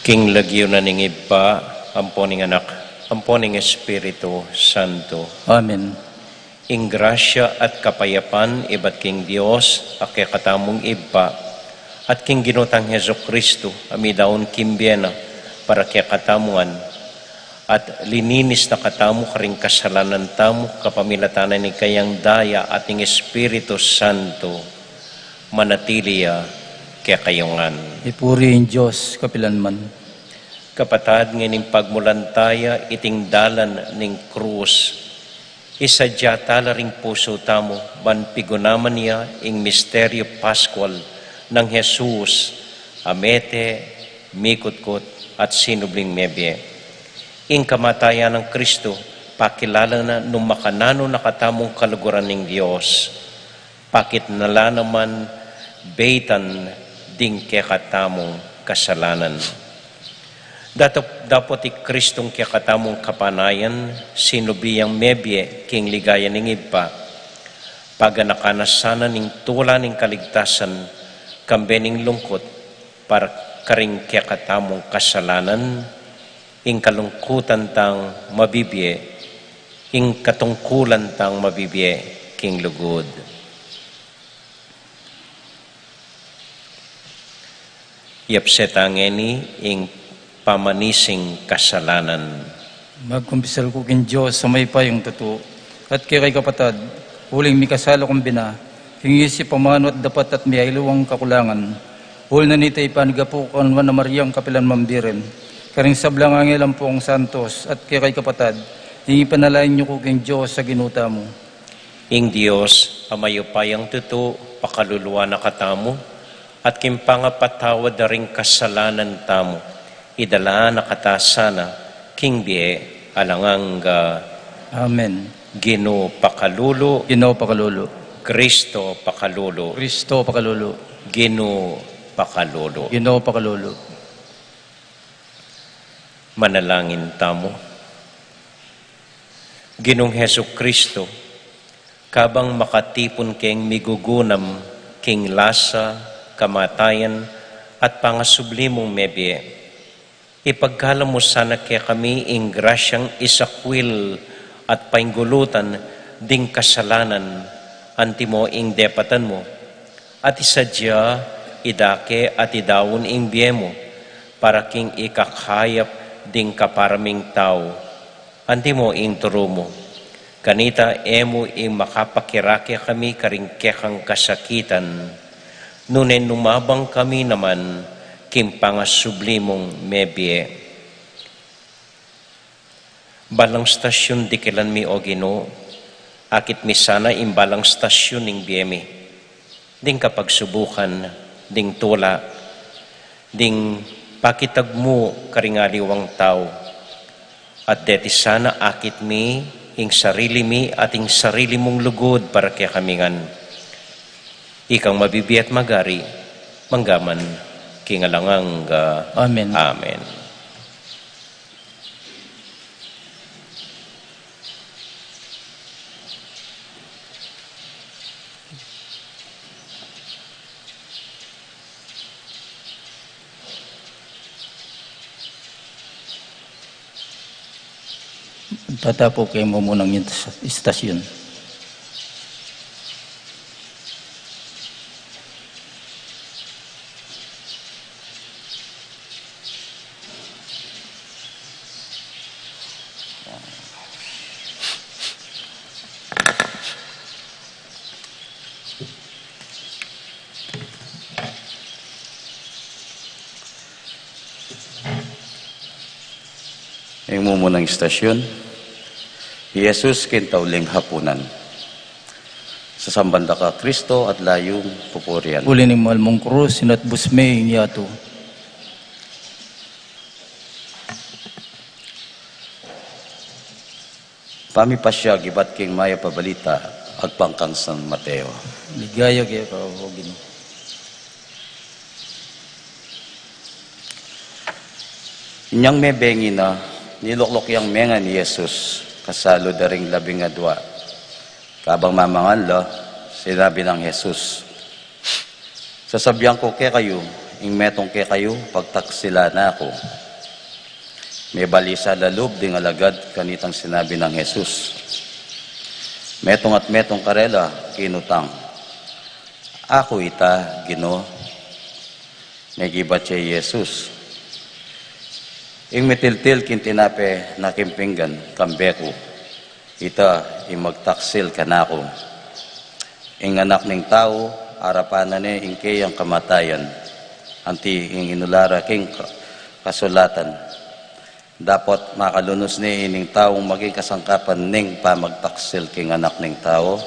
King lagyo na ning iba, amponing anak, amponing Espiritu Santo. Amen. Ing grasya at kapayapan, iba't King Dios, akikatamong iba, at King Ginotang Heso Kristo, amidaon kimbiena, para kikatamuan, at lininis na katamu karing kasalanan tamu, kapamilatanan ni kayang daya ating Espiritu Santo, manatiliya kaya kayongan. Ipurihin Diyos kapilanman. Kapatad nganing pagmulantaya iting dalan ning krus. Isadya tala ring puso tamo, banpigunaman niya ing misteryo Pascual ng Jesus, amete, mikutkot at sinubling mebye. Ing kamatayan ng Kristo, pakilala na nung makanano nakatamong kaluguran ng Diyos. Pakit nala naman, beitan ding kekatamong kasalanan. Dapat Kristong kakatamong kapanayan, sinubiyang mebye, king ligaya ng iba, paganakanasanan ng tula ng kaligtasan, kambening lungkot, para karing kakatamong kasalanan, ing kalungkutan tang mabibye, ing katungkulan tang mabibye, king lugod. Yapsetangeni ing pamanising kasalanan. Magkumpisal ko kin Diyos sa may payong totoo. At kay kapatad, huling mi kasalo kong bina, hingisi pamano at dapat at may iluwang kakulangan. Hul na nita ipanigapukan man na Mariang kapilan mambirin. Karing sablang angelan po ang santos at kay kapatad, hingi panalain niyo ko kin Diyos sa ginuta mo. Ing Diyos, amayo payang totoo, pakaluluwa na katamu, at kimpangapatawad na ring kasalanan tamo. Idala na katasana, King Bie, alanganga. Amen. Gino pakalulo, Gino pakalulo. Kristo pakalulo, Kristo pakalulo. Gino pakalulo. Gino pakalulo. Manalangin tamo. Ginong Heso Kristo, kabang makatipon keng migugunam, king lasa, kamatayan, at pangasublimong mebye, ipagkala mo sana kaya kami ing grasyang isakwil at painggulutan ding kasalanan anti mo ing depatan mo at isadya idake at idawon ing biye mo para king ikakhayap ding kaparaming tao anti mo ing turo mo kanita emo ing makapakirake kami karing kekang kasakitan nunen numabang kami naman kimpangasublimong mebye. Balang stasyon dikilan mi o Ginoo, akit mi sana imbalang stasyon ning biyemi. Ding kapag subukan, ding tula, ding pakitagmo karingaliwang tao. At deti sana akit mi, ing sarili mi at ing sarili mong lugod para kaya kamingan. Ikang mabibiyat magari, manggaman, kingalangang Amen. Amen. Tatapo kayo mo munang yung istasyon. Ang mumunang istasyon, Jesus kintauling hapunan. Sa sambanda ka Kristo at layong pupurian. Uli ni Malmong Cruz, sinat busmay yato. Pamipasya gibat king maya pabalita agpangkang San Mateo. Ligaya kaya ka, Ginoo. Inyang may bengi na niluklok yang menga ni Jesus kasalo daring 12. Kabang mamangan la, sinabi ng Jesus, sasabihan ko kay kayo, ing metong kay kayo, pagtaksila na ako. May balisa lalob ding alagad kanitang sinabi ng Jesus. Metong at metong karela, kinutang. Ako ita, Ginoo. Nagibat siya Jesus. Ing metiltil kintinape na kimpinggan, kambeko. Ita, ing magtaksil kanako. Ing anak ning tao, arapanan ni ing kayang kamatayan. Anti ing inulara king kasulatan. Dapat makalunos ni ining taong maging kasangkapan ning pamagtaksil king anak ning tao.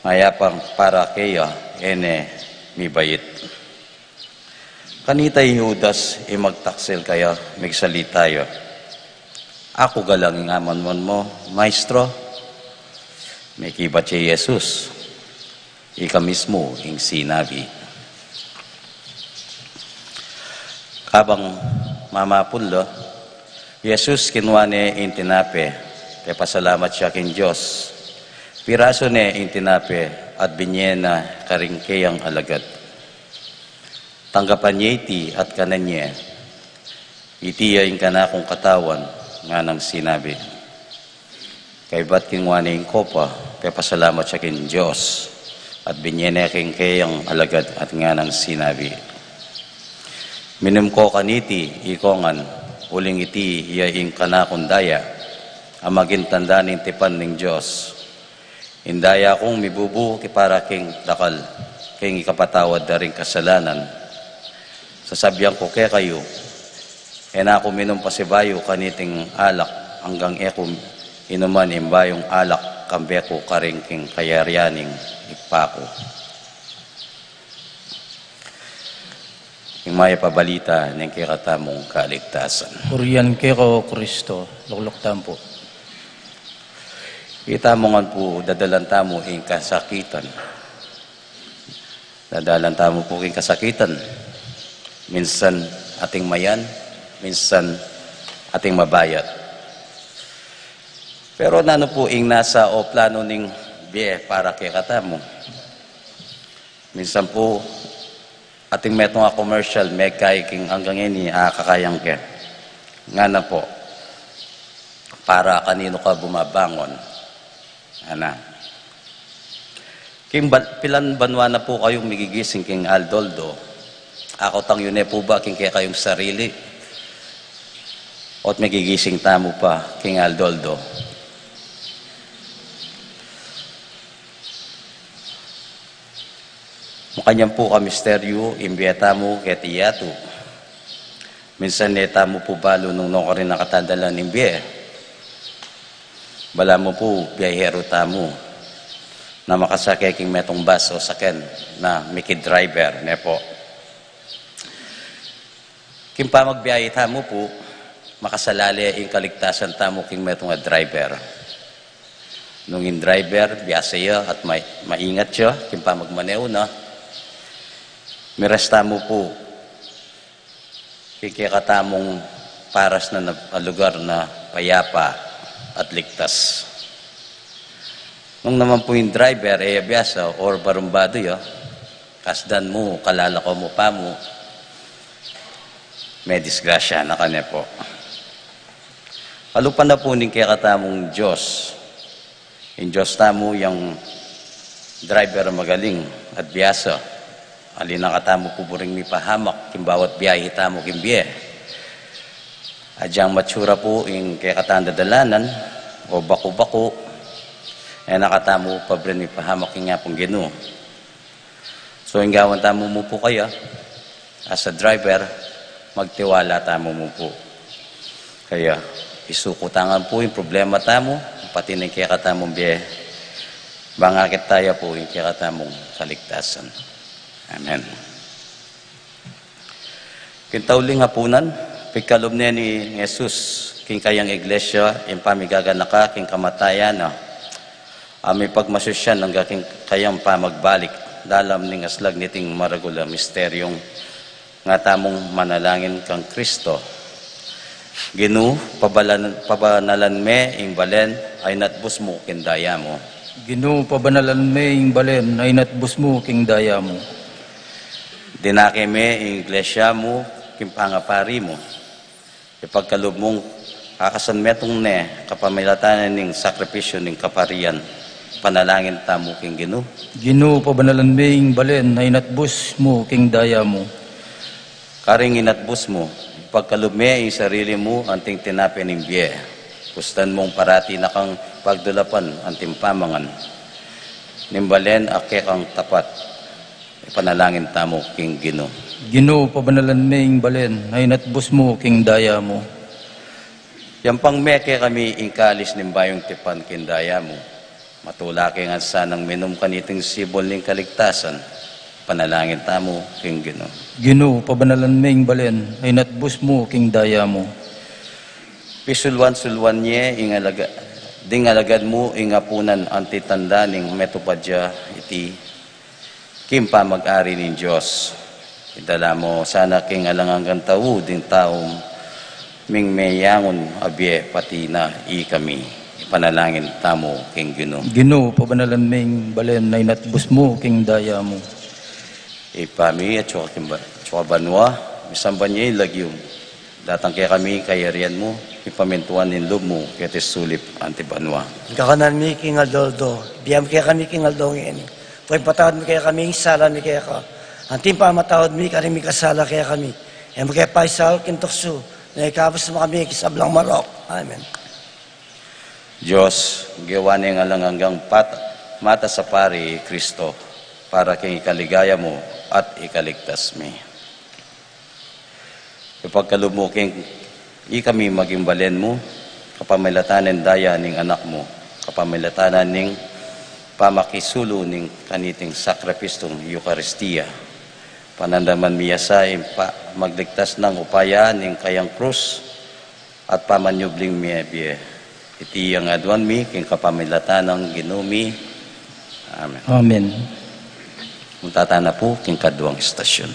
Mayapang para kaya, ene, mibayit. Kanitay Judas, magtaksil kaya, migsalitayo. Ako galang ing amanmon mo, Maestro. May kibat si Jesus. Ika mismo ing sinabi. Kabang mamapullo, Jesus kinuha ni ing tinape, kaya pasalamat siya king Diyos. Piraso ni ing tinape at binyena karingkeyang alagad. Tanggapan niya iti at kananya, itiya ing kanakong katawan nga nang sinabi. Kay ba't kinuha ni ing kopa, kaya pasalamat siya king Diyos at binyena karingkeyang alagad at nga nang sinabi. Minim ko kaniti, ikongan, uling iti iya ing kanakundaya, amagin tanda ning tipan ning Diyos. Indaya kong mibubu kipara king dakal, king ikapatawad daring kasalanan. Sasabihan ko kay kayo, ena ako minom pasibayo kaniting alak, hanggang eko inuman imbayong alak, kambeko karing king kayaryaning ipako. Yung may pabalita ng kikatamong kaligtasan. Kurian keko Kristo, luklok po. Itamongan po, dadalan tamo ing kasakitan. Dadalan tamo po ing kasakitan. Minsan ating mayan, minsan ating mabayat. Pero nano po ing nasa o plano ning biye para kay katamo. Minsan po, ating metong nga commercial, may kaiking hanggang ini, kakayang ke. Nga na po, para kanino ka bumabangon. Ana. Pilan banwa na po kayong migigising king Aldoldo. Ako tang yun po ba king kaya kayong sarili? O't magigising tamo pa king Aldoldo. Mukanyang po ka misteryo, imbiyata mo kaya tiyato. Minsan neta mo po balo nung nung rin nakatandalan imbiye. Bala mo po biyahero tamo na makasakay king metong bus o saken na miki driver ne po. Kim pa magbiyahe tamo po, makasalali ing kaligtasan tamo king metong driver. Nung in driver, biyasa siya at maingat siya, kim pa magmanew na. Miresta mo po, kikikatamong paras na lugar na payapa at ligtas. Nung naman po yung driver, biyasa or barumbado ya, kasdan mo, kalalako mo pa mo, may disgrasya na kanya po. Palupan na po ning kikatamong Diyos. Yung Diyos tamo, yung driver magaling at biyasa. Alin ang katamo po buring mi pahamak, kimbawat biyahe tamo kimbiye. Adyang matsura po yung kaya katanda dalanan, o bako-bako, ay nakatamo pa rin mi pahamak yung nga pong Ginoo. So yung gawan tamo mo po kaya, as a driver, magtiwala tamo mo po. Kaya isukutangan po yung problema tamo, pati ng kaya katamong biyahe. Bangakit tayo po yung kaya katamong kaligtasan. Amen. Kintauling hapunan, pagkalob niya ni Jesus, king kayang iglesia, yung pamigaganaka, king kamatayan, may pagmasusyan ng king kayang pamagbalik, dalam ning aslag niting maragula misteryong nga tamong manalangin kang Kristo. Ginu, pabanalan me ing balen ay natbus mo kindaya mo. Ginoo pabanalan me ing balen ay natbus mo king daya mo. Dinake me ing iglesia mo king pangapari mo. Ipagkalob mong kakasan metong ne kapamilatanan ning sakripisyo ning kaparian. Panalangin tamo king Ginoo. Ginoo pabanalan me ing balen ay natbus mo king daya mo. Karing inatbus mo, ipagkalob me ing sarili mo anting tinapi ning biye. Kustan mong parati na kang pagdulapan anting pamangan. Nimbalen ake kang tapat. Ipanalangin tamo king Ginoo. Ginoo pabanalan me ing balen ay natbus mo king daya mo. Yang pang meke kami ing kalis ning bayong tipan kindaya mo. Matulake nga sanang minum kaniting sibol ning kaligtasan. Panalangin tamo king Ginoo. Ginoo pabanalan me ing balen ay natbus mo king daya mo. Pisulwan-sulwan niya ding alagad mo ing apunan anti tanda ning metopadya iti kimpa mag-ari ning Diyos. Idala mo sana king alangang tao ding taong ming mayangon abye pati na kami. Ipanalangin tamo king Ginoo. Ginoo pabanalan me ing balen ay natbus mo king daya mo. Ipami at tsaka banwa, misamban niya ilagyum. Datang kaya kami kayarian mo, ipamintuan nin loob mo, kaya sulip antibanwa. Kakanan mi king aldoldo, biyam kaya kami king aldongin. Pwede patawad mi kaya kami, sala mi kaya ka. Anting pa matawad mi, kaya mi kasala kaya kami. E mo kaya paisal kintokso, na ikapos mo kami kisablang marok. Amen. Diyos, gawa niya nga lang hanggang mata sa pari, Kristo, para kang ikaligaya mo at ikaligtas mi. Ipagkalumuking kami maging balen mo, kapamilatanan daya ning anak mo, kapamilatanan ning pamakisulo ning kaniting sakripistong Eucharistia. Panandaman miya sa magligtas ng upaya ning kayang krus at pamanyubling miya biye. Iti ang aduan mi, king kapamilatanang Ginumi. Amen. Amen. Muntata na po, king kaduang istasyon.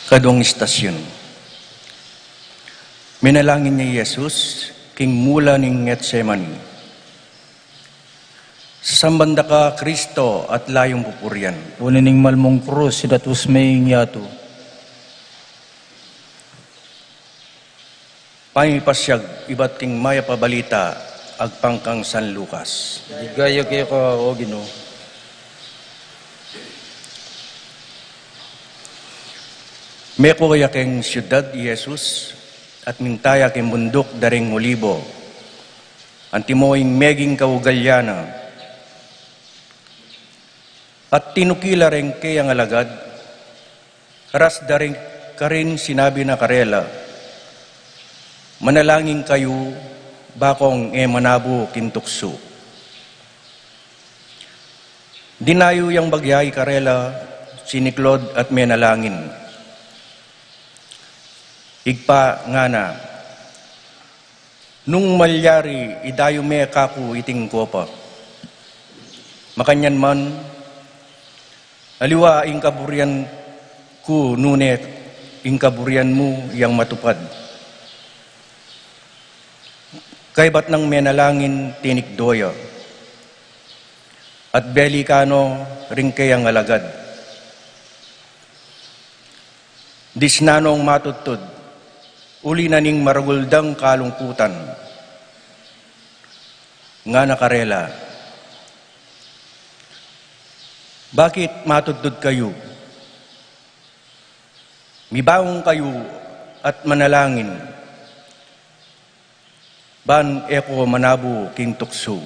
Kadong istasyon. Minalangin ni Jesus, king mula ning Getsemani. Sambanda ka, Kristo, at layong pupuryan. Unaning malmong krus, sidatus may ing yato. Pangipasyag, iba't king maya pabalita, agpangkang San Lucas. Digaya kaya ka, o Ginoo. Meko kaya king siyudad, Jesus, at mintaya king bundok daring Olibo. Antimoing meging kaugalyana. At tinukila rin kayang alagad, haras daring karin sinabi na karela, manalangin kayo, bakong manabo kintukso. Dinayo yang bagyay karela, siniklod at menalangin. Igpa nga na, nung malyari, idayo me kaku iting kopa. Makanyan man, aliwa ing kaburian ku nunet, ing kaburian mo yang matupad. Kay ba't nang menalangin tinikdoya, at belikano ring kayang alagad. disnanong matutod, uli na ning maraguldang kalungkutan, nga nakarela. Bakit matutod kayo? Mibawong kayo at manalangin. Ban eko manabu king tukso.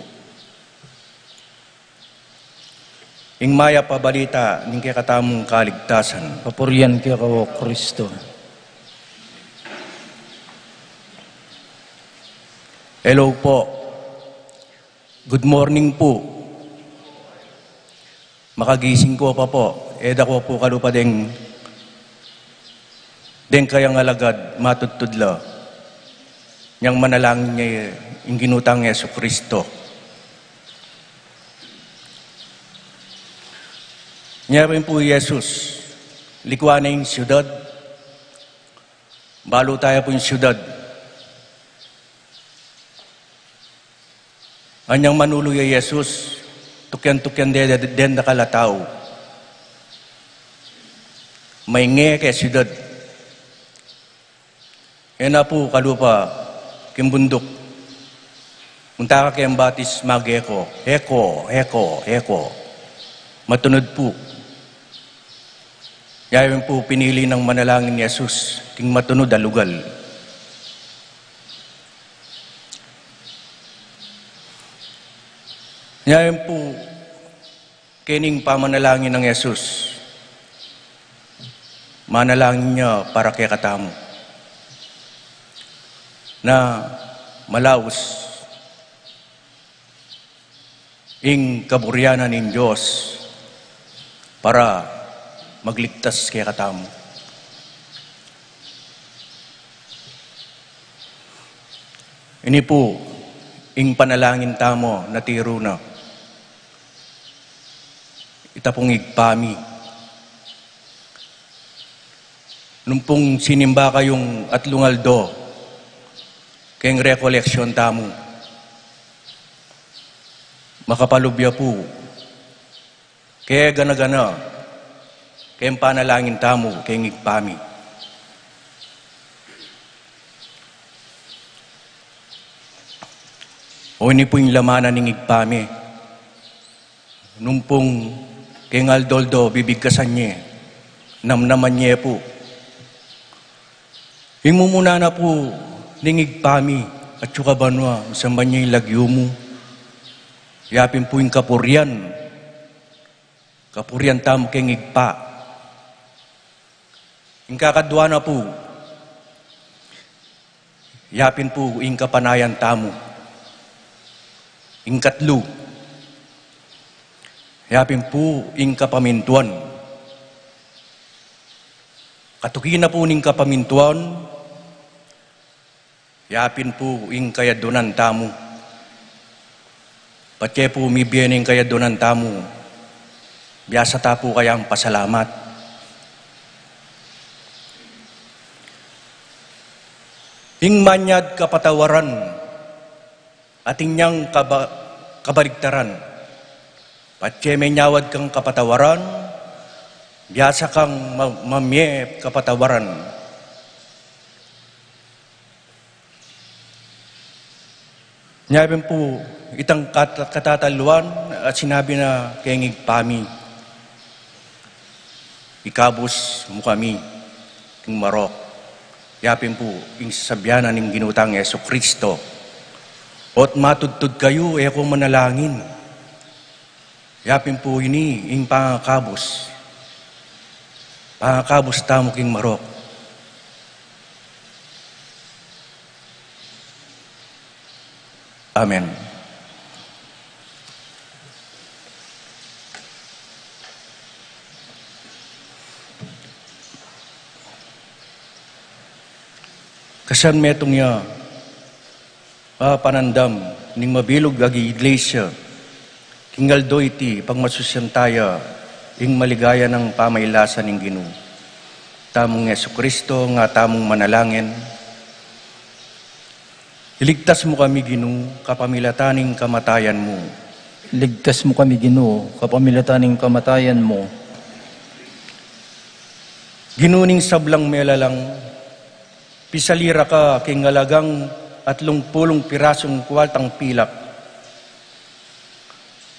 Ing maya pabalita ning kakatamong kaligtasan. Papurian kaya ka, Kristo. Hello po. Good morning po. Makagising ko pa po. Eda ko po kalupa deng kayang alagad matutudla. Yang manalangin niya yung ginutang Yesu Kristo. Niya rin po Jesus, likuan na yung siyudad. Balo tayo po yung siyudad. Anyang manuluya Jesus, tukyan-tukyan den nakalataw. May nge kaya siyudad. Yan na po kalupa, kimbundok. Munta ka kayang batis mag-eko. Eko. Matunod po. Yayin po pinili ng manalangin ni Jesus, ting matunod alugal. Yayin po kining pamanalangin ng Jesus. Manalangin niya para kay katamo. Na malaos ing kaburyanan ng Diyos para magligtas kay katamo. Ini po ing panalangin tamo na tiro na. Ita pong igpami. Nung pong sinimba kayong at lungaldo, kayong rekoleksyon tamo, makapalubya po, kaya gana-gana, kayong panalangin tamo, kayong igpami. O ini po yung lamanan ng igpami. Nung pong kayong aldoldo, bibigkasan niya, namnaman niya po. Imumuna na po ng igpami at sukabanwa, saan niya yung lagyo mo. Yapin po yung kapuryan. Kapuryan tamo kayong igpa. Yung kakadwa na po, yapin po yung kapanayan tamo. Yung katlo, yapin po yung kapamintuan. Katukin na po ng kapamintuan, yapin po yung kayadunan tamo. Patye po umibiyan yung kayadunan tamo, biyasa ta po kayang pasalamat. Ing manyad kapatawaran at inyang kabaligtaran. Patye may nyawad kang kapatawaran, biyasa kang mamye kapatawaran. Nyabin po itang katataluan at sinabi na kayong igpami, ikabos mo kami ng marok. Yapin po yung sabyanan ng ginutang Yesu Kristo. At matudtod kayo, kung manalangin. Yapin po ini, yung pangakabos. Pangakabos tamo king marok. Amen. Kasan metong niya, panandam, ning mabilog agi iglesia, kingaldo iti, pagmasusyantaya, ing maligaya ng pamaylasan ng Ginoo. Tamong Yesu Kristo, nga tamong manalangin, iligtas mo kami, Ginoo, kapamilataning kamatayan mo. Ligtas mo kami, Ginoo, kapamilataning kamatayan mo. Ginuning sablang melalang, pisalira ka kingalagang 30 pirasong kwaltang pilak.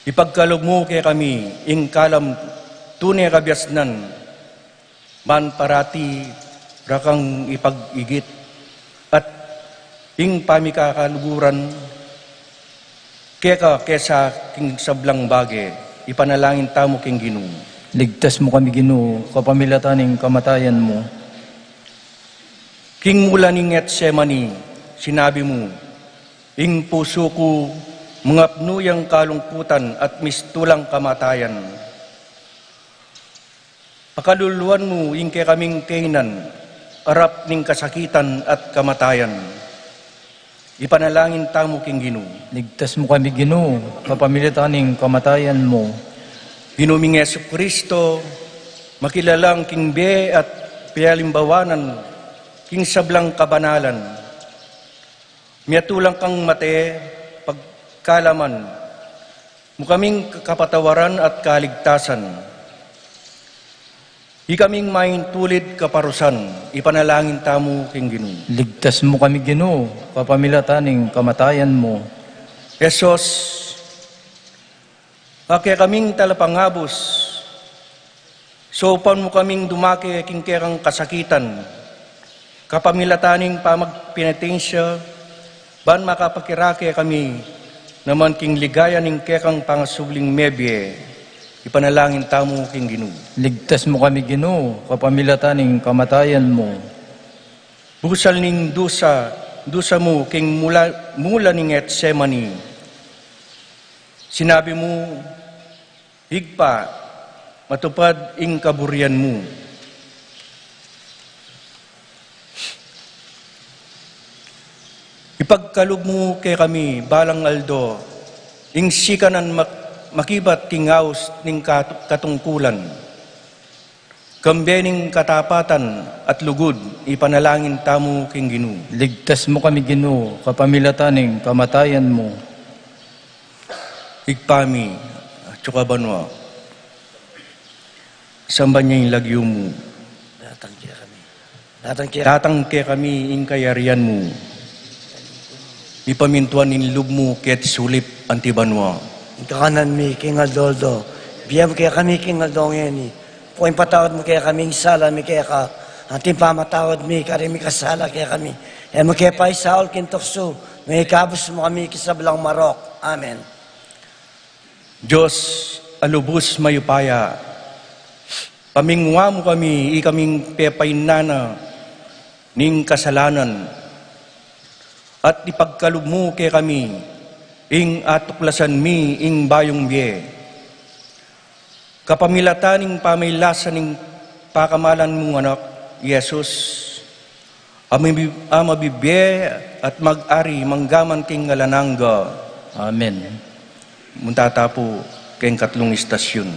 Ipagkalog mo kay kami, ing kalam tunay kabyasnan, man parati rakang ipag-igit, at ing pamikakaluguran, kaya kesa king sablang bage, ipanalangin tamo king Ginoo. Ligtas mo kami, Ginoo, kapamilataning kamatayan mo. King mula ni Getsemani, sinabi mo, ing puso ko, mga pnuyang kalungkutan at mistulang kamatayan. Pakaluluan mo, ing kay kaming kainan, arap ning kasakitan at kamatayan. Ipanalangin tamo king Ginoo. Ligtas mo kami, Ginoo, kapamilataning kamatayan mo. Ginuming Jesucristo, makilalang king be at pialimbawanan, king sablang kabanalan. Miyatulang kang mate, pagkalaman, mukaming kapatawaran at kaligtasan. Ikaming main tulid kaparusan, ipanalangin tamo king Ginoo. Ligtas mo kami, Ginoo, kapamilataning kamatayan mo. Esos, kaya kaming talapangabos, sopan mo kaming dumake king kerang kasakitan, kapamilataning pamagpinatensya, ban makapakirake kami, naman king ligaya ning kerang pangasubling mebye, ipanalangin tamo king Ginoo. Ligtas mo kami, Ginoo, kapamilataning kamatayan mo. Busal ning dusa mo king mula ning Getsemani. Sinabi mo, higpa, matupad ing kaburian mo. Ipagkalog mo kay kami, balang aldo, ing sikanan makibat kingaos ning katungkulan. Kambening katapatan at lugod, ipanalangin tamo king Ginoo. Ligtas mo kami, Ginoo, kapamilataning kamatayan mo. Higpami, tsukabanwa, samba niya yung lagyo mo. Natangkya kami. Natangkya Tatangke kami ing kayarian mo. Ipamintuan nin lub mo ket sulip antibanwa. Kakanan mi, King Aldoldo. Biyam kaya kami, King Aldongeni. Puwing patawad mo kaya kaming sala, mi kaya ka. Anting pamatawad mi, kari mi kasala kaya kami. E mo kaya pa isaol kintokso. May kabus mo kami kisablang marok. Amen. Diyos, alubos mayupaya. Pamingwa mo kami, ikaming pepainana ning kasalanan. At ipagkalub mo kay kami, ing atuklasan mi, ing bayong biye. Kapamilataning pamaylasan ning pakamalan mong anak, Yesus, amabibye at mag-ari manggaman king ngalanangga. Amen. Muntatapo keng katlong istasyon.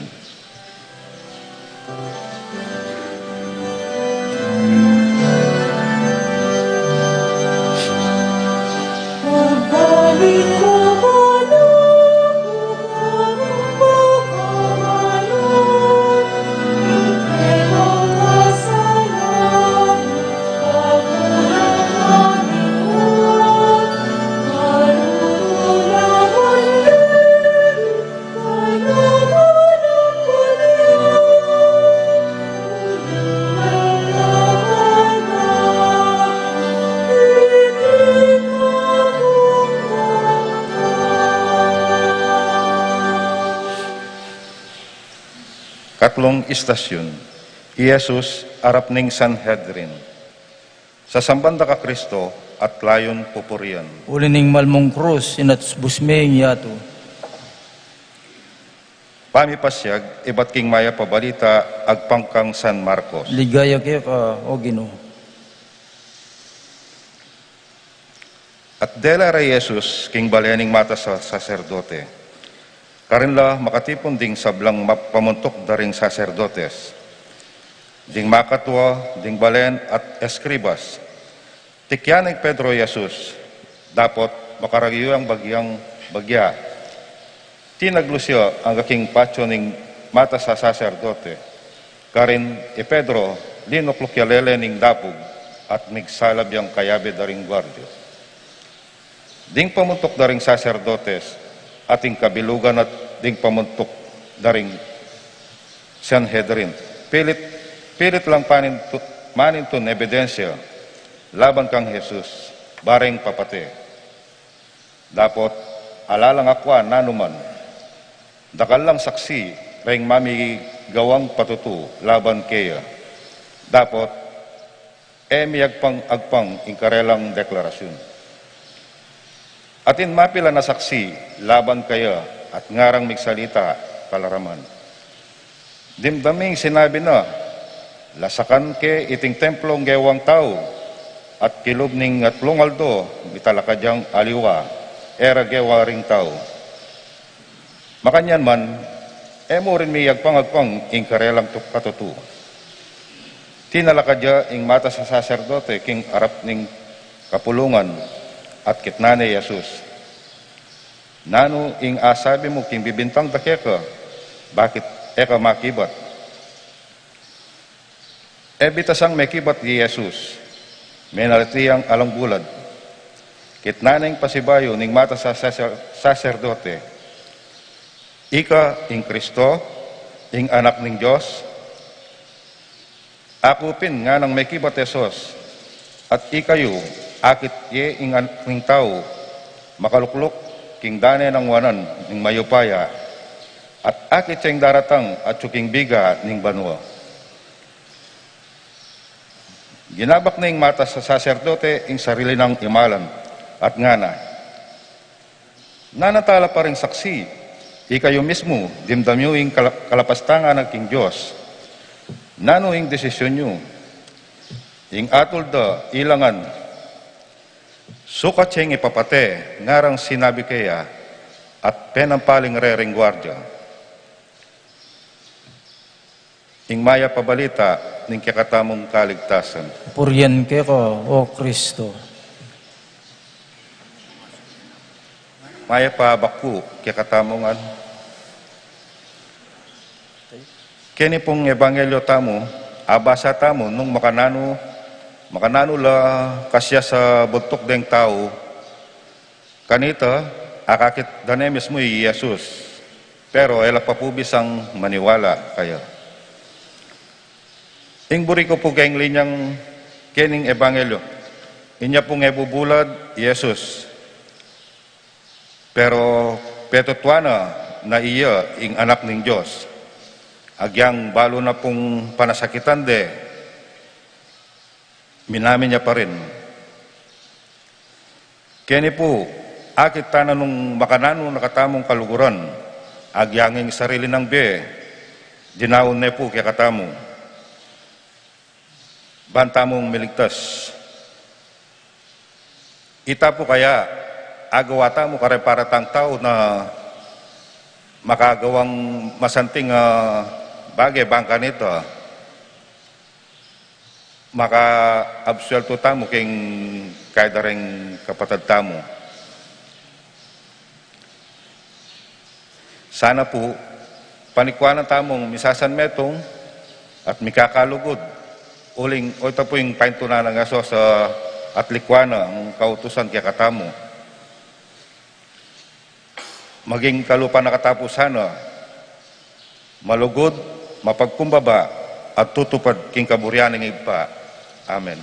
Katlong istasyon, Iesus arap ning Sanhedrin. Sa sambanda ka Kristo at layon pupurian. Ulining malmong krus, inats busmeng yato. Pamipasyag, ibat king maya pabalita, agpangkang San Marcos. Ligaya kaya ka, o Ginoo. At dela ra Iesus, king balayaning mata sa saserdote. Karinla makatipon ding sablang pamuntok daring saserdotes. Ding makatwa, ding balen at eskribas. Tikyanig Pedro Iesus, dapat makaragiyo ang bagya. Tinaglusyo ang aking patyo ning mata sa saserdote. Karin Pedro, linoklokyalele ning dapog at migsalab yang kayabe daring gwardiyo. Ding pamuntok daring saserdotes ating kabilugan at ding pamuntok daring Sanhedrin. Pilit lang maninton ebidensya laban kang Jesus, bareng papate. Dapat alalang akwa nanuman, dakal lang saksi, reng mami gawang patutu laban kaya. Dapat mi agpang ingkarelang deklarasyon. Atin mapila na saksi laban kaya at ngarang migsalita kalaraman. Dimdaming sinabi na, lasakan ke iting templong gewang tao at kilob ning at lungaldo bitalakadyang aliwa era gewa ring tao. Makanyan man, mo rin may agpang ingkarelang katutu. Tinalakadya ing mata sa saserdote king arap ning kapulungan at kitnane Jesus. Nano ing asabi mo king bibintang takeka, bakit eka makibat? Bitasang makibat di Jesus, menalitiyang alang bulad. Kitnaneng pasibayo ning mata sa saserdote, ika ing Kristo, ing anak ning Diyos, akupin nga nang makibat Jesus, at ikayo, akit ye ing anak ning tao, makaluklok, king dane ng wanan, ning mayupaya, at akit siyang daratang at suking biga ning banwa. Ginabak na ing mata sa saserdote ing sarili ng imalan at ngana. Nanatala pa rin saksi, ikayo mismo, dimdamyo ing kalapastangan ng king Diyos. Nano ing desisyon nyo, ing atol da ilangan, sukat siyang ipapate, ngarang sinabi kaya, at penampaling rering gwardya. Ing maya pabalita, ning kakatamong kaligtasan. Purian ke ko, O Kristo. Maya pa baku, kakatamong kini pong ebanghelyo tamo, abasa tamo, nung makanano la kasya sa buntok deng tao, kanita, akakit danemis mo Jesus. Pero ela papubis ang maniwala kaya. Ing buri ko po kayong linyang kening ebanghelyo. Inya pong ebubulad, Jesus. Pero petotwana na iya ing anak ng Diyos. Agyang balo na pong panasakitan de, minamin niya pa rin. Kini po, akit tanan nung makanano nakatamong kaluguran, agyanging sarili ng be, dinaon na po kaya katamo. Bantamong miligtas. Ita po kaya, agawata mo kare para tang tao na makagawang masanting bagay bangka nito. Maka-absuelto tamo king kahit rin kapatid tamo. Sana po, panikwanan tamong misasan metong at mikakalugod. Uling, o ito po yung paintunan ng aso sa atlikwana, ang kautusan kaya katamo. Maging kalupa na katapusan, malugod, mapagkumbaba, at tutupad king kaburyan ng iba. Amen.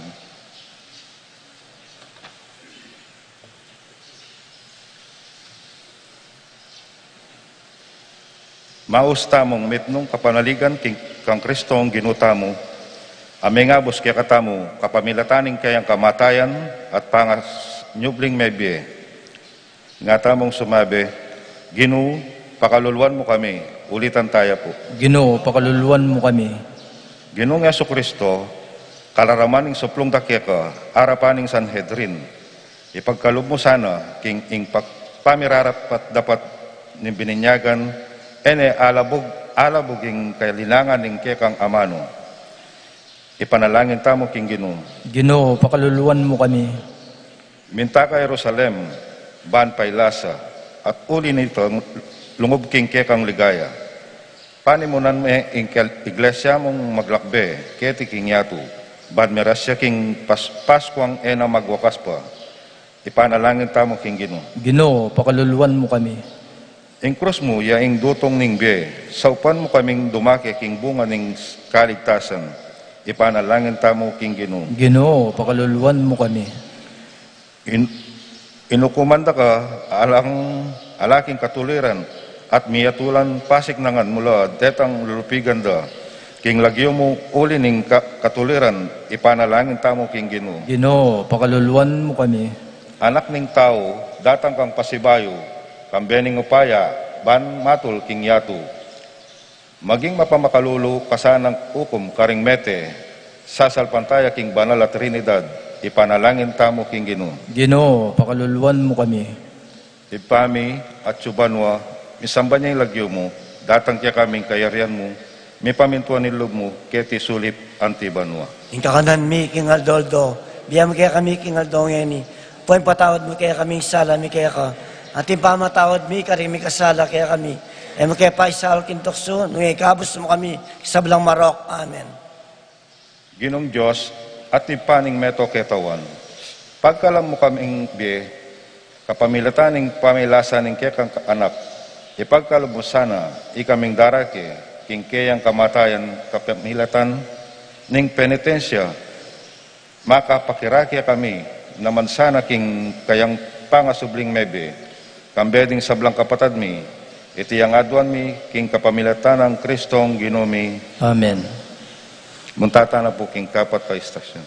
Mausta mong mitnong kapanaligan kang Kristo ang ginutamo, amengabos kaya katamu, kapamilataning kayang kamatayan at pangas nyubling mebye. Nga tamong sumabi, Ginu, pakaluluan mo kami, ulitan tayo po. Ginoo, pakaluluan mo kami. Ginoong Yesu Kristo, kalaramaning suplong dakeka, arapaning Sanhedrin, ipagkalub mo sana, king ing pamirarap at dapat ning bininyagan, ene alabuging kailangan ning kekang amano. Ipanalangin tamo king Ginoo. Ginoo, pakaluluan mo kami. Minta ka Jerusalem, ban paylasa, at uli nito lungub king kekang ligaya. Panimunan me iglesia mong maglakbe, keti king yatu, bad merasya king paskwang ena magwakas pa. Ipanalangin tamo king Ginoo. Ginoo, pakaluluwan mo kami. Ing krus mo, ya ing dutong ning be, saupan mo kaming dumake king bunga ning kaligtasan. Ipanalangin tamo king Ginoo. Ginoo, pakaluluwan mo kami. Inukumanda ka alaking katuliran at miyatulan pasik nangan mula detang lulupigan da. King lagyo mo uli ning katuliran, ipanalangin tamo king Ginoo. Ginoo, pakaluluwan mo kami. Anak ning tao, datang kang pasibayo, kambening upaya, ban matul king yatu. Maging mapamakalulu kasanang ukom karing mete, sasalpantaya king banal at Trinidad, ipanalangin tamo king Ginoo. Ginoo, pakaluluwan mo kami. Ipami at subanwa, misamba niya yung lagyo mo, datang kaya kaming kayarian mo, may pamintuan nilog mo, keti sulip antibanwa. Ing kakanan mi king Aldoldo, biyam kaya kami king Aldong eni. Puwing patawad mo kaya kami sala mi kaya ka. Ating pamatawad mi karing mi kasala kaya kami. E mo kaya paisal kintokso, nung ikabos mo kami, sablang marok. Amen. Ginong Diyos, at ipaning meto ketawan, pagkalam mo kaming biye, kapamilataning pamilasan ng kekang anak, ipagkalab mo sana, ikaming darake, king kayang kamatayan kapamilatan, ning penitensya, makapakirakia kami, naman sana king kayang pangasubling mebe, kambeding sablang kapatad mi, itiyang adwan mi, king kapamilatan ng Kristong Ginomi, Amen. muntata na po king kapat ka istasyon.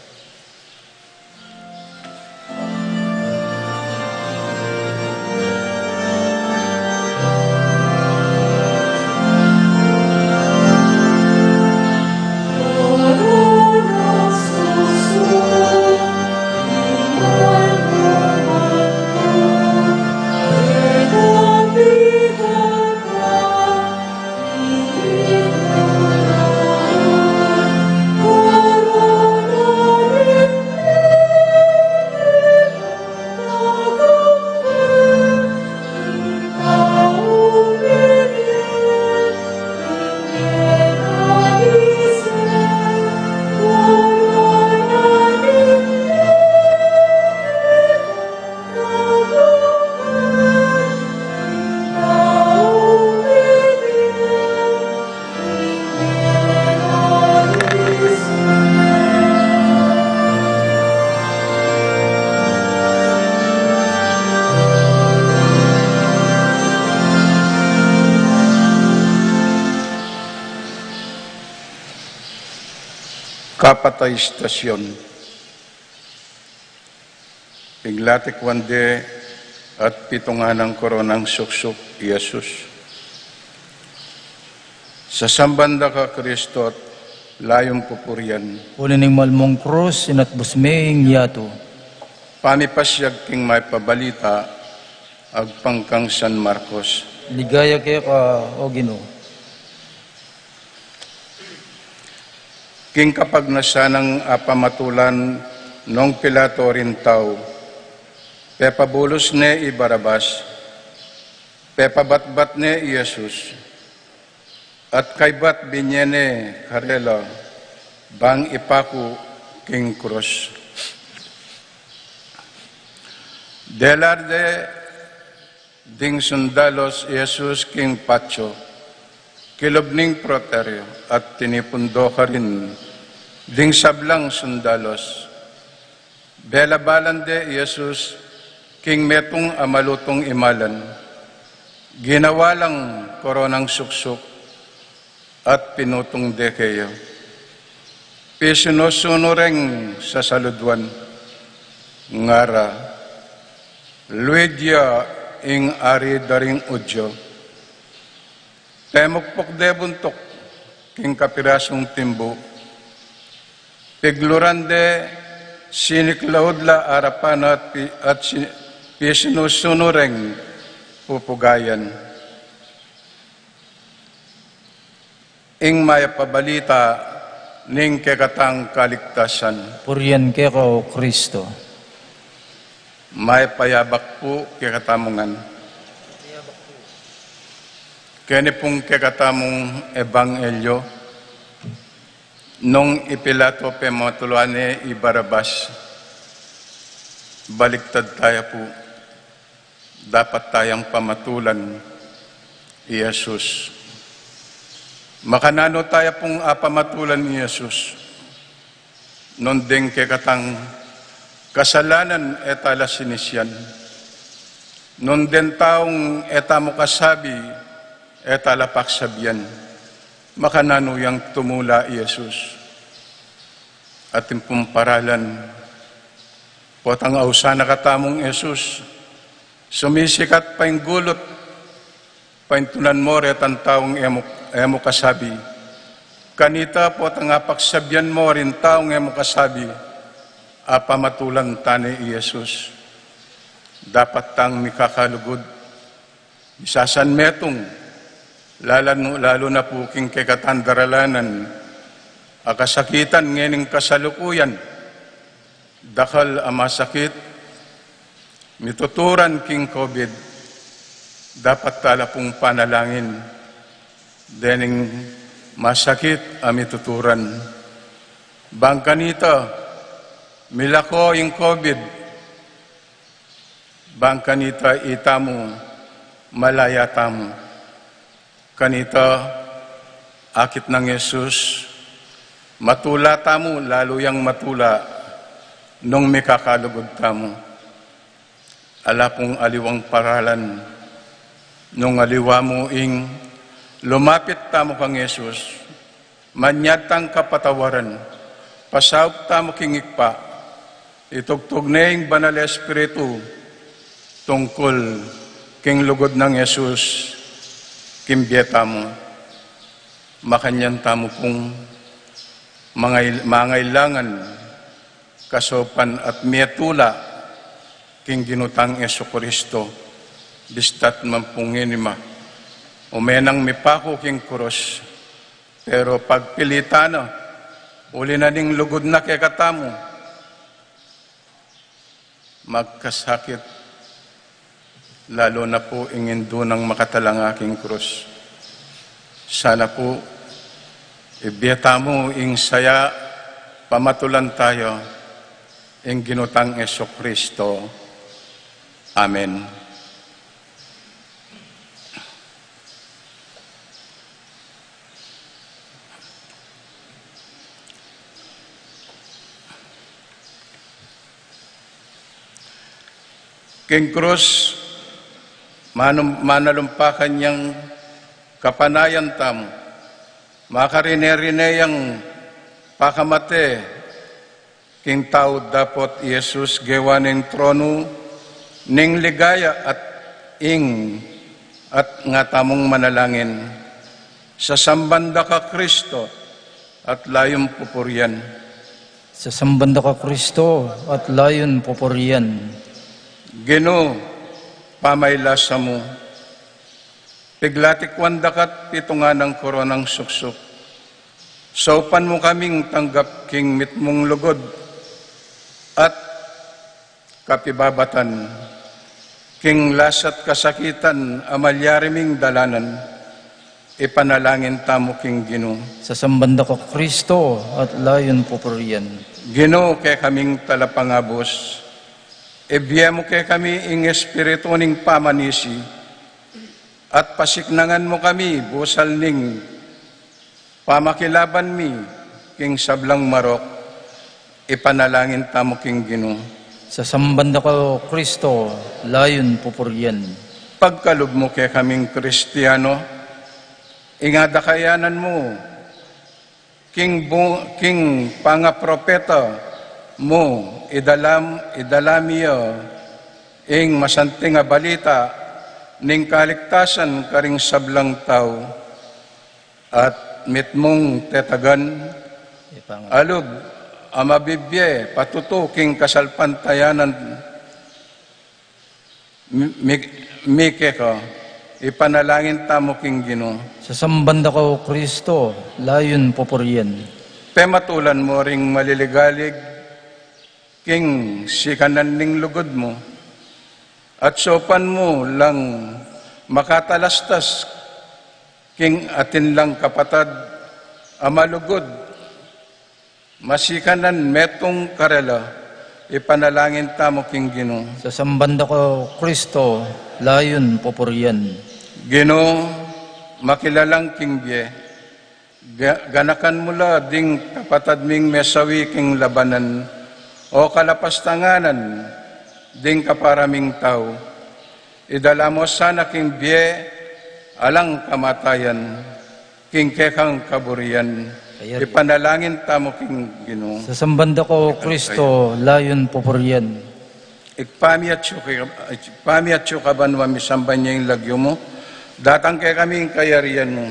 Kapatay istasyon. Piglatik wande at pitunganang koronang suksuk Yesus. Sa sambanda ka Kristo at layong pupurian, Uli ning malmong krus, inatbus meing yato. pamipasyag king may pabalita, agpangkang San Marcos. Ligaya kaya ka, o Ginoo. King kapag nasanang apamatulan nung Pilato rin tao, pepabulos ne i Barabas, pepabatbat ne i Jesus, at kaybat binyene karela, bang ipaku king krus. Delarde ding sundalos Jesus king Pacho, kilobning proteryo at tinipundo ka rin ding sablang sundalos. Bela balande Jesus king metong amalutong imalan, ginawalang koronang suksuk at pinutong dekeyo. Pisinusunureng sa saludwan, ngara, Luidia ing ari daring udyo, temukpok de buntok, king kapirasong timbo, piglurande siniklaudla arapan at pisinusunureng pupugayan. Ing maya pabalita ning kekatang kaligtasan, Purian kaya ka, o Kristo. may payabak po kekatamungan. kani pong kekatamong ebanghelyo, nung ipilato pematulane ibarabas, baliktad tayo po. Dapat tayong pamatulan i Jesus. Makanano tayo pong apamatulan ni Jesus. Non ding kekatang kasalanan etala sinisyan. Non den taong etamo kasabi etala paksabyan. Makanano yang tumula i Jesus. Ating pong paralan potang ausana katamong Jesus. Sumisikat pa yung gulot, paintunan mo ret ang taong emo kasabi. Kanita po tangapaksabyan mo rin taong emo kasabi, apamatulan tani i Jesus. Dapat tang mikakalugod, isasan metong, lalo na po king kekatandaralanan, akasakitan ngening kasalukuyan, dakal amasakit, mituturan king COVID, dapat tala pong panalangin, dening masakit amituturan. Bangkanita, milako yung COVID, bangkanita itamo, malaya tamo. Kanita, akit ng Jesus, matula tamo, lalo yang matula, nung may kakalugod tamo. Ala pong aliwang paralan, nung aliwa mo ing lumapit tamo kang Jesus, manyatang kapatawaran, pasawp tamo kingikpa, itugtog na yung banal espiritu, tungkol king lugod ng Jesus, kimbyeta mo, makanyan tamo pong mangailangan, kasopan at miyatula, king ginutang Jesucristo, bistat mampunginima, umenang mipako king kuros, pero pagpilitana, uli na ning lugod na kay katamo, magkasakit, lalo na po ingin doon ang makatalang aking krus. Sana po, ibiyata mo ing saya, pamatulan tayo, ing ginutang Jesucristo. Amen. King Cruz, manalumpakan niyang kapanayan tamo, makarine-rineyang pakamate, king tao dapat Jesus gewaning trono, ning ligaya at nga tamong manalangin, sa sambanda ka Kristo at layon pupurian. Sa sambanda ka Kristo at layon pupurian. Gino, pamaylasa mo, piglatik wandakat pitunga ng koronang suksok. Saupan mo kaming tanggap king mitmong lugod at kapibabatan, king lasat kasakitan amalyariming dalanan, ipanalangin tamo king Gino. Sa sambanda ka Kristo at layon pupurian. Gino kay kaming talapangabos, ibiya mo kay kami ing espiritu ning pamanisi, at pasiknangan mo kami busal ning pamakilaban mi king sablang marok, ipanalangin tamo king Gino. Sa sambanda ka Kristo, layon pupurian. Pagkalog mo kay kaming Kristiyano, ingadakayanan mo, king pangapropeta mo, idalamiyo, ing masanting nga balita, ning kaligtasan karing sablang tao, at mitmong tetagan, alog, amabibye, patuto, king kasalpantayanan, mike ko, ipanalangin tamo king Gino. Sa sambanda ka Kristo, layon pupurian. Pematulan mo ring maliligalig, king sikanan ning lugod mo, at sopan mo lang makatalastas king atin lang kapatad, amalugod, masikanan metong karela, ipanalangin tamo king Ginoo. Sa sambanda ko, Kristo, layon popuryan. Ginoo, makilalang king biye, ganakan mula ding kapatad ming mesawi king labanan, o kalapastanganan ding kaparaming tao. Idala mo sana king biye, alang kamatayan, king kekang kaburian. Ipanalangin tamo king Ginoo. Sa sambanda ko, Kristo, layon popuryan. Ikpamiat siyo kabanwa misamban niya yung lagyo mo. Datang kay kami yung kayarian mo.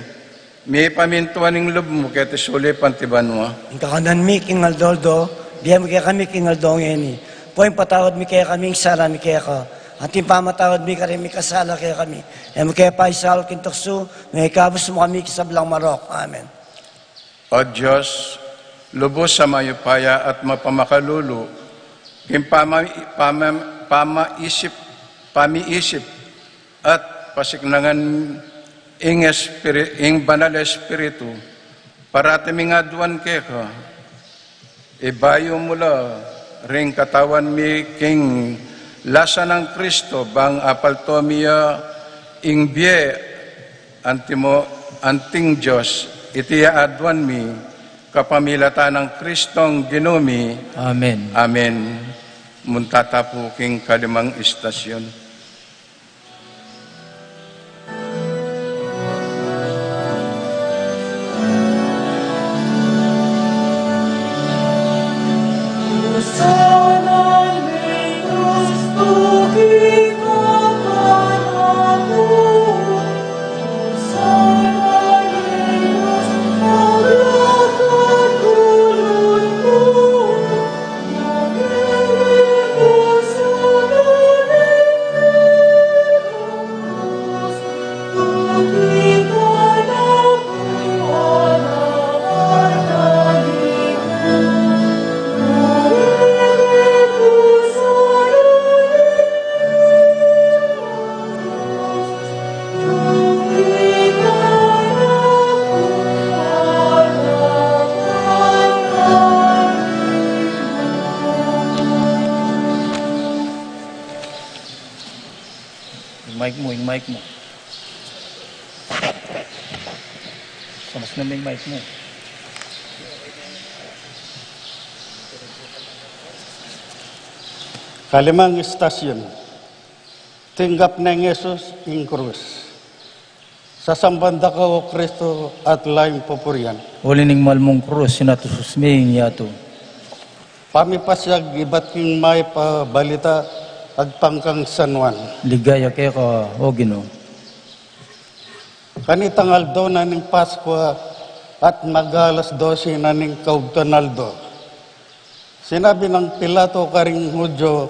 May pamintuan ng loob mo kaya tisuli pantiban mo. Ang kakanan mi, King Aldoldo, biyam kaya kami, King Aldong ini. Po yung patawad mi kaya kami, sala mi kaya ka. At yung pamatawad mi kaya mi kasala kaya kami. Em kaya paisal kintokso, may kabus mo kami kisablang marok. Amen. O Diyos, lubos sa mayupaya at mapamakalulo, king pamiisip at pasiknangan ing banal espiritu, parati mingaduan keka, ibayo mula ring katawan mi king lasa ng Kristo bang apaltomia ing bie anting Diyos, itiya adwan mi kapamilata ng Kristong Ginumi. Amen. Amen. Muntatapo king kalimang istasyon. Yung mic mo. Samas na may mic mo. Kalimang istasyon, tinggap ng Yesus ing krus. Sa sambanda ka o Kristo at laing popuryan. Uli ning malmong krus, sinatusus ming yato. Pamipasyag iba't king may pabalita agpangkang sanwan. Ligaya kaya ka, o Ginoo. Kanitang aldo na ning Pasko at magalas 12 na ning kaugtonaldo. Sinabi ng Pilato karing Hudyo,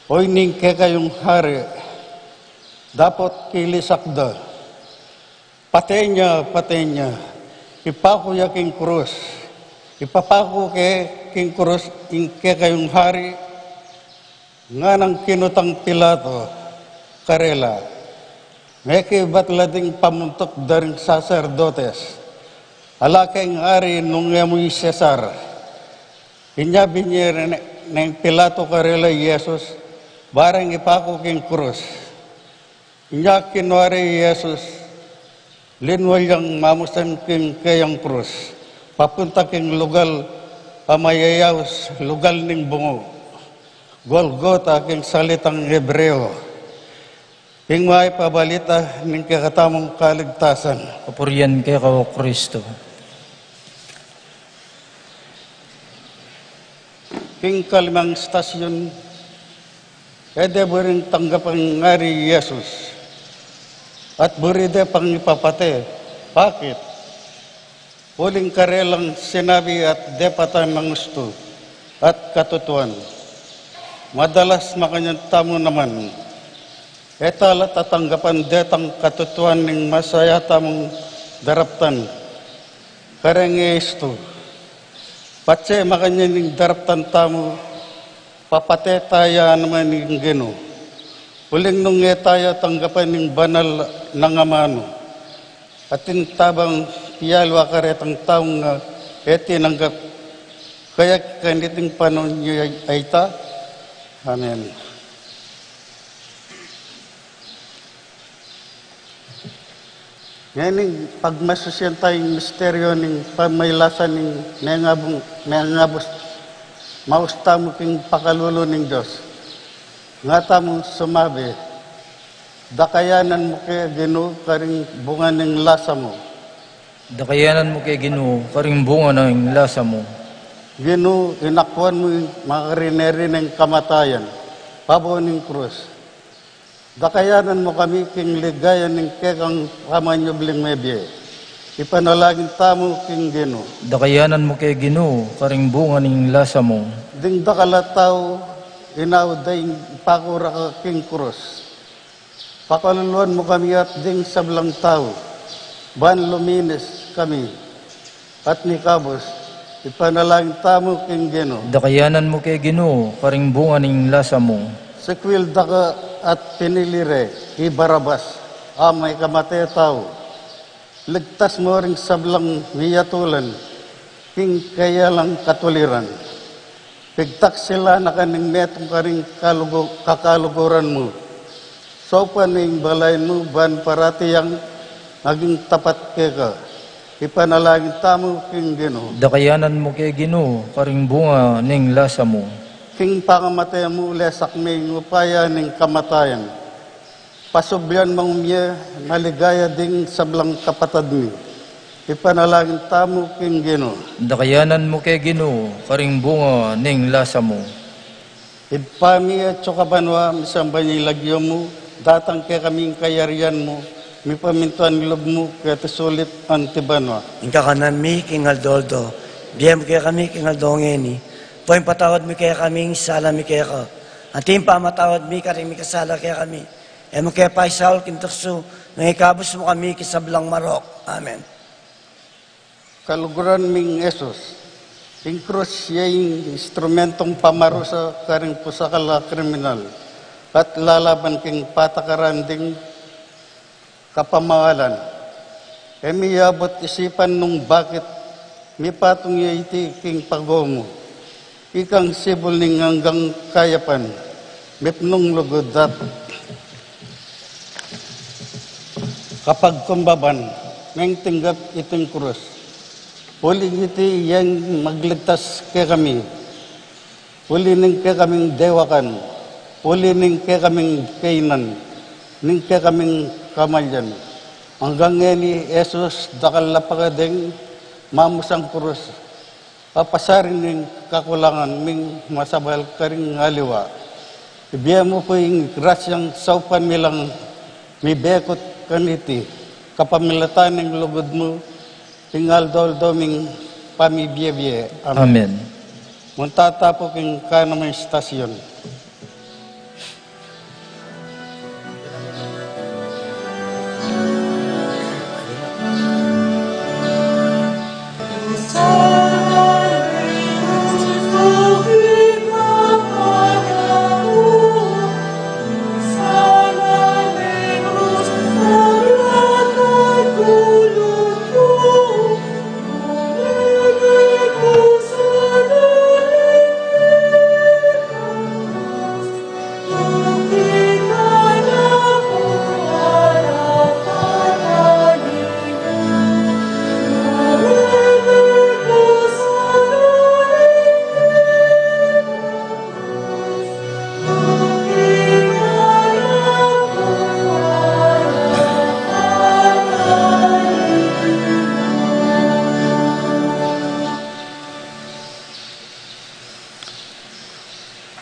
oy ning kayong hari, dapat kilisakda. Patay niya, ipakuya king krus. Ipapako king krus, king kayong hari, nga ng kinutang Pilato, karela, may kibatla ding pamuntok daring sacerdotes, alakeng ari nung yamoy Cesar, inyabi niya ng Pilato karela Yesus, barang ipako king krus, inya kinwari Yesus, linwalyang mamusan king kayang krus, papunta king lugal, pamayayaws, lugal ning bungo, Golgota king salitang Hebreo. King may pabalita ng kakatamong kaligtasan. Popuryan kaya ka, o Kristo. King kalimang stasyon, ede buring tanggap ang ngari Yesus. At buride pang ipapate. Bakit? Huling karelang sinabi at depatan ng gusto at katutuan. Madalas makanyang tamo naman, etala tatanggapan detang katutuan ng masaya tamong daraptan. Karenge isto, patse makanya ng daraptan tamo, papate taya naman ng Gino. Uling nung etaya tanggapan ng banal ng amano. atin tabang iyalwa karetang taong nga tinanggap kaya kaniting panon niyo ay ta. Amen. Ngayon, pagmasusyan tayong misteryo ng pamaylasan ng nangabos maustamo king pakalulo ng Diyos. Nga tamong sumabi, dakayanan mo kaya Ginoo karing bunga ng lasa mo. Dakayanan mo kay Ginoo karing bunga ng lasa mo. Ginoo, inakwan mo yung makarineri ng kamatayan, pabo ng krus. Dakayanan mo kami king ligaya ng kekang kamanyobling mebye. Ipanalagin tamo king Ginoo. Dakayanan mo kay Ginoo karing bunga ng lasa mo. Ding dakalataw, inauday pakura ka king krus. Pakaluluan mo kami at ding sablang tao. Ban luminis kami. At ni kabos, ipanalangin tamo king Ginoo. Dakayanan mo kay Ginoo karing bunga ng lasa mo. Sekwil daka at pinilire, ibarabas, amay kamatay tao. Ligtas mo ring sablang miyatulan, king kaya lang katuliran. Pigtak sila na kaning metong karing kakaluguran mo. So paning balay mo, ban paratiyang naging tapat ka. Ipanalangin tamo king Ginoo. Dakayanan mo kay Ginoo karing bunga ng lasa mo. King pangamatay mo lesak may upaya ng kamatayan. Pasubyan mong miya, naligaya ding sablang kapatad mi. Ipanalangin tamo king Ginoo. Dakayanan mo kay Ginoo karing bunga ng lasa mo. Idpami at sokabanwa, misamba niya lagyo mo, datang kaya kaming kayarian mo, mi pamintuan nilob mo, kaya tasulit ang tibanwa. Ingka ka na mi king Aldoldo. Biyem kaya kami king Aldongeni. Poin patawad mi kaya kaming sala mi kaya ka. Ating pamatawad mi karing mi kasala kaya kami. Emo kaya pa isaul kintukso, nangikabos mo kami kisablang marok. Amen. Kaluguran ming Esos, ing krus siya yung instrumentong pamaro sa karing pusakala kriminal at lalaban king patakaran ding kapamawalan. Miyabot isipan nung bakit mi patong iti king pagomo. Ikang sibol ning hanggang kayapan, mipnong lugodat. Kapag kumbaban, may tinggap iting krus. Uli iti yang magligtas kay kami. Uli ning kay kaming dewakan. Uli ning kay kaming kainan. Ning kay kaming kamalyan. Hanggang ngeni, Jesus, dakal lapagadeng mamusang krus. Papasarin ng kakulangan ming masabal karing ngaliwa. Ibiya mo po yung grasyang saupan milang may bekot kaniti. Kapamilatan ng lugod mo, tingal doming pamibiyabye. Amen. Muntatapo king kanamay stasyon.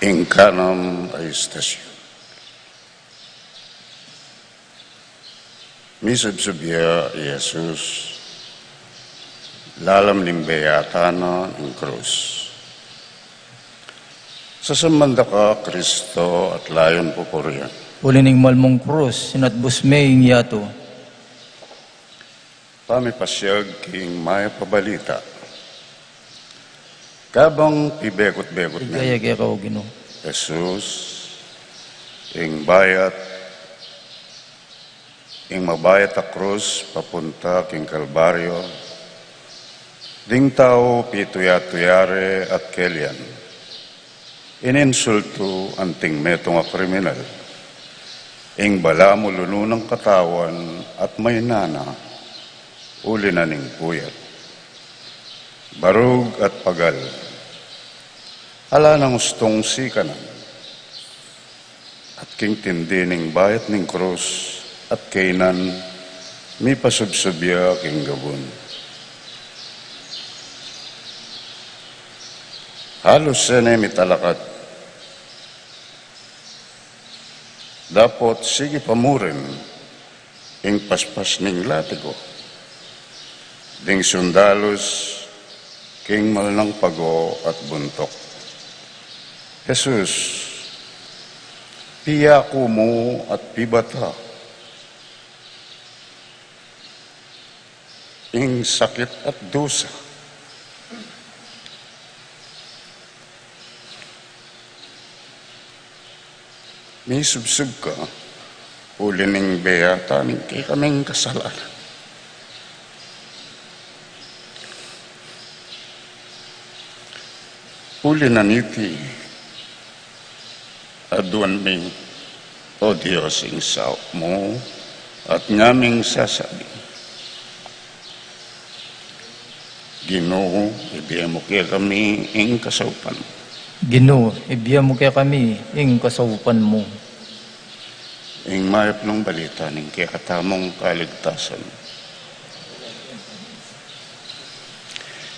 En kanam ay istasyon. Misabsabya, Jesus, lalam ning beyatana ng krus. Sasamanda ka, Kristo, at layon pupurian. Uli ning malmong krus, sinatbus maying yato. Pamipasyag king may pabalita. Kabang ibekot-bekot na Igaya kaya ka o Ginoo. Jesus, ing bayat, ing mabayat a krus papunta king Kalbaryo, ding tao pituyat-tuyare at kelyan, ininsulto anting metong a kriminal, ing bala mo lununang katawan at may nana, uli na ning puyat. Barug at pagal, ala nang ustong sikanan, at king tindi ning bayat ning krus, at kainan mi pasubsubya king gabon. Halos sene mi talakat. Dapat sige pamurin ing paspas ning latigo. Ding sundalos king malnang pago at buntok. Jesus, piyako mo at pibata. Ing sakit at dosa. May subsub ka, uli ning beyata ning kay kaming kasalanan. Uli na niti, aduan ming, o Diyos, ing sao mo, at ngaming sasabi, Ginoo, ibiyan mo kaya kami ing kasaupan. Ginoo, ibiyan mo kaya kami ing kasaupan mo. Ing mayap ng balita ning kaya katamong kaligtasan.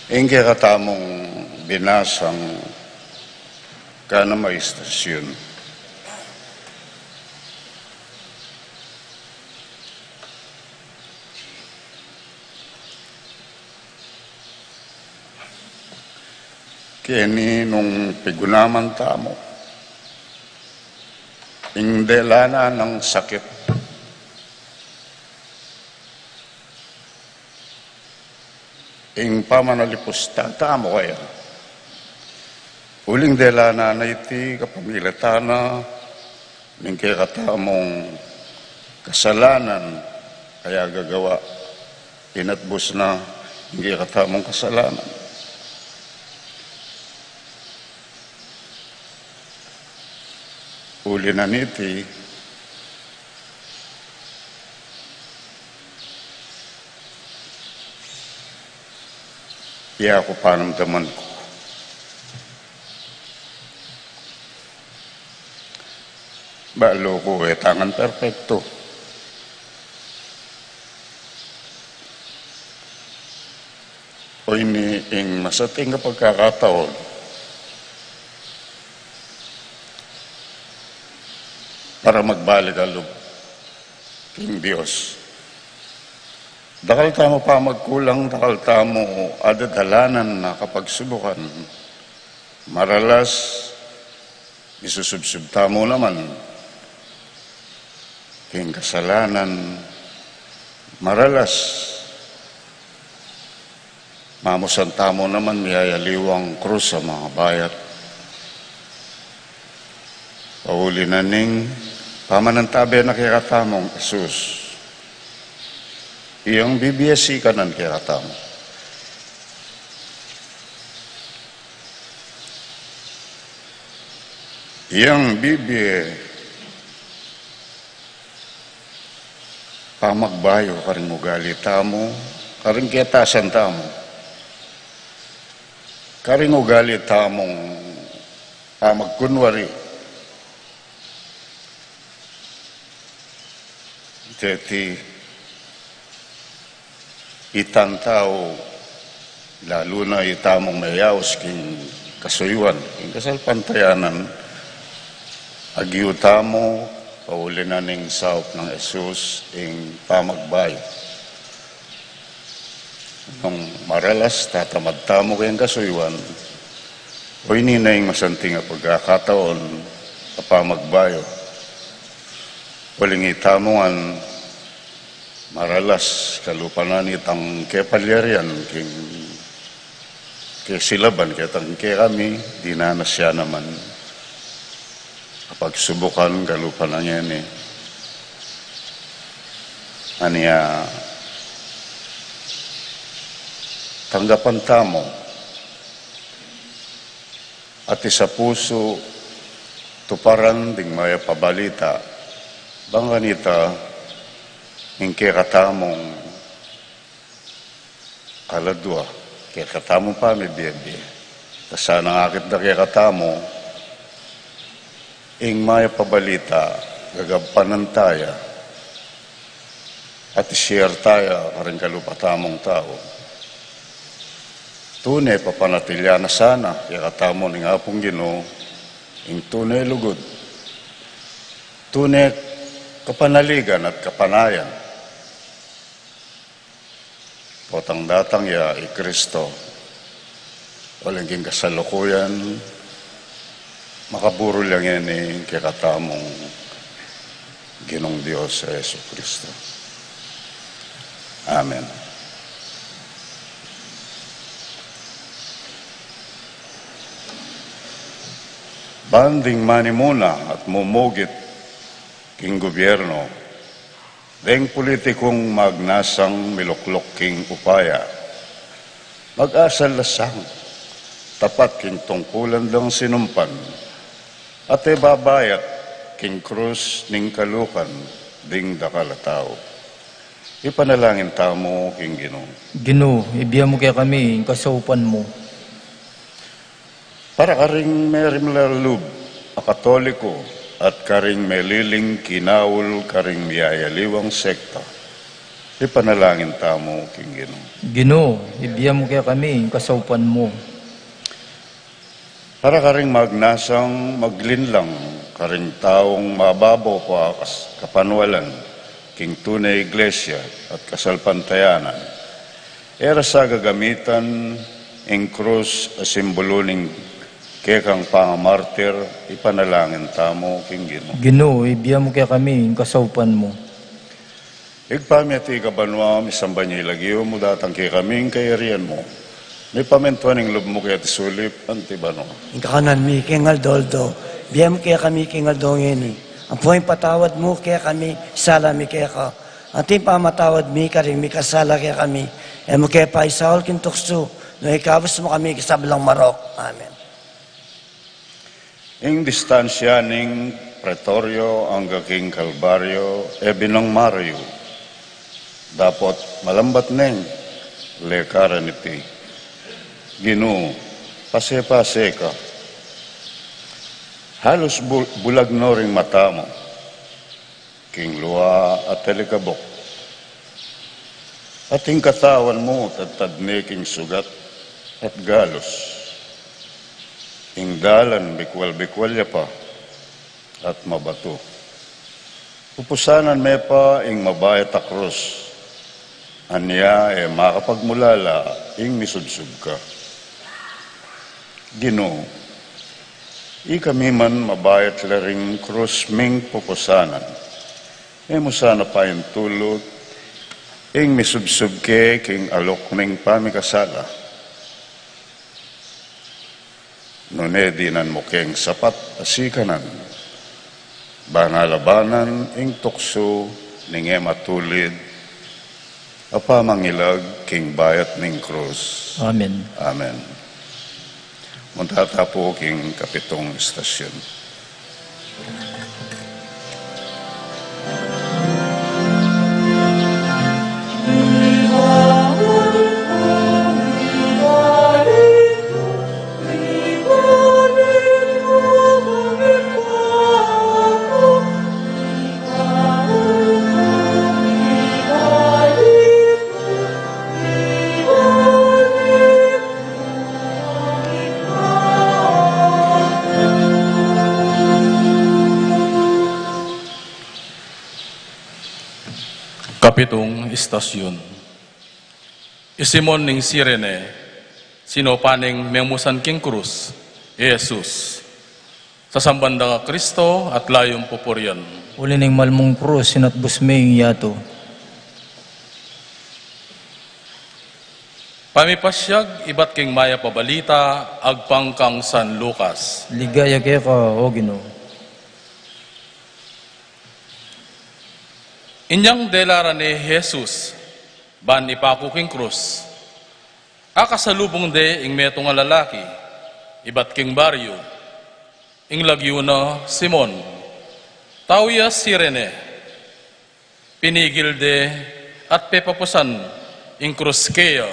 Ing kaya katamong binasang ka na may istasyon. Kini nung pigunaman tamo, ing delana ng sakit, ing pamanalipos tamo kaya, uling delana na iti kapamilatana, ning kaya katamong kasalanan, kaya gagawa, pinatbos na, ing kaya katamong kasalanan. Uli na niti, iya ako panamdaman ko. Balo ko tangan perfecto. O ini ing masating nga pagkakataon, para magbalik alog king Diyos. Dakal tamo pa magkulang, dakal tamo adadalanan na kapag subukan. Maralas, isusubsub tamo naman king kasalanan. Maralas, mamusan tamo naman miyayaliwang krus sa mga bayat. Pauli na ning pamanantabi na kikatamong Jesus. Iyang bibiyasi ka ng kikatamo. Iyang bibiye pamagbayo karing ugali tamo, karing kiyatasan tamo, karing ugali tamong pamagkunwari. Jadi itantaw lalo na itamong mayaos king kasuywan, king kasal pantayanan agiutamo pauli na ning saop ng Jesus ing pamagbayo. Nung maralas tatamad tamo kayong kasuywan, o ininay masanting nga pagkakataon sa pamagbayo. Waling itamongan maralas kalupanan itang kepalyarian king silaban kitang kami dinanas siya naman kapag subukan kalupanan yan aniya tanggapan tamo at isa puso tuparan ding maya pabalita banganita ingke katamong kaladwa kaya katamo pa may biyabi sana akit na kaya katamo ing maya pabalita gagampanan taya at share taya karing kalupatamong tao tunay papanatilya na sana kaya katamo ning apong Ginoo ing tunay lugod tunay kapanaligan at kapanayan potang datang ya i Kristo walang king kasalukuyan makaburo lang yan kaya katamong Ginong Diyos sa Yesu Kristo. Amen. Banding manimuna at mumugit king gobyerno, deng politikong magnasang miluklok king upaya, mag-asal lasang, tapat king tungkulan lang sinumpan, at ibabayat king krus ning kalukan, ding dakalatao. Ipanalangin tamo king Ginoo. Ginoo, ibiya mo kaya kami, kasaupan mo. Para karing merim lalub, akatoliko, at karing meliling kinawul, karing miyayaliwang sekta. Ipanalangin tamo king Ginoo. Ginoo, ibiya mo kaya kami, kasaupan mo. Para karing magnasang maglinlang, karing taong mababaw pa kapanwalan, king tunay iglesia at kasalpantayanan. Era sa gagamitan ing krus a simbolo ning kekang pangamartir, ipanalangin tamo king Ginoo. Ginoo, ibiya mo kaya kami, kasaupan mo. Igpami at ikabanwa, misamba niya ilagyo mo datang kay kaming kayarian mo. May pamentuan ng loob mo kaya tisulip, antibano. Ing kakanan mi kingal doldo, biyam kaya kami kingal dongeni. Ang puwing patawad mo kaya kami, sala mi kaya ka. Ang timpa matawad mi karing mi kasala kaya kami. E mo kaya pa isaol kintukso, no ikabos mo kami kasablang marok. Amen. Ing distansya ning Pretorio hanggang king Kalbaryo, binang Mario. Dapat malambat neng lekaran iti. Ginoo, pase-pase ka. Halos bulag no ring mata mo. King luwa at telikabok. Ating katawan mo tatadne king sugat at galos. Ing dalan bikwal-bikwal ya pa at mabato. Pupusanan me pa ing mabayat a krus. Anya makapagmulala ing misudsud ka. Ginoo, ikami man mabayat laring krus ming pupusanan. Mo sana pa yung tulot, ing misubsub ke king alok ming pamikasala. Nune dinan mo keng sapat asikanan. Bangalabanan ing tukso ning matulid, apa mangilag king bayat ning krus. Amen. Amen. Muntata po king kapitong istasyon. Kapitong istasyon. Isimon ning sirene, sinopaning memusan king krus, Jesus. Sasambanda ka Kristo at layong pupuryan. Uli ning malmong krus, sinatbus may yato. Pamipasyag, ibat king maya pabalita, agpang kang San Lucas. Ligaya kaya ka, o Ginoo. Inyang delara ni Jesus, ban ipaku king krus. Akasalubong de ing metong nga lalaki, ibat king baryo, ing lagyo na Simon. Tawya Sirene, pinigil de at pepapusan ing krus kaya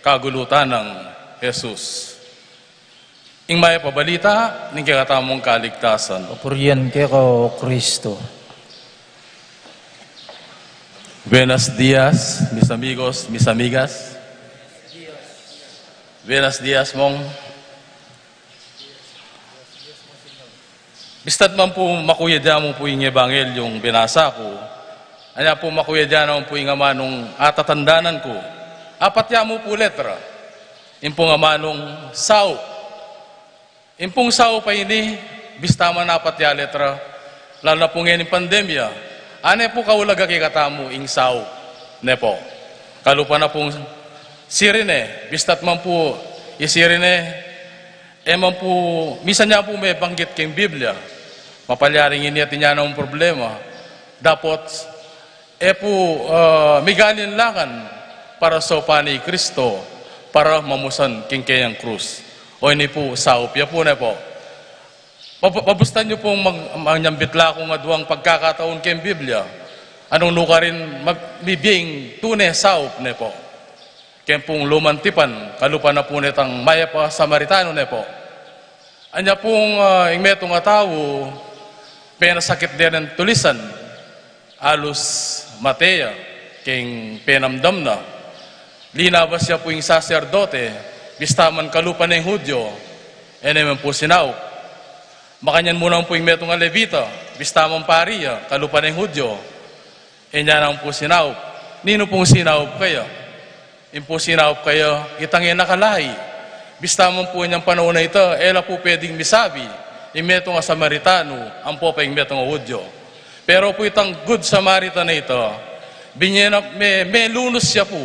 kagulutan ng Jesus. Ing may pabalita, ning kakatamong kaligtasan. Papurian kay ka, O Kristo. Buenos días, mis amigos, mis amigas. Buenos días, mong. Bistat man po makuyadya mo po yung ebangelyong binasa ko. Anya po makuyadya naman po yung amanong atatandanan ko. Apat ya mo po letra. Impong amanong sao. Impong sao pa ini, bistama na apat ya letra. Lalo na po ngayon yung pandemya. Ane po kaulaga kay katamu ing sao. Ne po. Kalupa na pong Sirene, bistat man po isirene, man po, misan niya po may banggit kayong Biblia. Mapalyaring iniyatin niya ng problema. Dapat, po, migalin langan para sa pani Kristo, para mamusan king kayang krus. O ini po, sao, piya po na po. Pabustan niyo pong magnyambitla kung aduang pagkakataon kayong Biblia. Anong luka rin magbibing tunay saup ne po. Kaya pong lumantipan, kalupa na po netang maya pa Samaritano ne po. Anya pong ingmeto nga tao, penasakit din ng tulisan, alus Matea, king penamdam na. Linabas siya po yung saserdote, bistaman kalupa na yung Hudyo, naman po sinaup. Makanyan muna po yung metong nga Levita, bistaman pariya, kalupa na yung Hudyo, niya naman po sinaup. Nino pong sinaup kayo? Po sinaup kayo, itangin nakalahi. Bistaman po niyang panahon na ito, ela po pwedeng misabi, yung metong nga Samaritano, ang po pa yung metong nga Hudyo. Pero po itang Good Samaritan na ito, may lunos siya po,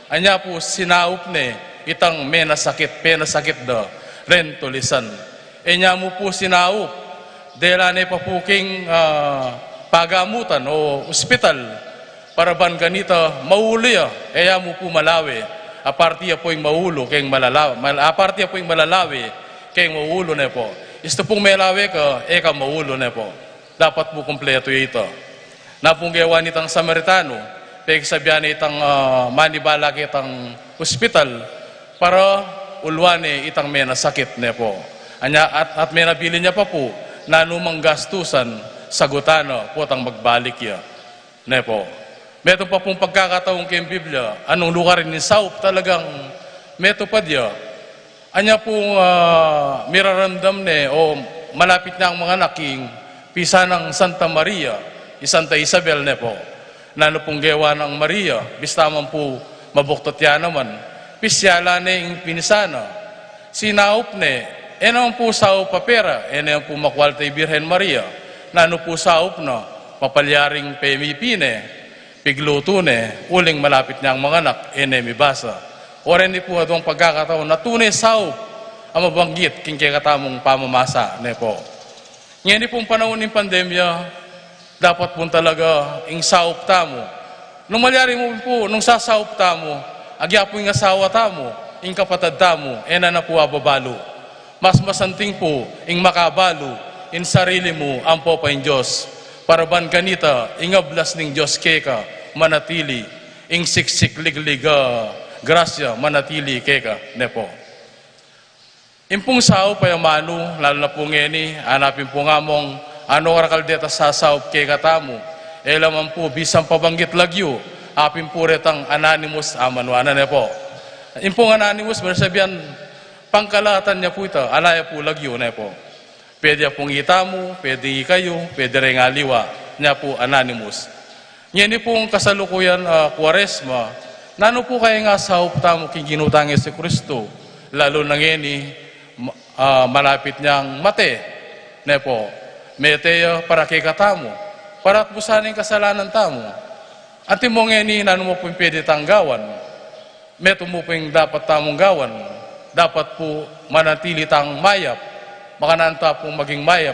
anya po sinaup ne, itang may nasakit, penasakit da, rentulisan. Enya mo po sinaup, dela na ipapuking pagamutan o ospital, para ban ganita, mauli eya mo po malawi, apartiya po yung maulo, kayong malalawi, apartiya po yung malalawi, kayong maulo na po. Isto pong malawi ka, eka maulo na po. Dapat po kompleto ito. Napong gawa nitang Samaritano, pagsabihan itang manibala kitang ospital, para ulwane itang may nasakit na po. Anya, at may nabili niya pa po na anumang gastusan, sagutano po tang magbalik ya. Ne po. Meto pa pong pagkakataong kayong Biblia, anong lugar rin ni Saup talagang meto pa diya. Anya pong miraramdam ne o malapit na ang mga naking pisa ng Santa Maria, Santa Isabel ne po. Nano pong gawa ng Maria, bistaman po mabuktot yan naman. Pisyala ne yung pinisana. Sinaup ne, naman po saup papera, naman po makwaltay Birhen Maria. Nano po saup na, papalyaring pemipine, pigluto ne, uling malapit niya ang mga anak, mibasa. O rin po adong pagkakataon na tunay saup, ang mabanggit, king katamong pamamasa ne po. Ngayon pong panahon ng pandemya, dapat po talaga ing saup tamo. Nung malyari mo po, nung sasaup tamo, agya po yung asawa tamo, ing kapatad tamo, na po ababalo. Mas masanting po, ing makabalo, in sarili mo, ang po pa in Diyos. Para ban kanita, ing ablas ning Diyos keka, manatili, ing siksik ligliga, grasya, manatili keka, ne po. Impong sao pa yung mano, lalo na po ngeni, hanapin po nga mong, ano karakaldeta sa sao keka tamo, laman po, bisang pabanggit lagyo, apin po retang anonymous, amanuana ne po. Impong anonymous, bersabihan, pangkalatan niya po ito, alaya po lagyo na po. Pwede pong itamo, pwede kayo, pwede rin aliwa, niya po anonymous. Ngayon pong kasalukuyan Kwaresma, nano po kayo nga sa tamo king ginutang si Kristo, lalo na ngayon malapit niyang mate, na po, mete para kay katamo, para pusanin kasalanan tamo. At mo ngayon, nano mo po pwede tanggawan, meto mo po yung dapat tamong gawan, dapat po manatili tang mayap, makananta pong maging mayap.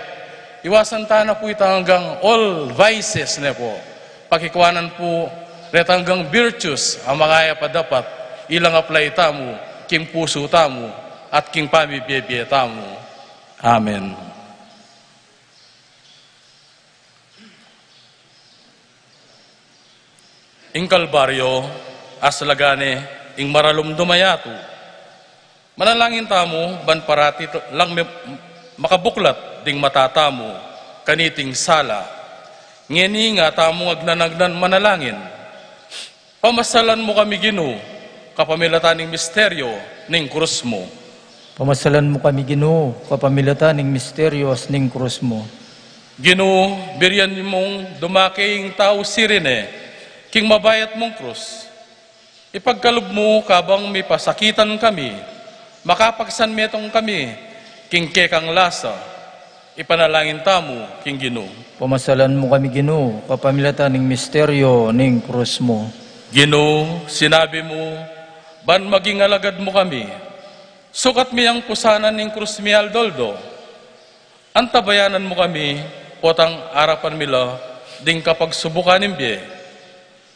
Iwasan ta na po ito hanggang all vices na po. pakikuanan po retanggang virtues ang mga padapat ilang apply tamo, king puso tamo, at king pamibiyebye tamo. Amen. Ing Kalbaryo, aslagane, ing maralum dumayato. Manalangin tamo, ban parati lang makabuklat ding matatamo, kaniting sala. Ngeni nga tamo agnanagnan manalangin. Pamasalan mo kami Ginoo, kapamilataning misteryo ning krus mo. Pamasalan mo kami Ginoo, kapamilatan ng misteryos ning krus mo. Ginoo, biryan mong dumaking tao sirene, king mabayat mong krus. Ipagkalob mo kabang may pasakitan kami, makapagsan metong kami, king kekang lasa. Ipanalangin tamo, king Ginoo. Pamasalan mo kami Ginoo, kapamilatan ng misteryo ning krus mo. Ginoo, sinabi mo, ban maging alagad mo kami, sukat mi ang pusanan ning krus mi aldoldo. Antabayanan mo kami, potang arapan mila, ding kapag subukan nimbiye.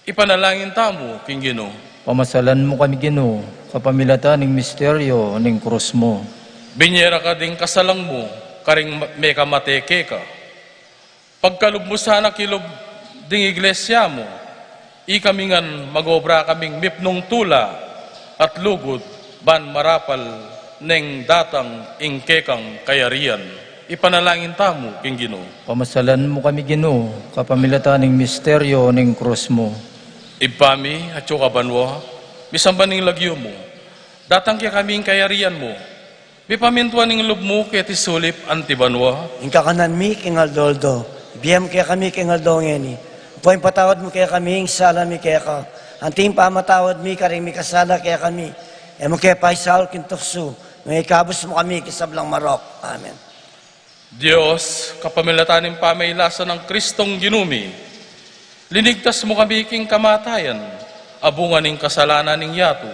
Ipanalangin tamo, king Ginoo. Pamasalan mo kami Ginoo, kapamilatan ng misteryo ning krus mo. Binyera ka ding kasalang mo, karing may kamateke ka. Pagkalub mo sana kilob ding iglesia mo, ikamingan magobra kaming mipnong tula at lugod ban marapal neng datang ingkekang kayarian. Ipanalangin tamo, king Ginoo. Pamasalan mo kami Ginoo, kapamilatan ng misteryo ning krus mo. Ibpami at banwa, bisamban ning lagyo mo, datang kaya kaming kayarian mo, bipamintuan ning lub mo kaya tisulip antibanwa. Ing kakanan mi, king aldoldo, biyam kaya kami, king aldongeni. Upoy patawad mo kaya kami, ing sala mi kaya ka. Anting pamatawad mi, karing mi kasala kaya kami. Emo kaya paisal kintoksu, may kabus mo kami, kisablang marok. Amen. Diyos, kapamilataning pamaylasan ng Kristong ginumi, linigtas mo kami king kamatayan, abungan ning kasalanan ning yato,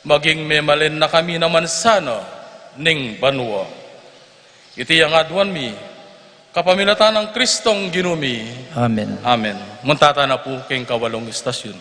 maging memalen na kami naman sana ning banwa. Iti ang adwan mi, kapamilatan ng Kristong ginumi. Amen. Amen. Muntata na po king kawalong istasyon.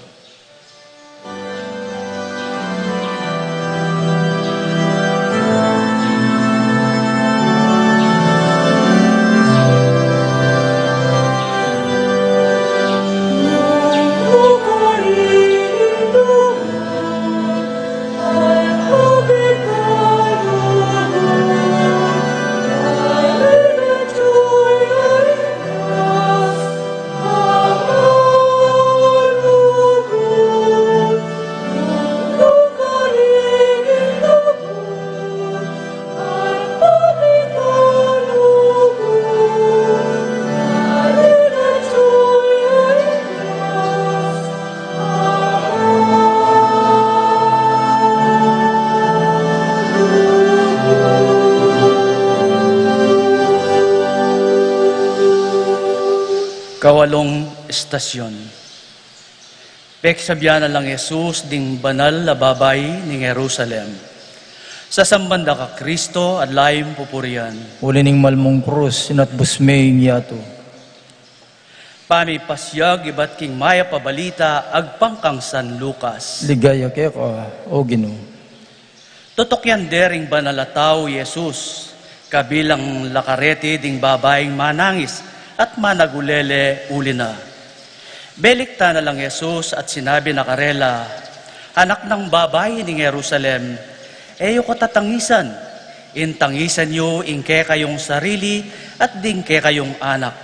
Kawalong estasyon. Peksabihan na lang Jesus ding banal na babay ning Jerusalem. Sa sambanda ka Kristo at layong pupurian. Uli ning malmong krus, sinatbusmeng yato. Pamipasyag iba't king maya pabalita agpangkang San Lucas. Ligaya kaya ka, o Ginoo. Totok yan dering banal na tao Jesus, kabilang lakarete ding babaeng manangis at managulele uli na. Belikta na lang Jesus at sinabi na karela, anak ng babae ng Jerusalem, eyo ko tatangisan, intangisan nyo ingke kayong sarili at dingke kayong anak.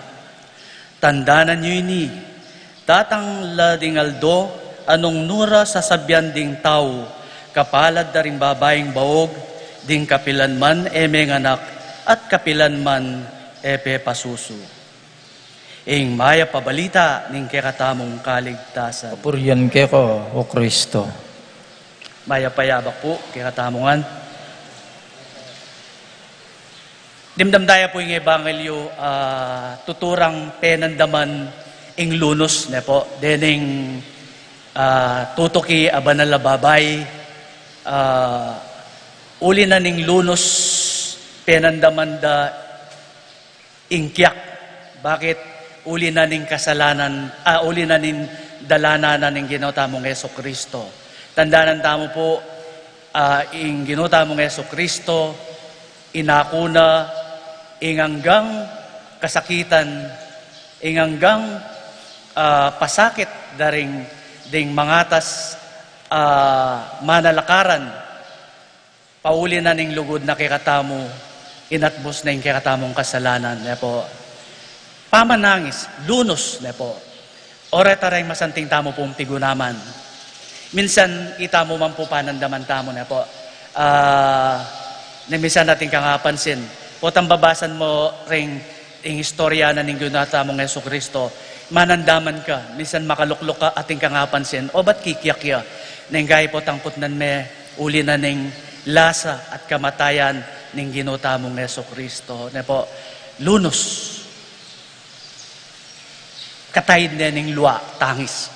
Tandanan nyo ini, tatang ladingaldo, anong nura sasabyan ding tao, kapalad na ring babaeng baog, ding kapilan man emeng anak, at kapilan man epe pasuso. Ing maya pabalita ning kekatamong kaligtasan. Papurian kaya ka, o Kristo. Maya payabak po, kekatamongan. Dimdamdaya po yung Ebanghelyo, tuturang penandaman ing lunos ne po. Dening tutuki abanal babay, uli na ning lunos penandaman da ingkyak. Bakit? uli na ning kasalanan, uli na ning dalanan na ning ginota mong Yeso Kristo. Tandaan tamo po, ing ginota mong Yeso Kristo, inakuna, inganggang kasakitan, inganggang pasakit daring ding mangatas manalakaran, pauli na ning lugod na kikatamo, inatbos na yung kikatamong kasalanan. Po, pamanangis, lunos, po. Oreta rin masanting tamo pong pigunaman. Minsan, itamo man po panandaman tamo na po. Minsan natin kangapansin. Po, tambabasan mo rin yung istorya na ninyo na tamong Yeso Kristo. Manandaman ka. Minsan makaluklok ka ating kangapansin. O ba't kikiyak ya? Nenggay po tangpot nan me, uli na ning lasa at kamatayan ning ginutamong Yeso Kristo. Na po, lunos. Katahid na ning luwa, tangis.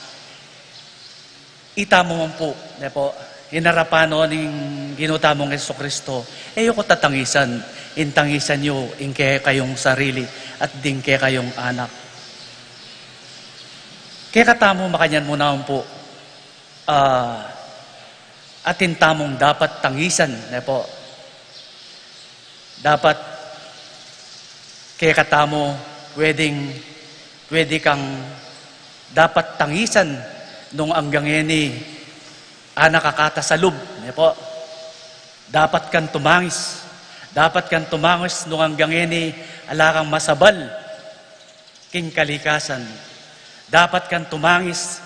Itamo man po, na po, hinarapano ning ginutamong Yeso Kristo, ko tatangisan, intangisan nyo, inke kayong sarili, at dingke kayong anak. Kaya katamo makanyan mo naman po, atin tamong dapat tangisan, na po. Dapat, kaya katamo, pwede kang dapat tangisan nung anggangeni nakakata sa lub. Po. Dapat kang tumangis. Dapat kang tumangis nung anggangeni alakang masabal king kalikasan. Dapat kang tumangis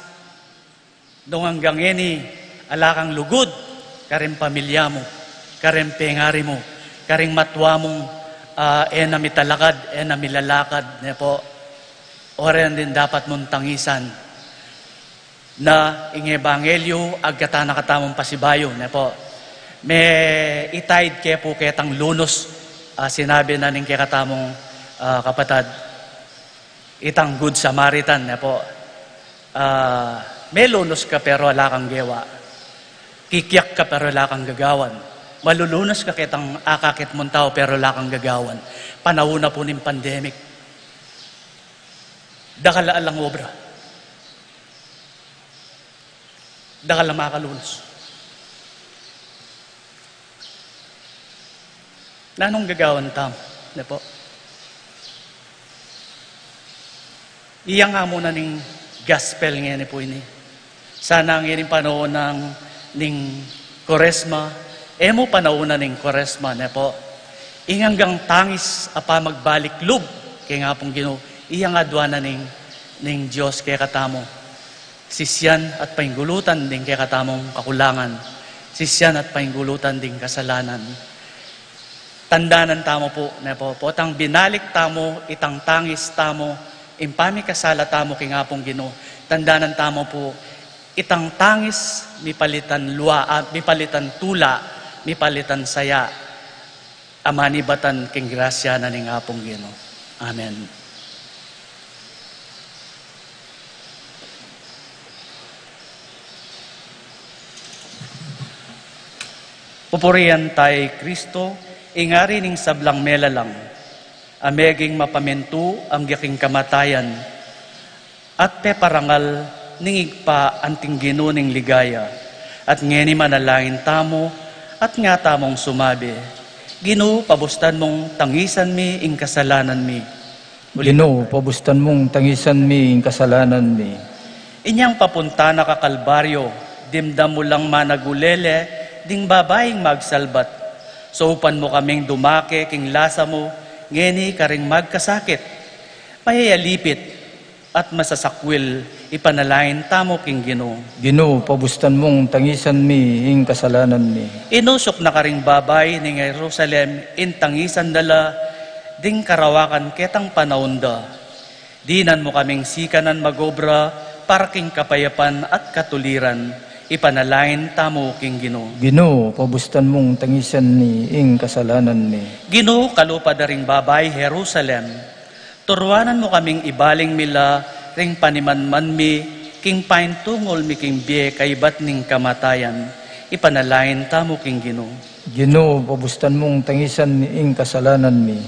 nung anggangeni alakang lugod karing pamilya mo, karing pengari mo, karing matwa mong namitalakad, namilalakad. Po. Oren din dapat mong tangisan na ing ebanghelyo agkata nakatamong pasibayo. Po. May itaid kaya po ketang lunos, sinabi na ning kekatamong kapatad, itang good Samaritan. Po. May lunos ka pero wala kang gewa. Kikiyak ka pero wala kang gagawan. Malulunos ka ketang akakit mong tao pero wala kang gagawan. Panahon po ng pandemic. Dakala alang obra. Dakala makalunos. Nanong gagawan tam? Na po. Iyang nga muna ning gospel ngayon po ini. Sana ang ining panahon ng ning Koresma, mo panahon na ning Koresma na po. Inganggang tangis apa magbalik lub. Kaya nga pong iyang adwana ning Diyos kaya katamo. Sisyan at painggulutan din kaya katamong kakulangan. Sisyan at painggulutan din kasalanan. Tandanan tamo po, na po, potang binalik tamo, itang tangis tamo, impami kasala tamo kaya nga pong Ginoo. Tandanan tamo po, itang tangis, mipalitan mipalitan tula, mipalitan saya, amanibatan king grasya na ning apong Ginoo. Amen. Pupurihan tay Kristo, ingari ning sablang melalang, ameging mapamentu ang yaking kamatayan, at peparangal ningigpa anting Ginoo ning ligaya, at ngeni manalangin tamo, at nga tamong sumabi, Ginoo, pabustan mong tangisan mi ing kasalanan mi. Ginoo, pabustan mong tangisan mi ing kasalanan mi. Inyang papunta na kakalbaryo, dimdam mo lang managulele, ding babaeng magsalbat. So upan mo kaming dumake, king lasa mo, ngeni karing magkasakit. Mayayalipit at masasakwil, ipanalain tamo king Ginoo. Ginoo, pabustan mong tangisan mi ing kasalanan mi. Inusok na karing babay ning Jerusalem, intangisan dala, ding karawakan ketang panahonda. Dinan mo kaming sikanan magobra, para king kapayapan at katuliran, ipanalain tamo king Ginoo. Ginoo, pabustan mong tangisan mi ing kasalanan mi. Ginoo, kalupa daring babay Jerusalem, turuanan mo kaming ibaling mila, ring panimanman mi, king paintungol mi king biye, kaibat ning kamatayan, ipanalain tamo king Ginoo. Ginoo, pabustan mong tangisan mi ing kasalanan mi.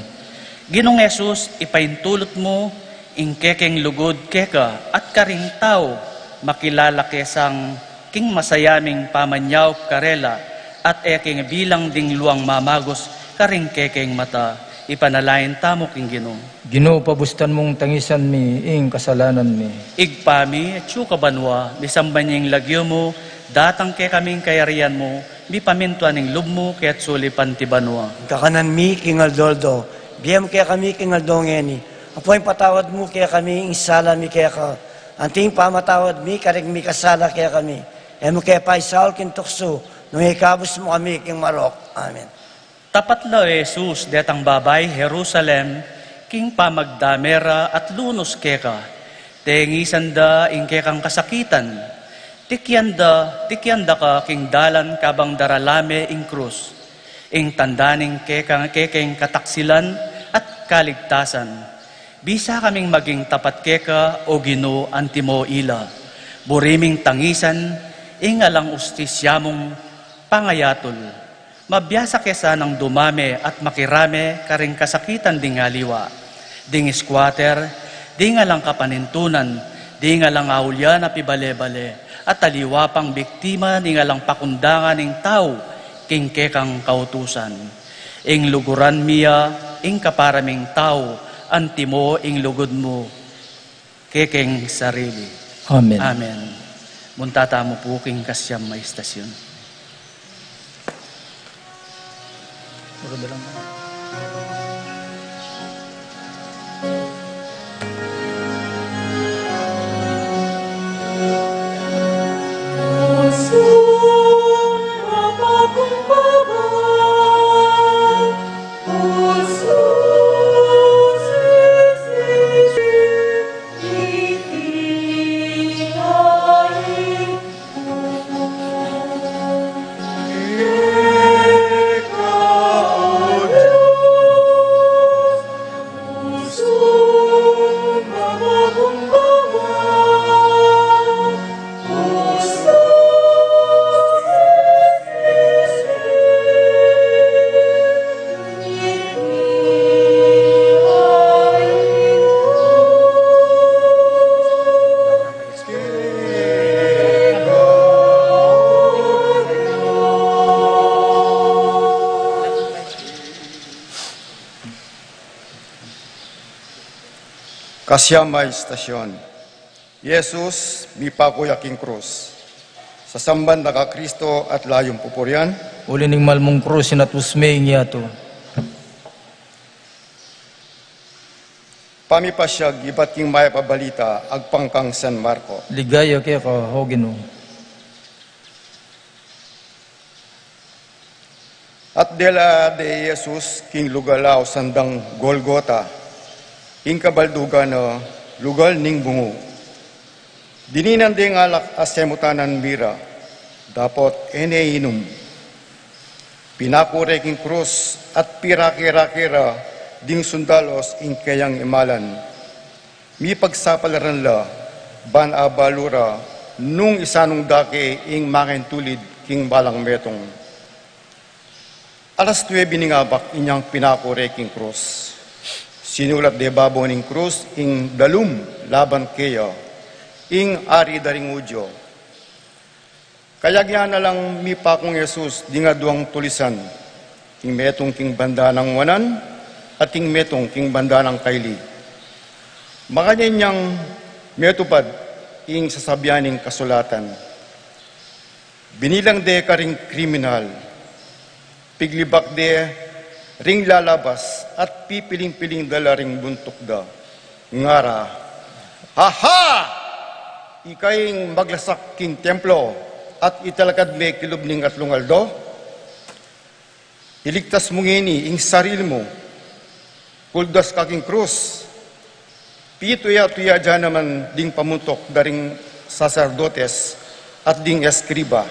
Ginong Jesus, ipaintulot mo, Ingkekeng lugod keka at karing tao, makilala kesang king masayaming pamanyaw karela at eking bilang ding luang mamagos karing kekeng mata, ipanalain tamo king Ginoo. Ginoo, pabustan mong tangisan mi, ing kasalanan mi. Igpami at suka banwa, misambanyeng lagyo mo, datang ke kaming kayarian mo, mi pamintuan ng lub mo, kaya't sulipan ti banwa. Kakanan mi, King Aldoldo. Biyam kaya kami, King Aldongeni. Apoy patawad mo kaya kami, isala mi kaya ka. Anting pamatawad mi, karig mi kasala kaya kami. Emo kaya paisal kintukso, nung ikabos mo kami, King Marok. Amen. Tapat la Jesus, detang babay, Jerusalem, king pamagdamera at lunos keka. Tengisan da ing kekang kasakitan. Tikyanda ka king dalan kabang daralame ing krus. Ing tandaning kekeng kataksilan at kaligtasan. Bisa kaming maging tapat keka o Ginoo antimo ila. Buriming tangisan, ingalang ustisyamong pangayatol. Mabiyasa kesa ng dumame at makirame karing kasakitan ding aliwa. Ding squatter, ding alang kapanintunan, ding alang aulya na pibale-bale, at taliwa pang biktima ding alang pakundangan ng tao, king kekang kautusan. Ing luguran miya, ing kaparaming tao, antimo ing lugod mo, kekeng sarili. Amen. Amen. Muntata mo po king kasyam may istasyon. Kasyamay istasyon. Yesus, mipakuyaking krus. Sa samban na ka Kristo at layong pupuryan, Uli ning malmong krusin at usme ing yato. pamipasyag iba't king maya pabalita agpangkang San Marco. Ligaya kaya ka, ho Ginoo. At dela de Jesus king lugalaw sandang Golgota, ing kabaldugan na lugal ning bungo. Dininan ding alak asemutanan mira, dapat eneinom. Pinakure king krus at pirakira-kira ding sundalos ing kayang imalan. Mi pagsapalaran la, ban abalura, nung isanong dake ing makin tulid king balang metong. Alas 9 ningabak inyang pinakure king krus. Sinulat de babo ning krus ing dalum laban kaya, ing ari daring udyo. Kayagyan na lang mi pa kong Yesus di nga duang tulisan, king metong king banda ng wanan, at king metong king banda ng kaili. Makanya niyang metupad ing sasabyaning kasulatan. Binilang de karing kriminal, piglibak de ring lalabas at pipiling-piling dala ring buntok da. Ngara, aha! Ikaying maglasak king templo at italakad me kilubning at lungaldo. Iligtas mo ngini ing sarili mo. Kuldas kaking krus. Pituya-tuya dyan naman ding pamuntok daring sacerdotes at ding eskriba.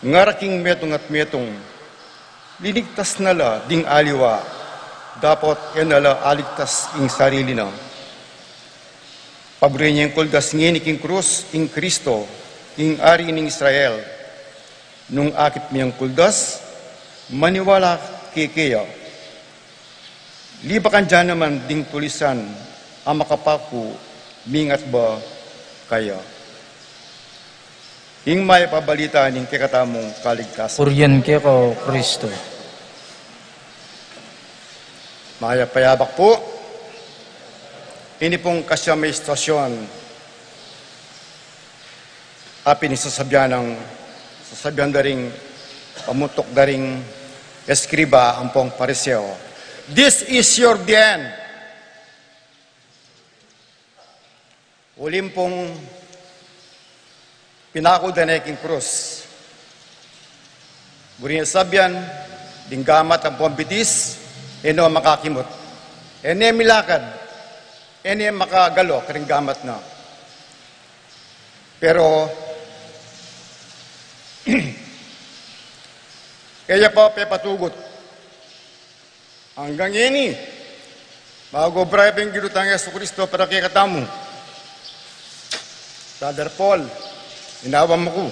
Ngaraking metong at metong, linigtas nala ding aliwa, dapat enala aligtas ing sarili na. Pabre niya yung kuldas ngini king krus ing Kristo, ing ari ning Israel. Nung akit miyang kuldas, maniwala kikaya. Libakan dyan naman ding tulisan, ang makapaku mingat ba kaya. Ing may pabalita ning kikatamong kaligtasan. Puriyan kaya ka, Kristo. Maya payabak po, ini pong kasyamay istasyon, apin sasabihan daring, pamutok daring eskriba ang pong pariseo. This is your den. Ulim pong pinako daneking krus. Gurinya sabyan, dinggamat ang pong bitis, eno makakimot. Ene milakad, ene makagalo, karing gamat na. Pero, kaya pa pepatugot. Hanggang ini, bago bribe yung ginutang Yesu Kristo para kay katamu. Father Paul, inawam mo ko.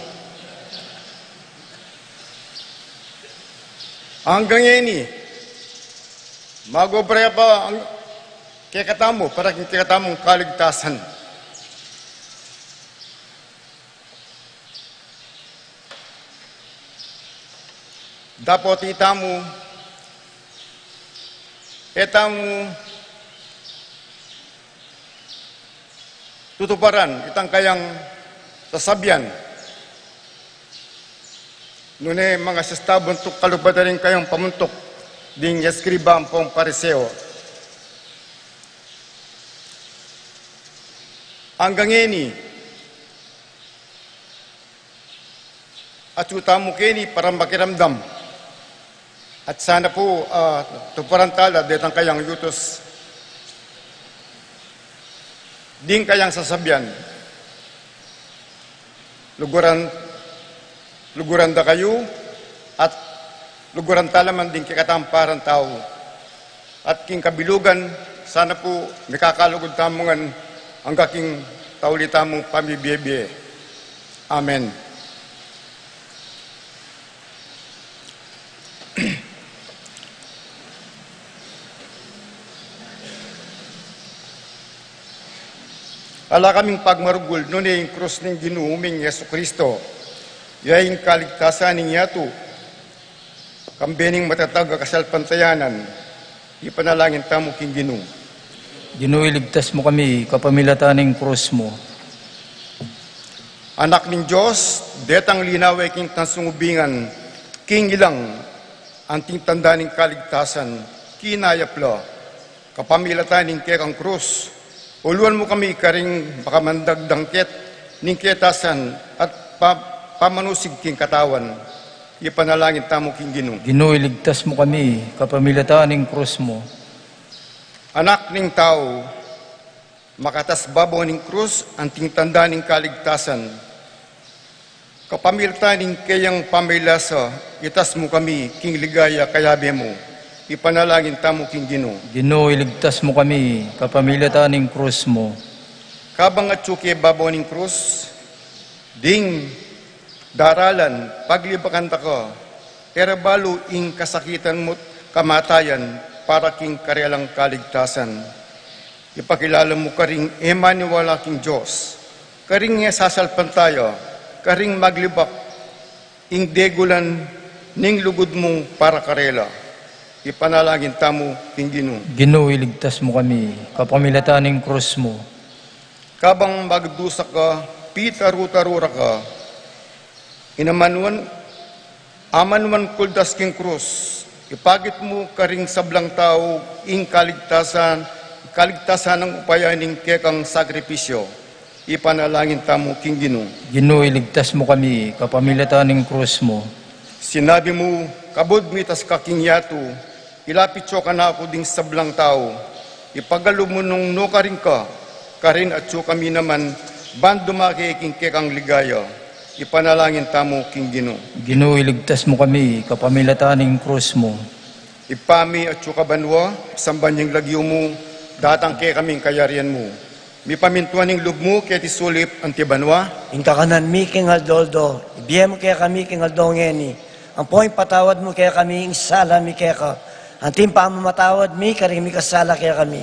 Hanggang ini, magobraya pa ang kikatamo para kikatamong kaligtasan. Dapat itamu, tutuparan, itang kayang sasabyan. Nune mga sastabon tuk kalubadarin kayong pamuntok ding eskriba ang pong pariseo. Hanggang ini, at utamo kini para makiramdam. At sana po, tuparan tala, detang kayang yutos. Ding kayang sasabyan. Luguran da kayo, at luguran talaman din kikatamparan tao. At king kabilugan, sana po nakakalugod tamungan ang kaking taulitamong pamibiyebye. Amen. Ala kaming pagmarugol, nun yung krus ng ginuuming Yesu Kristo. Yaing kaligtasan ng yato, kambening matatag kasalpantayanan, ipanalangin tamo king Ginu. Ginu, iligtas mo kami, kapamilatan ng krus mo. Anak ng Diyos, detang linaway king tansungubingan, king ilang, anting tanda ng kaligtasan, kinayapla, kapamilatan ng kekang krus. Uluan mo kami karing makamandag dangket, ning ketasan, at pamanusig king katawan. Ipanalangin tamo king Ginu. Ginu, iligtas mo kami, kapamilatan ng krus mo. Anak ning tao, makatasbabaw ning krus, anting tanda ning kaligtasan. Kapamilatan ning kayang pamilasa, itas mo kami, king ligaya kayabe mo. Ipanalangin tamo king Ginu. Ginu, iligtas mo kami, kapamilatan ng krus mo. Kabang at suki babaw ning krus, ding daralan, paglibakan ta ka, erabalo ing kasakitan mo kamatayan para king karelang kaligtasan. Ipakilala mo karing Emmanuel aking Diyos, karing nga sasalpan tayo, karing maglibak, ing degulan ning lugod mong para karela. Ipanalangin tamo king Ginu. Ginu, iligtas mo kami, kapamilatan ng krus mo. Kabang magdusa ka, pitaru-tarura ka, amanuan kuldas king krus, ipagit mo karing sablang tao, ing kaligtasan ng upayaning kekang sakripisyo. Ipanalangin tamo king Ginu. Ginu, iligtas mo kami, kapamilatan ng krus mo. Sinabi mo, kabod mitas kaking yato, ilapitso ka na ako ding sablang tao, ipagalo mo nung no karing ka, karin at so kami naman, bando makiking kekang ligaya. Ipanalangin tamo king Ginu. Ginu, iligtas mo kami, kapamilatan ng krus mo. Ipami at so kabanwa, sambanyang lagyo mo, datang ke kaming kayarian mo. Mi pamintuan ng lub mo, kaya tisulip ang tibanwa. Inka kanan mi king aldoldo, ibiyem mo kaya kami king aldongeni. Ang po'y patawad mo kaya kami, ing sala mi kaya ka. Ang timpa mo matawad mi, karing mi kasala kaya kami.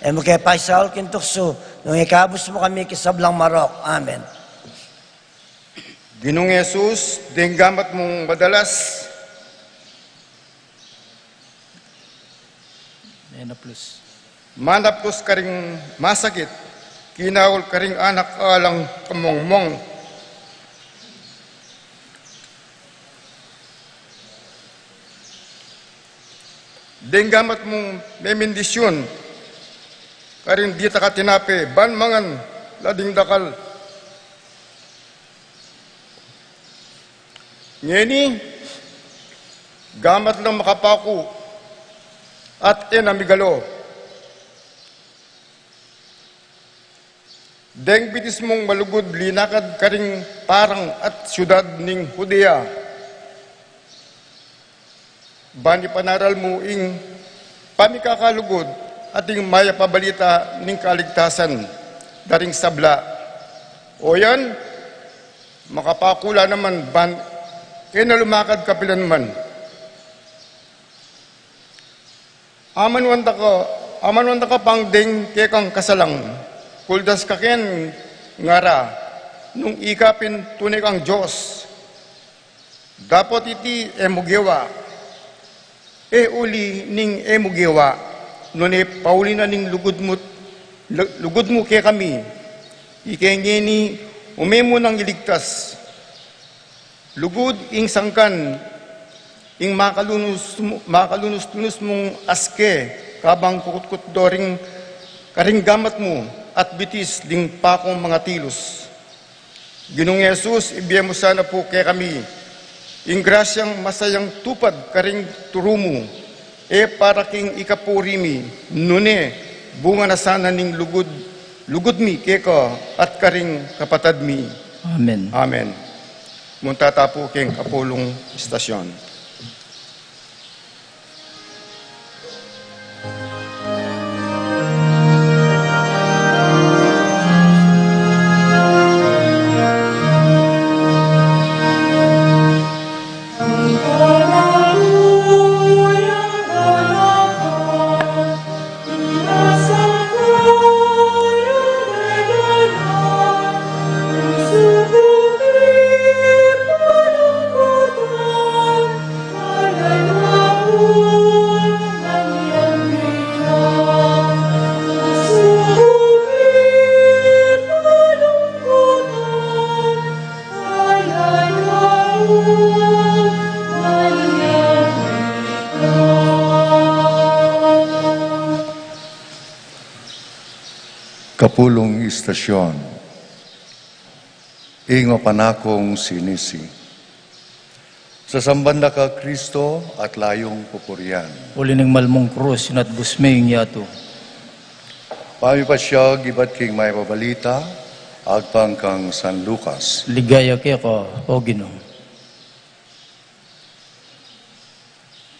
mo kaya paisal kintukso, nung ikabos mo kami kisablang marok. Amen. Ginong Jesus, ding gamat mong madalas, Plus. manapos ka ring masakit, kinawal ka ring anak alang kamongmong. Ding gamat mong may mendisyon, karing di ka tinape, ban mangan, lading dakal. Ngeni, gamat lang makapaku, at enamigalo. Deng bitis mong malugod, linakad karing parang at syudad ning Judea. Bani panaral mo ing pamikakalugod at ing maya pabalita ning kaligtasan daring sabla. O yan, makapakula naman ban, na lumakad kapilan man. Aman wanda ka pang ding kekang kasalang, kuldas ka ken ngara, nung ikapin tunay kang Diyos. Dapat iti emugewa, uli ning emugewa, nune pauli na ning lugod mo kay kami, ikengi ni umemo nang iligtas. Lugod ing sangkan, ing makalunus-tunus mong aske, kabang kukut-kut doring karing gamat mo, at bitis ding pakong mga tilos. Ginong Jesus, ibigay mo sana po kay kami, ing grasyang masayang tupad karing turumo, para king ikapurimi, nune, bunga na sana ning lugod mi keka at karing kapatad mi. Amen. Amen. Muntata po king kapulong istasyon. Kapulong istasyon, ingo panakong sinisi. Sa sambanda ka Kristo at layong pupuryan. Uli ng malmong krus, at busmeng yato. Pamipasyag, iba't king may pabalita, agpang kang San Lucas. Ligaya kaya ka, o Ginoo.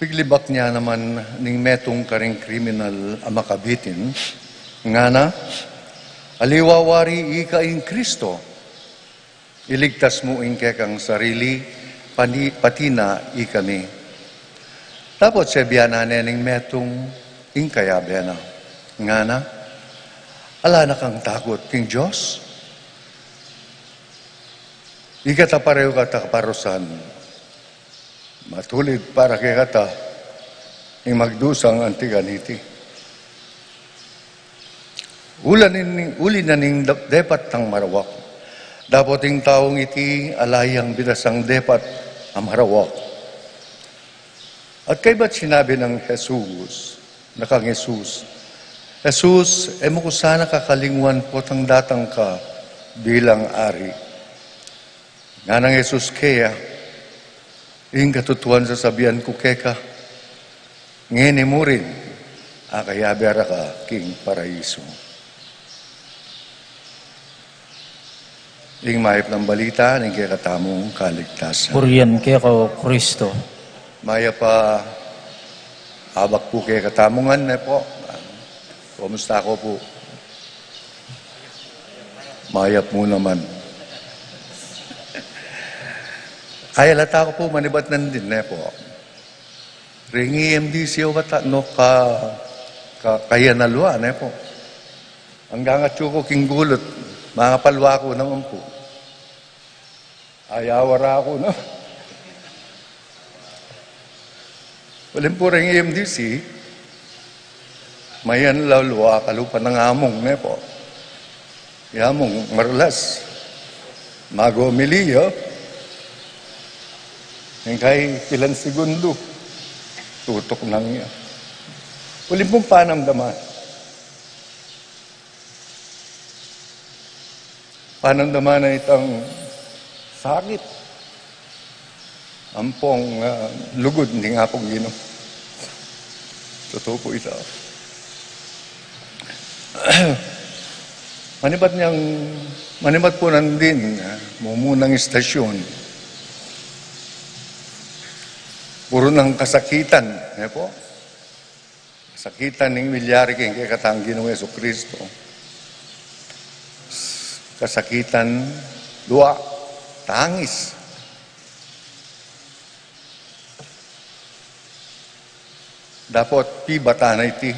Piglibak niya naman ning metong karing kriminal amakabitin, nga na, aliwawari ika in Kristo, iligtas mo in kekang sarili, pati na ikami. Tapos siya biyana ning metong in kaya biyana. Nga na, ala na kang takot king Diyos. Ikata pareho kata kaparusan, matulid para kay kata, ing magdusang antiganiti. Uli na ning depat ng marawak. Dapat yung taong iti alayang binasang depat ang marawak. At kay ba't sinabi ng Jesus, nakang Jesus, Jesus, mo ko sana kakalingwan po tang datang ka bilang ari. Nga ng Jesus kaya, ing katutuan sa sabihan ko keka, ngeni mo rin, akayabera ka king paraiso. Ing mahip ng balita, ning kaya katamong kaligtasan. Puriyan kaya ka, o Kristo. Maya pa, abak po kaya katamongan na po. Kumusta ako po? Mayap mo naman. Ay, alata ko po, manibat nandin na po. Ringi MDC o bata, no, kaya nalwa na po. Hanggang at ko king gulot, mga palwa ko naman po. Ayawara ako na. Walang po rin EMDC, mayan lalwa, kalupa ng among na po. Yamong maralas, mago miliyo, yung kay ilan segundo, tutok nang niya. Walang pong panamdaman. Panamdaman na itang sakit. Ampong lugod, hindi nga pong ginom. Totoo po ito. Manibat po nandin, mumunang istasyon. Puro ng kasakitan. Po? Kasakitan ng milyari kay katanggi ng Yeso Kristo. Kasakitan, luwa, tangis. Dapat pibata na iti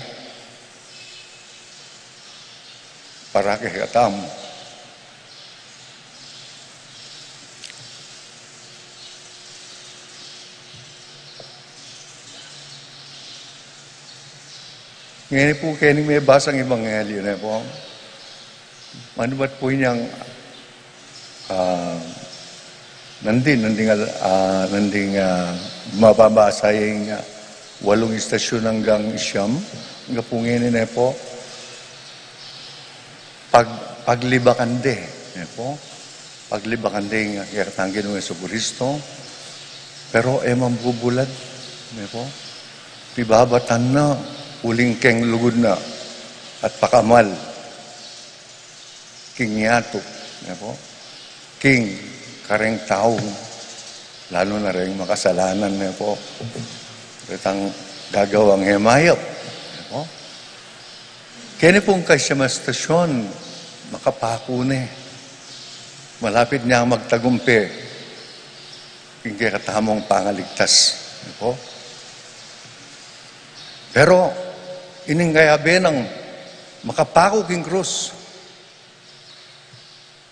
para kay katam. Ngayon po kayo may basang ebanghelyo na po. Manubat po niyang nanding mababasa yung 8 istasyon hanggang siyam. Nga po ngayon na po, paglibakande. Po, paglibakande nga kaya ng Yesu Kristo. Pero mambubulad. Po, pibabatan na, uling keng lugod na, at pakamal. King yato. Po, king kareng tao. Lalo na rin makasalanan. Po, itang gagawang hemayop. No? Kaya pong kayo sa stasyon, makapako na. Malapit niya magtagumpi. Yung kaya katamong pangaligtas. No? Pero, ining kayabe ng makapako king krus.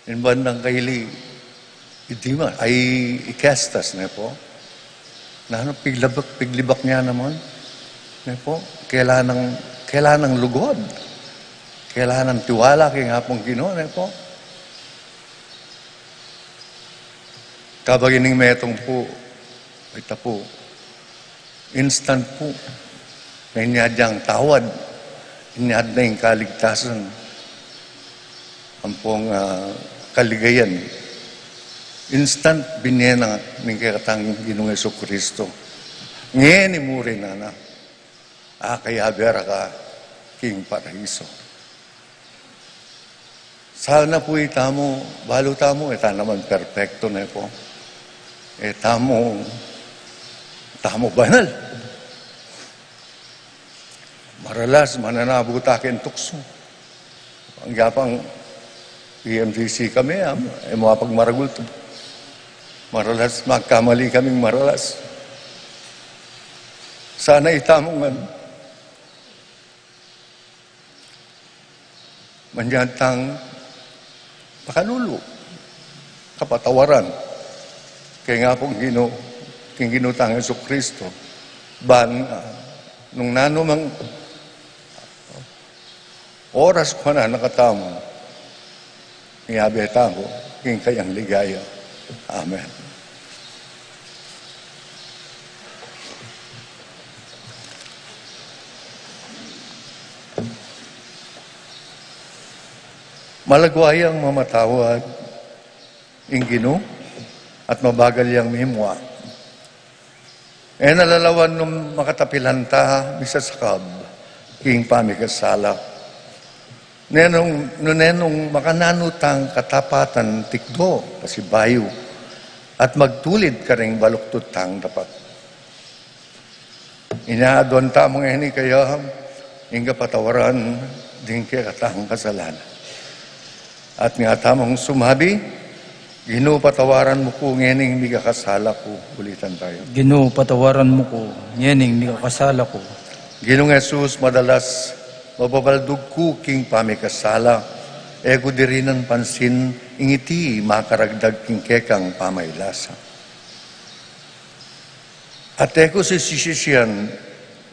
In bandang kaili, itima, ay ikestas na po. Na piglibak niya naman. Po, kailanang lugod. Kailanang tiwala kay hapong Ginoo, po. Kabagining metong po, ito po, instant po, na inyadyang tawad, inyad na yung kaligtasan, ang pong kaligayan. Instant binena ng kakatanging Ginoong Yesu Kristo. Ngayon imuri na kaya bera ka, King Paraiso. Sana po itamo, balo tamo, ita naman perfecto na po. Tamo banal. Maralas, mananabutakin tukso. Ang gapang PMGC kami, mga pagmaragulto. Maralas, magkamali kaming maralas. Sana itamong manyantang pakalulo, kapatawaran. Kaya nga pong ginutang Yesu Kristo, nung nanumang oras ko na nakatamo, iabeta ko, kayang ligaya. Amen. Malagwayang mamatawad, Ginoo, at mabagal yang mihimwa. Nalalawan nung makatapilanta, bisa sakab, king pamikasala. Nenong makananutang katapatan tikdo, kasi bayo, at magtulid ka rin baluktutang dapat. Inaadon tamong ini kaya, inga patawaran, din kaya katang kasalanan. At nga tamang sumabi, Ginoo patawaran mo ko, ngening mi kakasala ko. Ulitan tayo. Ginoo patawaran mo ko, ngening mi kakasala ko. Ginoong Jesus, madalas mababaldog ku king pamikasala, ego dirinan pansin, ingiti makaragdag king kekang pamaylasa. At eko si sisisiyan,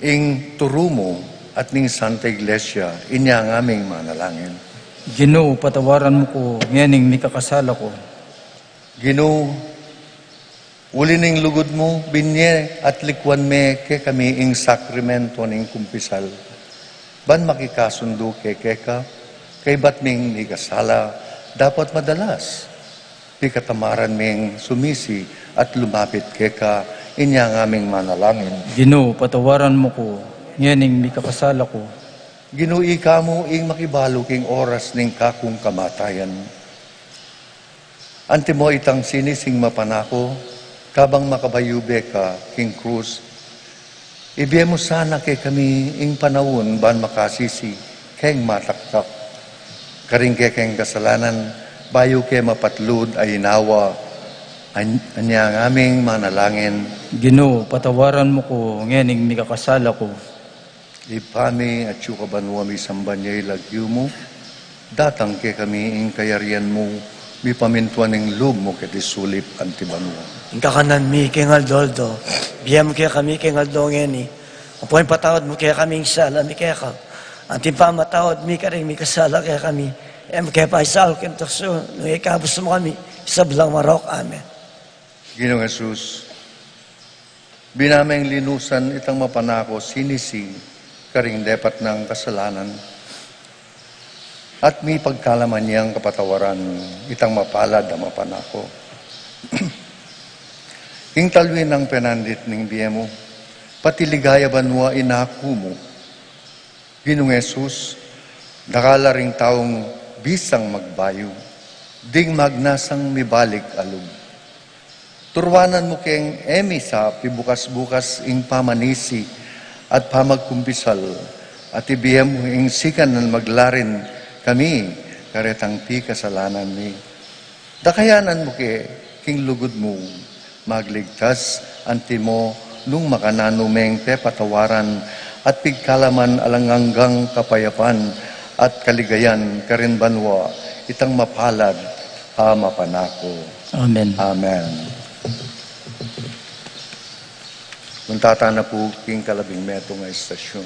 ing turumo at ning Santa Iglesia, inya ang aming manalangin. Ginoo, patawaran mo ko, nganing mikakasala ko. Ginoo, uli ning lugod mo, binye at likwan me ke kami ing sakramento ning kumpisal. Ban makikasundo ke keka, kay ba't ming mikasala, dapat madalas. Di katamaran ming sumisi at lumapit keka, inya ang aming manalangin. Ginoo, patawaran mo ko, nganing mikakasala ko. Ginoo, ika mo ing makibalo king oras ning kakong kamatayan. Ante mo itang sinising mapanako, kabang makabayube ka, King Cruz. Ibiye mo sana kay kami ing panahon ban makasisi, keng mataktak. Karing keng kasalanan, bayo ke mapatlud ay inawa, anya ang aming manalangin. Ginoo, patawaran mo ko, nganing mikakasala ko. Ipami at yukabanwa mi sambanyay lagyo mo, datang ke kami ing kayarian mo, mi pamintuan ng loob mo kiti sulip antibanwa. Ingka kanan mi kengal doldo. Biyam kaya kami kengal dongeni. Apoy patawad mo kaya kami sala mi kaya ka. Anting pa matawad mi karing mi kasala kaya kami. Kaya pa isal kentakso. Nung ikabos mo kami. Sa belang marok. Amen. Ginoong Jesus, binaming linusan itang mapanako sinisi karing depat ng kasalanan. At may pagkalaman niyang kapatawaran, itang mapalad ang mapanako. King talwin ng penandit ng biyemo, pati ligaya banwa inaku mo. Ginong Jesus, nakala ring taong bisang magbayo, ding magnasang mibalik alog. Turwanan mo keng emi sa pibukas-bukas ing pamanisi at pamagkumpisal, at ibiyem mo ing sikan ng maglarin kami, karetang pi kasalanan mi. Dakayanan mo ke, king lugod mo, magligtas, anti mo, nung makananumeng te patawaran, at pigkalaman alanganggang kapayapan, at kaligayan, karinbanwa, itang mapalad, ha mapanako. Amen. Amen. Kuntata na po, king kalabing meto nga estasyon.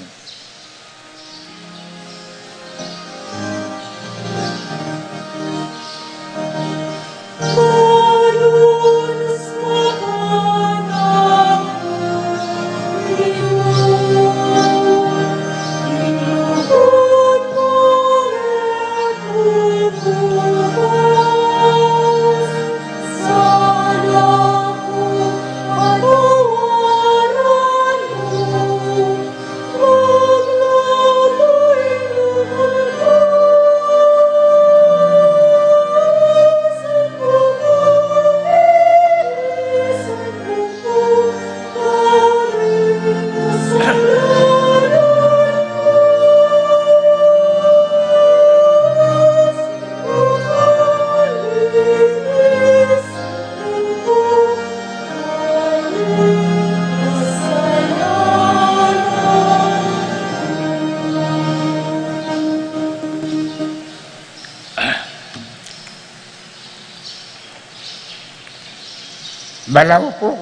Balaw po.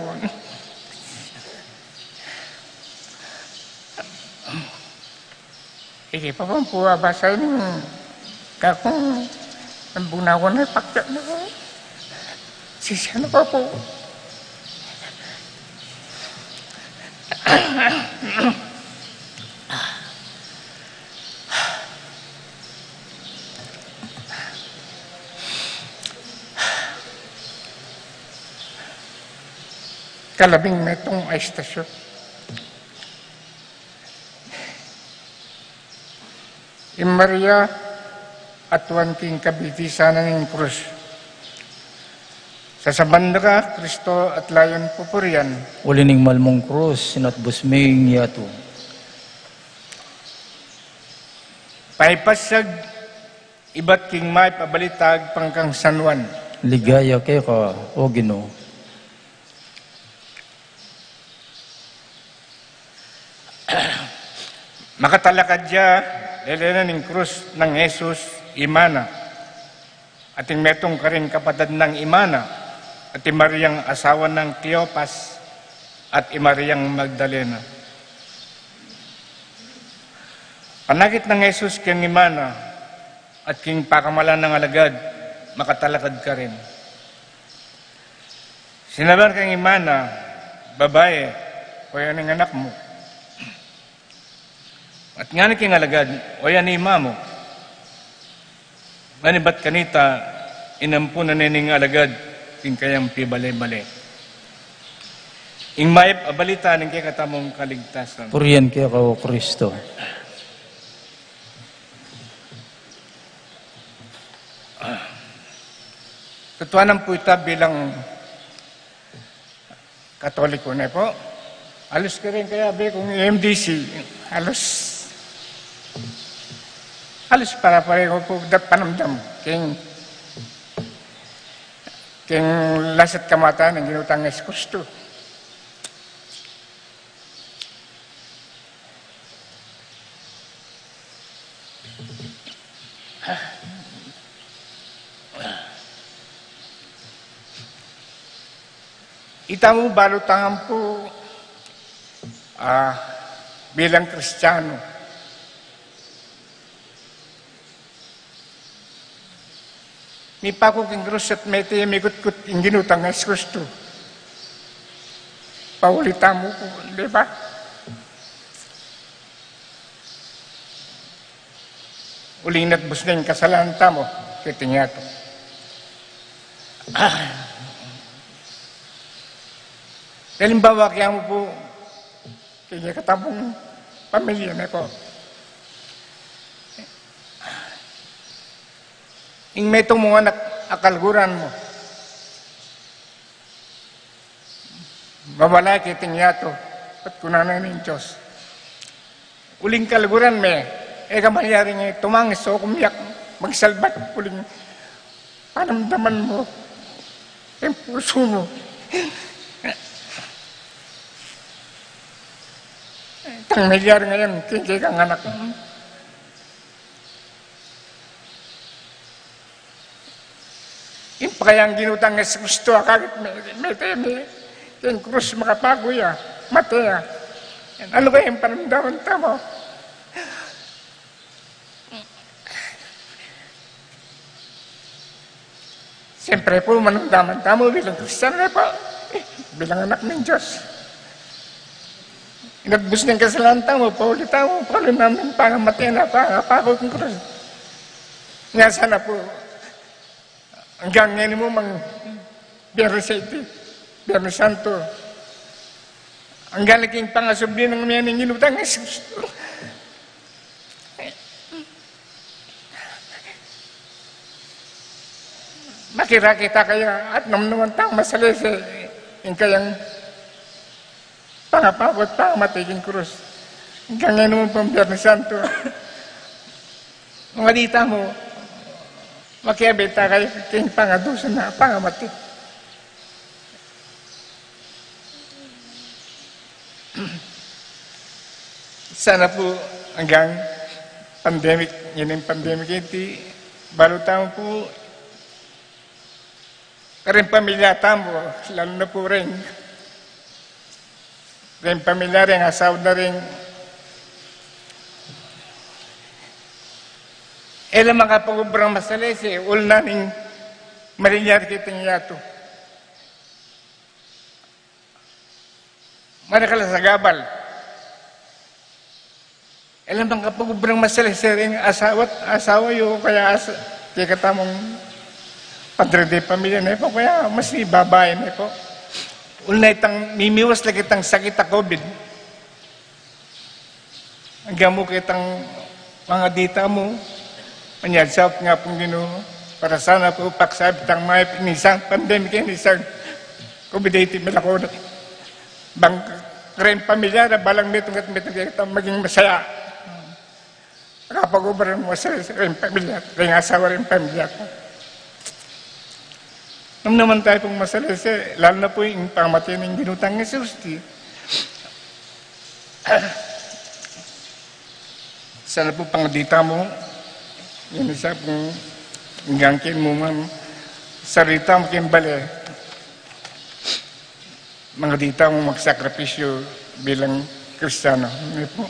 Iki pa pong puwa basahin kakong ang bunawan ay pakta na po. Sisya na pa po. Kalabing metong ay estasyon. Maria at wanting kabitisanan ng krus. Sa sabanda ka, Kristo at layon pupurian. Uli ning malmong krus, sinat busming yato. Paipasag, iba't king may pabalitag pangkang San Juan. Ligaya kay ka, o Ginoo. Makatalakad siya lelena ng krus ng Jesus, imana. Ating metong karing kapatid ng imana, at Mariang asawa ng Cleopas, at Mariang Magdalena. Panakit ng Jesus king imana, at king pakamalan ng alagad, makatalakad ka rin. Sinabar kang imana, babae, o yan ang anak mo. At nga ni king alagad, o yan ni ima mo. Manibat kanita, inampunan na ning alagad, king kayang pibale-bale. Ing mayip abalita ng kay katamong kaligtasan. Purihan kaya ka, O Kristo. Tutuanan po ito bilang Katoliko na po. Halos ka rin kaya kung MDC, halos para pareho po panamdam. King lasat kamata ng ginutang eskusto. Itamu balutangan po bilang Kristiyano. May pako king krus at may tiyamikot-kot yung ginutang es Kristo. Paulita mo po, di ba? Uling nagbus na yung kasalanan mo, kitingya to. Halimbawa, kaya mo po, kaya katabong pamilya na po. Ing may itong mga akalguran mo. Mawala kiting yato, at kunanan ng Diyos. Uling kalguran me, kamayari nga tumangis o kumiyak, magsalbat, uling panamdaman mo, yung puso mo. Itang milyar ngayon, kaya kang anak mo. Yung pa kayang ginutang ng gusto, akagit may yung krus makapagoy, matea. Ano kaya yung panamdaman tamo? Siyempre po, manamdaman tamo bilang Kristiyan na po, bilang anak ng Diyos. Inagbus ng kasalanan tamo, paulit tamo, palo namin pangamatay na pangapako kong krus. Nga sana po, hanggang ngayon mo mang Biyernes Santo, Biyernes Santo, hanggang naging pangasubli ng mga ninginutang ng Kristo. Makira-kita kaya at namnaman tang masalese yung kayang pangapakot, pangamatay ng krus. Hanggang ngayon mo pang Biyernes Santo. Mga dita mo, makiabita kayo kayong pangadusan na pangamatay. Sana po hanggang pandemic, yun yung pandemic iti, balutang po, karing pamilya tamo, lalo na po rin, rin pamilya rin, asawa na rin, elang mga pagubrang masalese, ul naning marinyar kitang yato. Manakala sa gabal. Elang mga pagubrang masalese rin, asawa yung kaya kaya katamong padre de pamilya na po, kaya mas ibabae na po. Ul na itang mimiwas lang itang sakit na COVID. Hanggang mo kitang mga dita mo, manyadsap nga pong Ginoo, para sana po paksabit ang mga inisang pandemic, inisang COVID-19 malako. Bang karen pamilya na balang metong at metong kita maging masaya. Nakapag-ubra mo sa rin pamilya, rin asawa rin pamilya ko. Nung naman tayo pong masalese, lalo na po yung pamatay ng ginutang ng Jesus. sana po pangadita mo, yun isa pong gangkin mo man, sarita mo kimbali, mga dita mo magsakripisyo bilang Kristiyano. Ano po?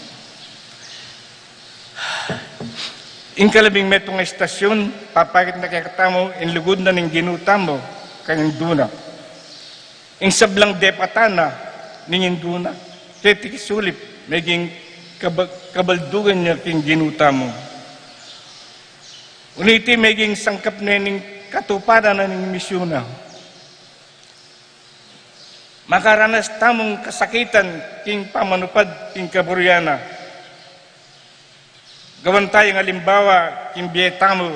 In kalabing metong estasyon, papakit na kaya mo, in lugod na ng ginuta mo, kanyang duna. In sablang depatana, ningin duna. Kaya sulip, maging kabaldugan niya king ginuta mo. Uniti, maging sangkap na ng katuparan na ng misyona. Makaranas tamong kasakitan king pamanupad king kaburyana. Gawan tayong alimbawa, king biyetamo,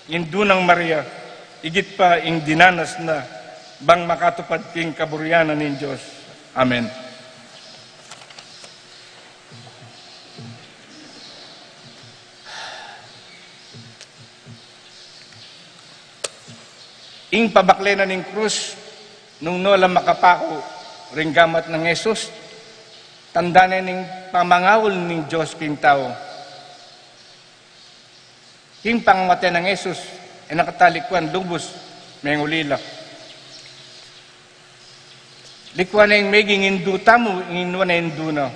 king dunang Maria, igit pa ing dinanas na bang makatupad king kaburyanan ng Diyos. Amen. Ing pabaklena ng krus, nung nola makapako, ring gamat ng Jesus, tanda na ng pamangawol ng Diyos king tao. King pangamatay ng Jesus, ay nakatalikuan, lubos, may ulila. Likuan na yung maging hindu tamo, inginuan na hindu na.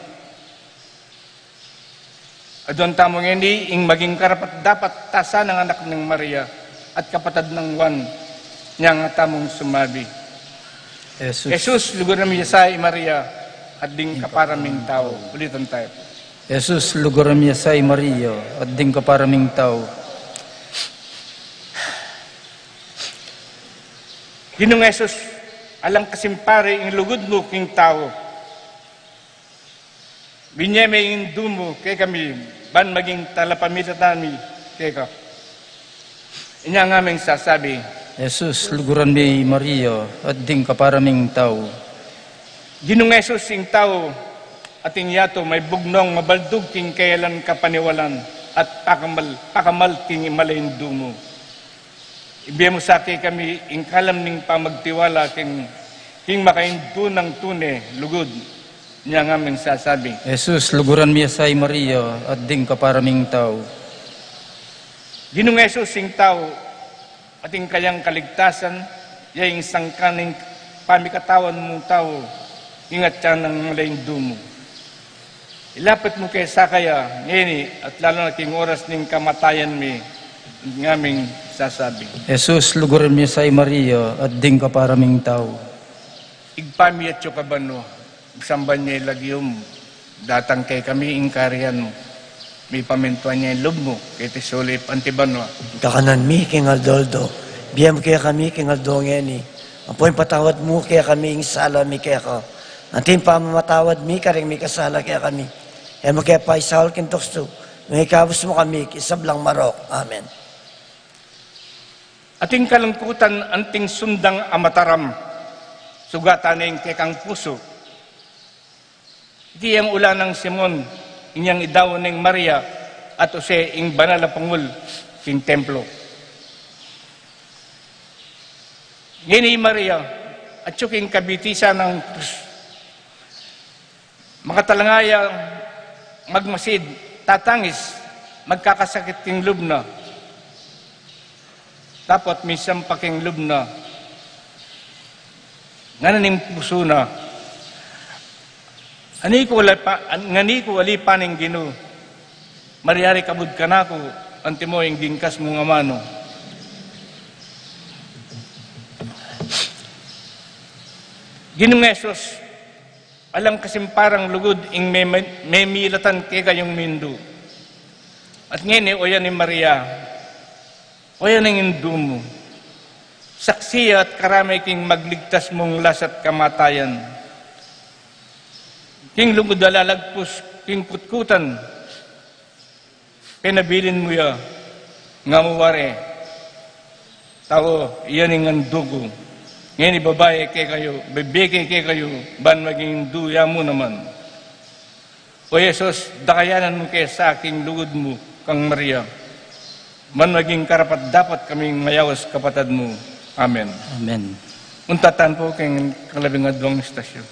Adon tamo hindi, ing maging karapat dapat tasa ng anak ng Maria at kapatid ng Juan, niya nga tamong sumabi. Jesus, lugar na sa Maria at ding kaparaming tao. Ulitan tayo. Jesus, lugar na sa Maria at ding kaparaming tao. Ginong Jesus, alang kasimpare ing lugod mo king tao. Binyeme ing dumo kay kami, ban maging talapamitatami kay ka. Inya nga aming sasabi, Jesus, luguran mi Maria at ding kaparaming tao. Ginong Jesus ing tao, ating yato may bugnong mabaldug king kailan kapaniwalan at pakamal king imalayin dumo. Ibiya mo sa akin kami, ingkalam ning pamagtiwala, king makaindu ng tune, lugod, niya nga aming sasabi. Jesus, luguran mi sa Maria at ding kaparaming tao. Ginong Jesus sing tao, ating kayang kaligtasan, yaing sangkaning pamikatawan mong tao, ingat siya ng malayin dumo. Ilapit mo kay sakaya, ngini, at lalo na king oras ning kamatayan mi, ngaming sasabi. Jesus, luguran mi sa Maria at ding kaparaming tao. Igpami at kabano, samban niya ilagyom, datang kay kami ingkarian mo. May pamintuan niya yung loob mo, kay tisulip antibano. Kakanan mi, king Aldoldo, biyam kaya kami, king Aldo ngeni. Ang po'y patawad mo, kaya kami ing sala mi kaya ka. Anting pamamatawad mi, karing mi kasala kaya kami. Kaya mo kaya pa isahol kintoksto, may kabus mo kami, kisablang marok. Amen. Ating kalungkutan, anting sundang amataram, sugatan ng kekang puso. Iti ang ulan ng Simon, inyang idaw ng Maria, at use ing banal na pangul, king templo. Ngini Maria, at king kabitisa ng makatalangaya, magmasid, tatangis, magkakasakit king lubna. Dapat may sampaking lubna. Ngananing puso na. Ngani ko wali paning gino. Mariari kabud ka na ko, antimo yung gingkas mo nga mano. Ginong Jesus, alam kasimparang lugod ing may milatan kay kayong mindu. At ngini, oya ni Maria, o yan ang hindu mo. Saksi at karamay king magligtas mong lasat kamatayan. King lugod alalagpus, king kutkutan. Pinabilin mo ya, nga muwari. Tao, iyan ang dugo. Ngayon babae kay kayo, bebeke kay kayo, ban maging duya mo naman. O Jesus, dakayanan mo kay sa aking lugod mo, kang Maria. Man maging karapat dapat kaming mayawas kapatid mo. Amen. Amen. Untatan po kayong kalabing adwang istasyon.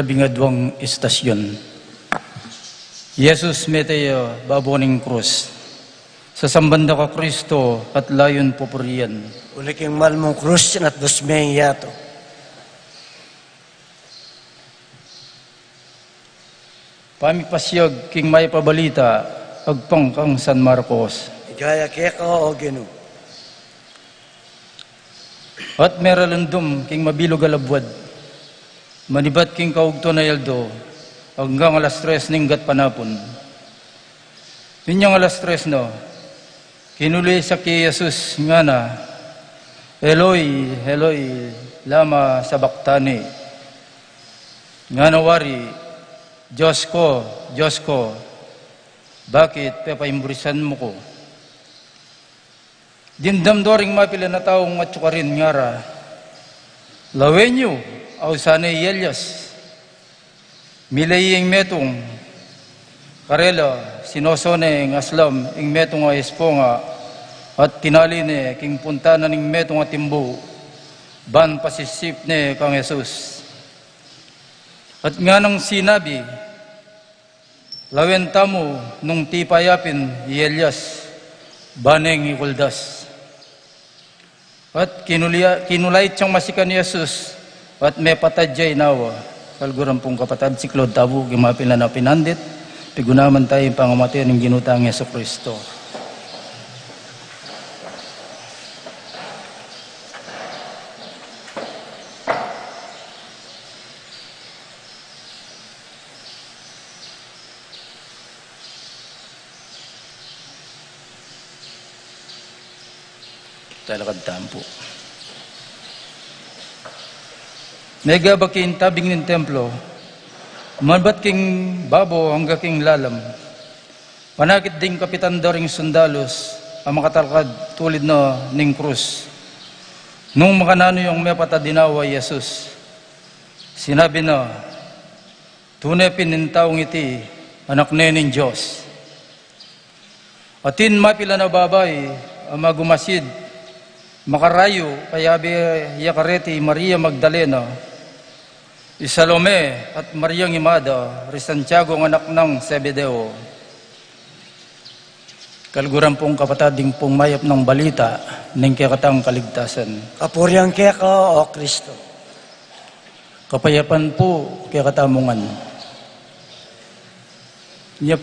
labingadwang istasyon. Jesus meteo baboning krus. Sa sambanda ka Kristo at layon popurian. Uli king malmong krus at dosmeng yato. Pamipasyag king may pabalita agpangkang San Marcos. Igaya keka o genu. At meralandom king mabilog alabwad. Manibat king kaugto na yaldo hanggang alas 3 ning gat panapon. Ninyang alas 3 no, kinuli sa kay Jesus nga na, Eloi, Eloi, lama sabaktani. Nga nawari, Diyos ko, bakit pepaimburisan mo ko? Dindamdoring mapila na taong matsukarin ngara, lawenyo, au sanay Elias, milaying metong, karela, sinosone ng aslam, ing metong nga esponga, at tinaline, king punta na ning metong nga timbo, ban pasisip ne kang Jesus. At nga nang sinabi, lawen tamo nung tipayapin Elias, baneng ikuldas. At kinulay siyang masikan ni Jesus, at may patadjay nawa, kalguran pong kapatad si Claude Tabu, gimapila na pinandit, pigunaman tayo yung pangamatay ng ginutang Yeso Kristo. Talakad tampo. Nega bakin tabing ng templo, malbat king babo hangga king lalam. Panakit ding kapitan daring sundalos, ang makatalakad tulid na ning krus. Nung makanano yung may patadinawa Jesus, sinabi na, tunay pinintaong iti, anak nening Diyos. Atin mapila na babay, ang magumasid, makarayo, kayabi yakareti Maria Magdalena, Salome at Maria Imada, Santiago ang anak ng Zebedeo. Kalguran pong kapatading pong mayap ng balita ng kikatang kaligtasan. Kapuriang keka o Kristo. Kapayapan po kikatamungan. Niya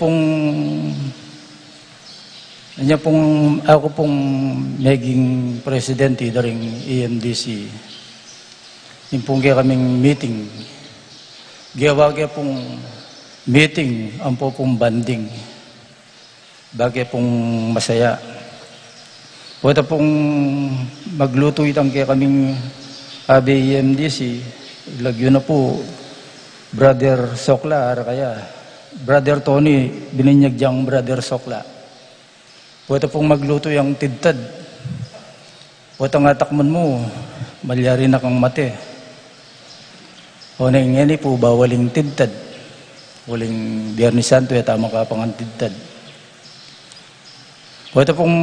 pong ako pong naging presidente daring EMDC. Yung pong kaya kaming meeting. Gawa kaya pong meeting ang po pong banding. Bagay pong masaya. Wata pong magluto itang kaya kaming EMDC. Lagyo na po Brother Sokla, kaya Brother Tony, bininyag diyang Brother Sokla. Wata pong magluto yung tidtad. Wata nga takman mo, malyari na kang mate. O nang ngani po, bawaling tidtad. Waling Biyernes Santo, tama ka pang tidtad. Wata pong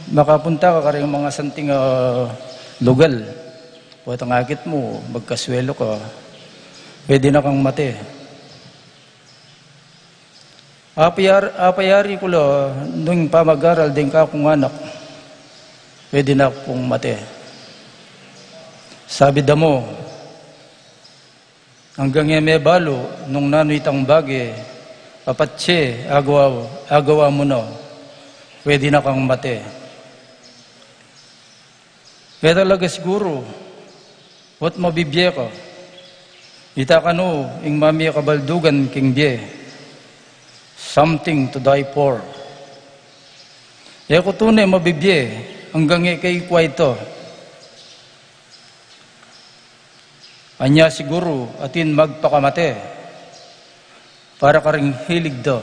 makapunta ka karing mga santing lugal. Wata nga akit mo, magkaswelo ka. Pwede na kang mate. Apayari ko lo, nung pamag-aral din ka akong anak, pwede na akong mate. Sabi damo, hanggang may balo, nung nanoy tang bagi, apatse, agawa mo no, pwede na kang mate. Kaya talaga siguro, what mabibye ka? Ita ka no, ing mami kabaldugan king bye. Something to die for. Kaya ko tunay mabibye, hanggang kay kwaito. Anya siguro atin magpakamate, para ka ring hilig do.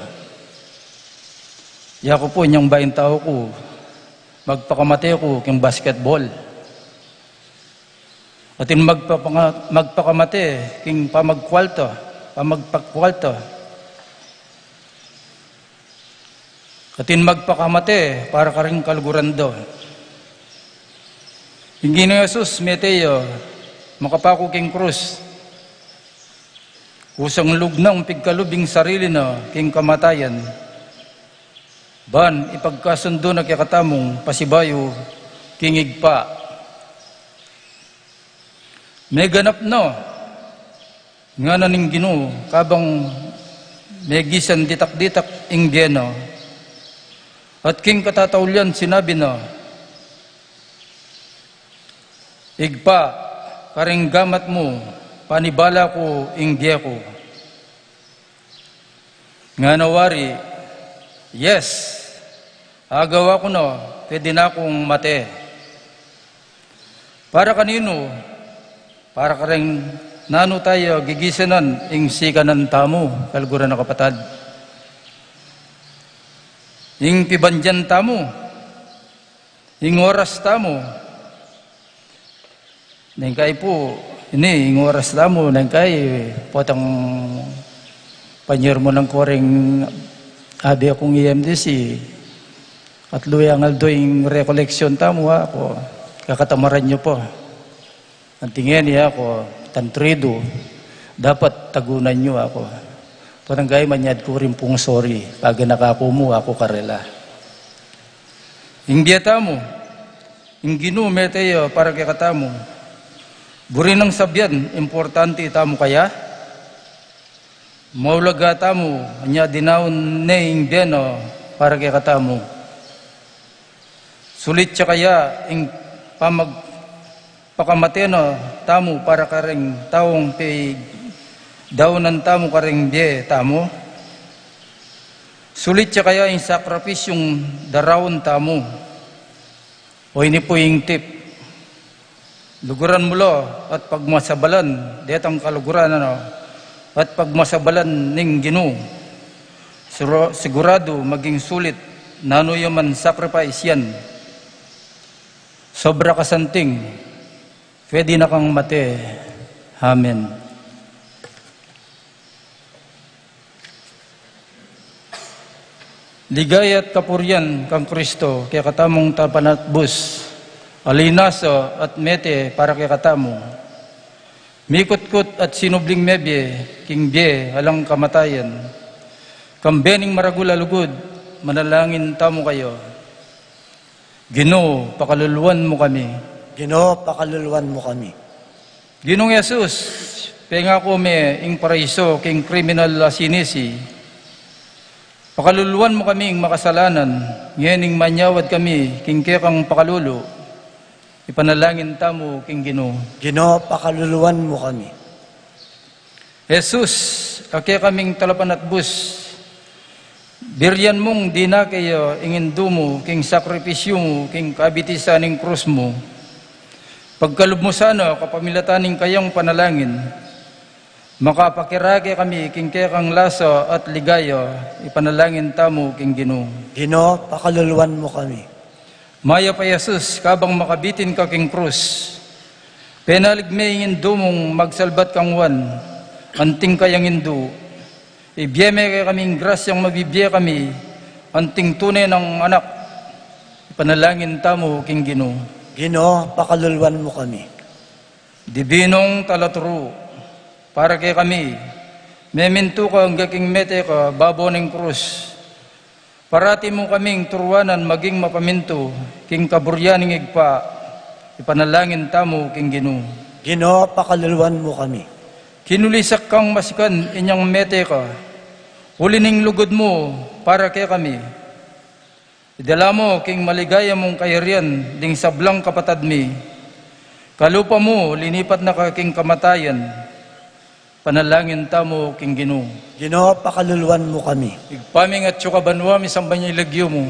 Kaya ko po inyong bayin tao ko, magpakamate ko king basketball. Atin magpakamate king pamagpakwalto. Atin magpakamate para ka rin kaluguran do. Hindi na Jesus, Meteo, makapako king krus. Kusang lugnang pigkalubing sarili na king kamatayan. Ban ipagkasundo na kakatamong pasibayo kingig pa. May ganap no nga naning Ginoo kabang may gisan ditak-ditak inggeno. At king katataulian sinabi na, igpa, karing gamat mo, panibala ko, ingge ko. Nga nawari, yes, agawa ko na, pwede na akong mate. Para kanino, para karing nano tayo gigisanan, ing sikanan tamo, kalguran na kapatad. Ing pibandyan tamo, ing oras tamo, nangkay po, ini ing oras tamo, nangkay potang panyer mo ng koreng abi akong EMDC at luyang aldo ing rekoleksyon tamo ako, kakatamaran nyo po. Ang tingin niya ako, tantrido, dapat tagunan nyo ako. Parang manyad ko rin pong sorry. Pag nakakumu ako karela. Hindi tamo. Hindi tayo para kay katamo. Buri ng sabyan, importante tamo kaya. Maulaga tamo, anya dinaon na ingdeno para kay katamo. Sulit siya kaya ing pakamateno tamo para karing taong pay daunan tamo karing die tamo. Sulit siya kaya yung sakripisyong darawon tamo. O ini po yung tip. Luguran mo lo at pagmasabalan, detang kaluguran ano, at pagmasabalan ning Ginoo. Sigurado maging sulit, nano yaman sacrifice yan. Sobra kasanting, pwede na kang mate. Amen. Ligaya at kapuryan kang Kristo, kaya katamong tapanatbus, alinaso at mete para kay katamo. Mikot-kot at sinubling mebye, king bye, alang kamatayan. Kambening maragula lugod, manalangin tamo kayo. Ginoo, pakaluluan mo kami. Ginoo, pakaluluan mo kami. Ginoong Yesus, penga ko me ing paraiso king kriminal sinisi. Pakaluluan mo kaming makasalanan, ngayoning manyawad kami, king kekang pakalulu. Ipanalangin tamo, king Ginoo. Ginoo, pakaluluan mo kami. Jesus, kaya kaming talapan at bus. Biryan mong di na kayo ingindu mo, king sakripisyo mo, king kabitisan ng krus mo. Pagkalub mo sana, kapamilataning kayang panalangin. Makapakirage kami king kekang laso at ligayo, ipanalangin tamo king Ginoo. Ginoo, pakaluluan mo kami. Maya pa Jesus, kabang makabitin ka king krus. Penaligme indu mong magsalbat kang wan, anting kayang indu. Ibiyeme kay kaming grasyang mabibiye kami, anting tunay ng anak, ipanalangin tamo king Ginoo. Ginoo, pakaluluan mo kami. Dibinong talaturo, para kay kami, meminto ka ang gaking mete ka, babo ng krus. Parati mo kaming turuanan maging mapaminto, king kaburyaning igpa, ipanalangin tamo king Ginoo. Ginoo, pakaluluan mo kami. Kinulisak kang masikan inyang mete ka, ulining lugod mo para kay kami. Idala mo king maligaya mong kayarian, ding sablang kapatad mi. Kalupa mo, linipat na ka king kamatayan, panalangin tamo king Ginoo. Ginoo, pakaluluan mo kami. Igpaming at sukabanwa, misambay niya ilagyo mo.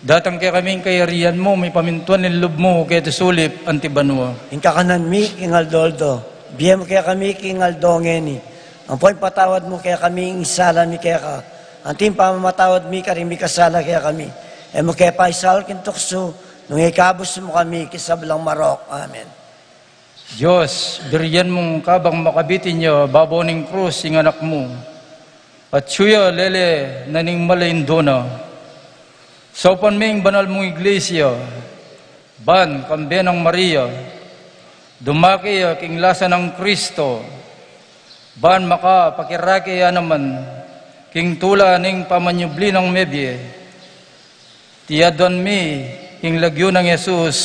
Datang kay kaming kayarian mo, may pamintuan ng loob mo, kaya sulip, antibanwa. Ingkakanan mi, king Aldoldo. Biyem kaya kami, king Aldongeni. Ang po'y patawad mo kaya kami, isala mi kaya ka. Ang tim pamamatawad mi, karing mi kasala kaya kami. E mo kaya paisal kintukso, nung ikabos mo kami, kisablang marok. Amen. Diyos, biriyan mong kabang makabitin niyo, baboning krus, ing anak mo. At suya, lele, naning malaindona. Sa upan ming banal mong iglesia, ban, kambe ng Maria, dumaki king lasa ng Kristo, Baan maka pakiraki naman, king tula ning pamanyubli ng mebye, tiyadon mi, king lagyo ng Yesus.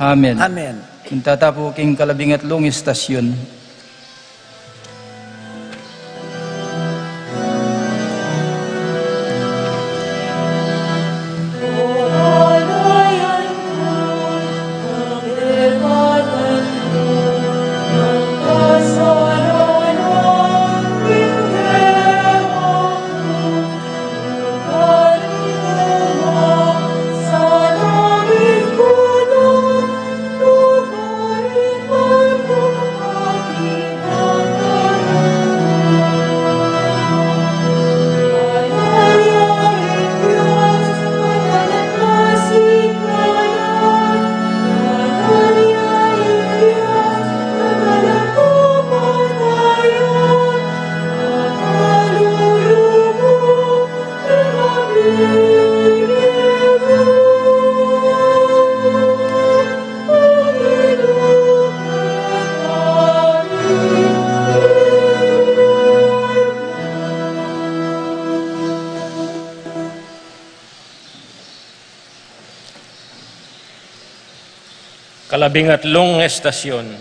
Amen. Amen. Tatapo king kalabingatlong istasyon. Kalabingatlong estasyon.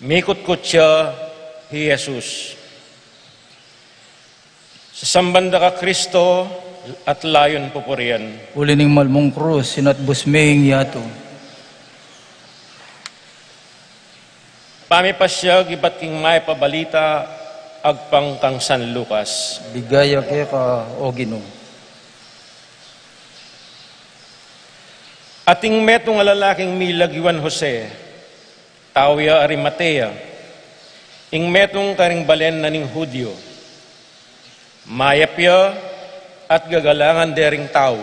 Mikot-kot siya hi Jesus. Sa sambanda ka Kristo at layon pupurian. Uli ning malmong krus, sinat busmehing yato. Pamipas siya, gibat king may pabalita, agpang kang San Lucas. Bigaya kaya ka, o Ginoo. Ating metong alalaking milagyan Jose, tawya Arimatea, ing metong karing balen na ning Hudyo, mayapya at gagalangan dering tao.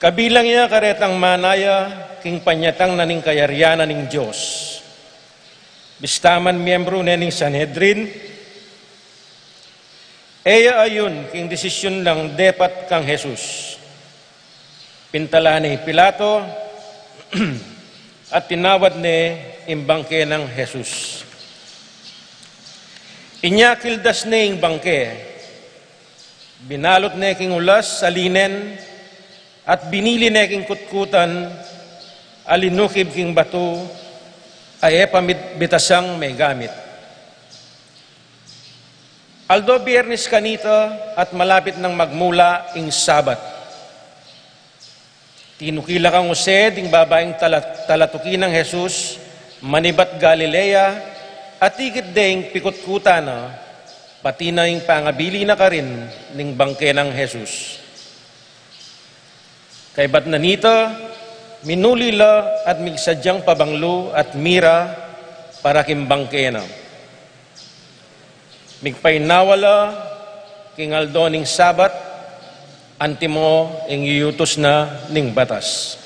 Kabilang niya karetang manaya, king panyatang na ning kayaryanan ning Diyos. Bistaman miyembro na ning Sanhedrin, eya ayun, king desisyon lang depat kang Jesus. Pintala ni Pilato at tinawad ni imbangke ng Jesus. Inyakildas ni ing bangke, binalot ni king ulas sa linen at binili ni king kutkutan, alinukib king bato, ay pamibitasang may gamit. Aldo Biyernes kanita at malapit ng magmula ing Sabat. Tinukila kang Jose, ding babaeng talatukin ng Jesus, manibat Galilea, at ikit ding pikot-kuta na, pati na yung pangabili na ka rin ning bangke ng Jesus. Kay bat na nito, minulila at migsadyang pabanglo at mira para kimbangke na. Migpainawala, kingaldo ning Sabat, antimo ing iyutos na ning batas.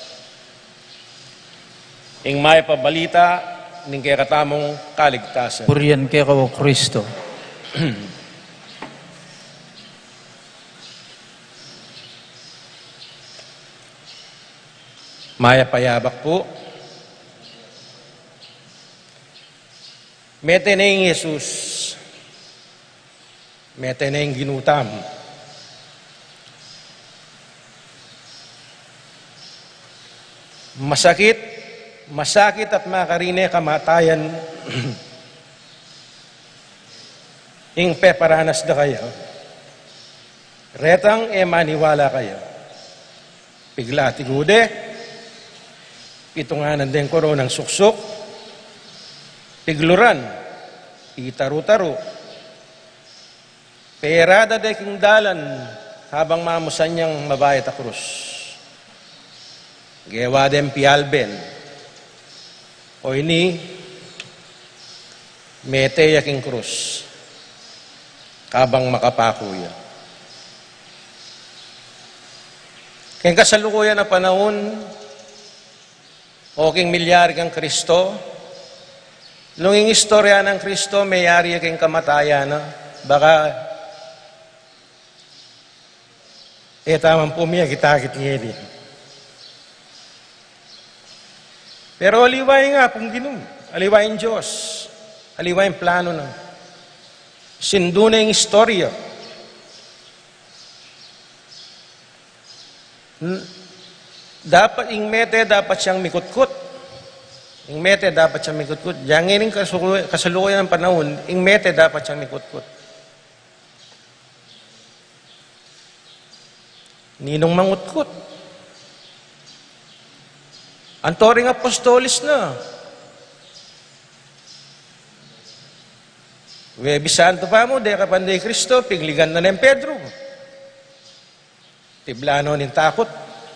Ing may pabalita ning kaya katamong kaligtasan. Purian kaya ka, o Kristo. Maya payabak po. Mete na yung Jesus. Mete na yung ginutam. Masakit at makarine kamatayan ing peparanas da kayo. Retang maniwala kayo. Pigla tigude, pitunganan din koronang suksok, pigluran, itaru-taru, perada de king dalan habang mamusan niyang mabayat a krus. Gewa dem pialben. O ini mete yaking krus. Kabang makapakuya. Kaya kasalukuyan na panahon, o king milyari kang Kristo, nung ing istorya ng Kristo, mayari yaking kamatayan na, baka tamang pumiya, kitakit niya din. Pero liway nga pong Ginoo. aliwain Diyos, aliwain plano na. Sindo na yung istorya. Dapat, ing mete, dapat siyang mikutkut. Ing mete, dapat siyang mikutkut. Yang ining kasalukuyan ng panahon, ing mete, dapat siyang mikutkut. Ninong mangutkut. Ang toring apostolis na. Webi Santo pa mo, de kapanday Kristo, pigligan na ng Pedro. Tiblano nin takot,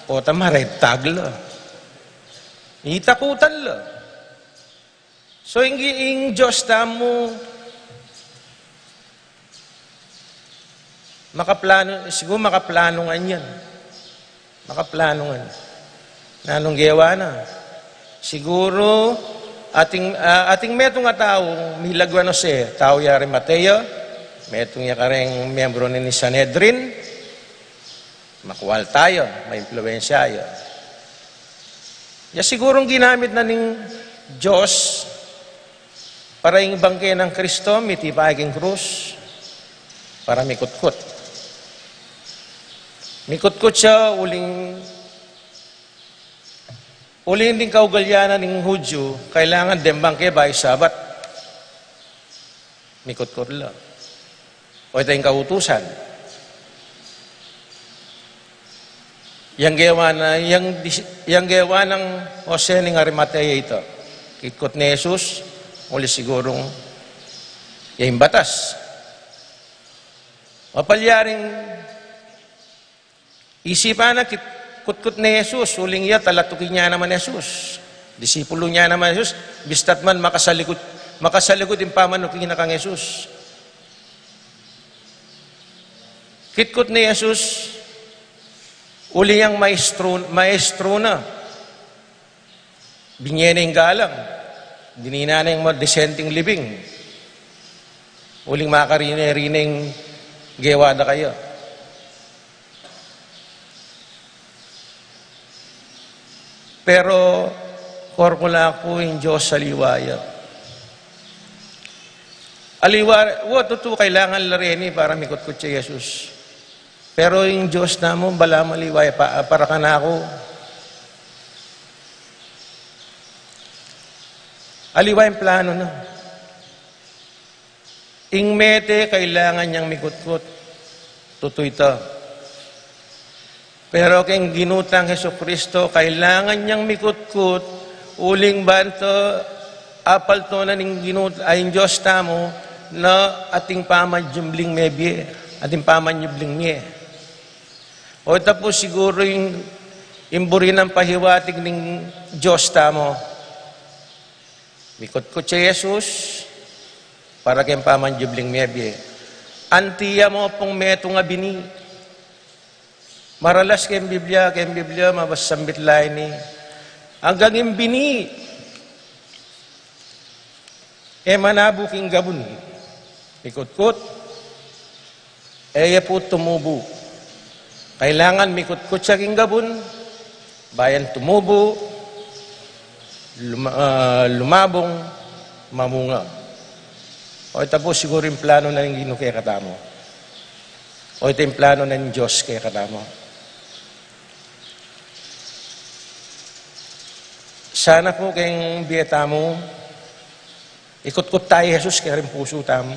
o tamaray tagla. Itakutan la. So, ing Diyos tamo, makaplano, siguro makaplano nga yan. Makaplano nga. Nanong gawa na. Siguro, ating metong nga tao, milagwan se, tao yari Mateo, metong ya kareng miyembro ni Sanhedrin, makuwal tayo, may impluensya ya. Ya sigurong ginamit na ning Diyos para yung bangke ng Kristo, mitipaging krus, para mikutkut. Mikutkut siya, uling din kaugalyanan ng Hudyo, kailangan dembang kaya by Sabat. Mikot-kot lang. O ito yung kautusan. Yang gawa ng Jose ng Arimatea ito. Kitkot ni Jesus, uli sigurong yung batas. Mapalyaring isipan na kutkut ni Jesus, uling iya, talatukin niya naman Jesus. Disipulo niya naman Jesus, bistat man makasalikot yung pamanukin na kang Jesus. Kitkut ni Jesus, uli ang maestro na. Binyena yung galang. Dinina na yung mga dissenting living. Uling makarine-rining gawa na kayo. Pero, korkula ko yung Diyos sa liwaya. Totoo, kailangan larini para mikot-kot si Jesus. Pero yung Diyos na mo, bala maliwaya, para ka na ako. Aliwa yung plano na. Ing mete, kailangan niyang mikot-kot. Totoo ito. Pero kung ginutang Jesucristo, kailangan niyang mikutkut, uling banto, apal to na ning ay Diyos tamo, na ating pamanjubling mebye, ating pamanjubling niye. O tapos siguro yung imburi ng pahiwatig ng Diyos tamo, mikutkut si Jesus, para kayong pamanjubling mebye. Antiya mo pong meto nga bini, maralas kayong Biblia, mabasambit lain ni. Hanggang yung bini, manabuking gabun. Mikot-kot, po tumubo. Kailangan mikot-kot siya king gabun, bayan tumubo, lumabong, mamunga. O tapos siguro yung plano na yung Ginoo kaya katamo. O ito yung plano ng Diyos kaya katamo. Sana po kayong biyeta mo, ikot-kot tayo, Jesus, kaya rin puso tamo.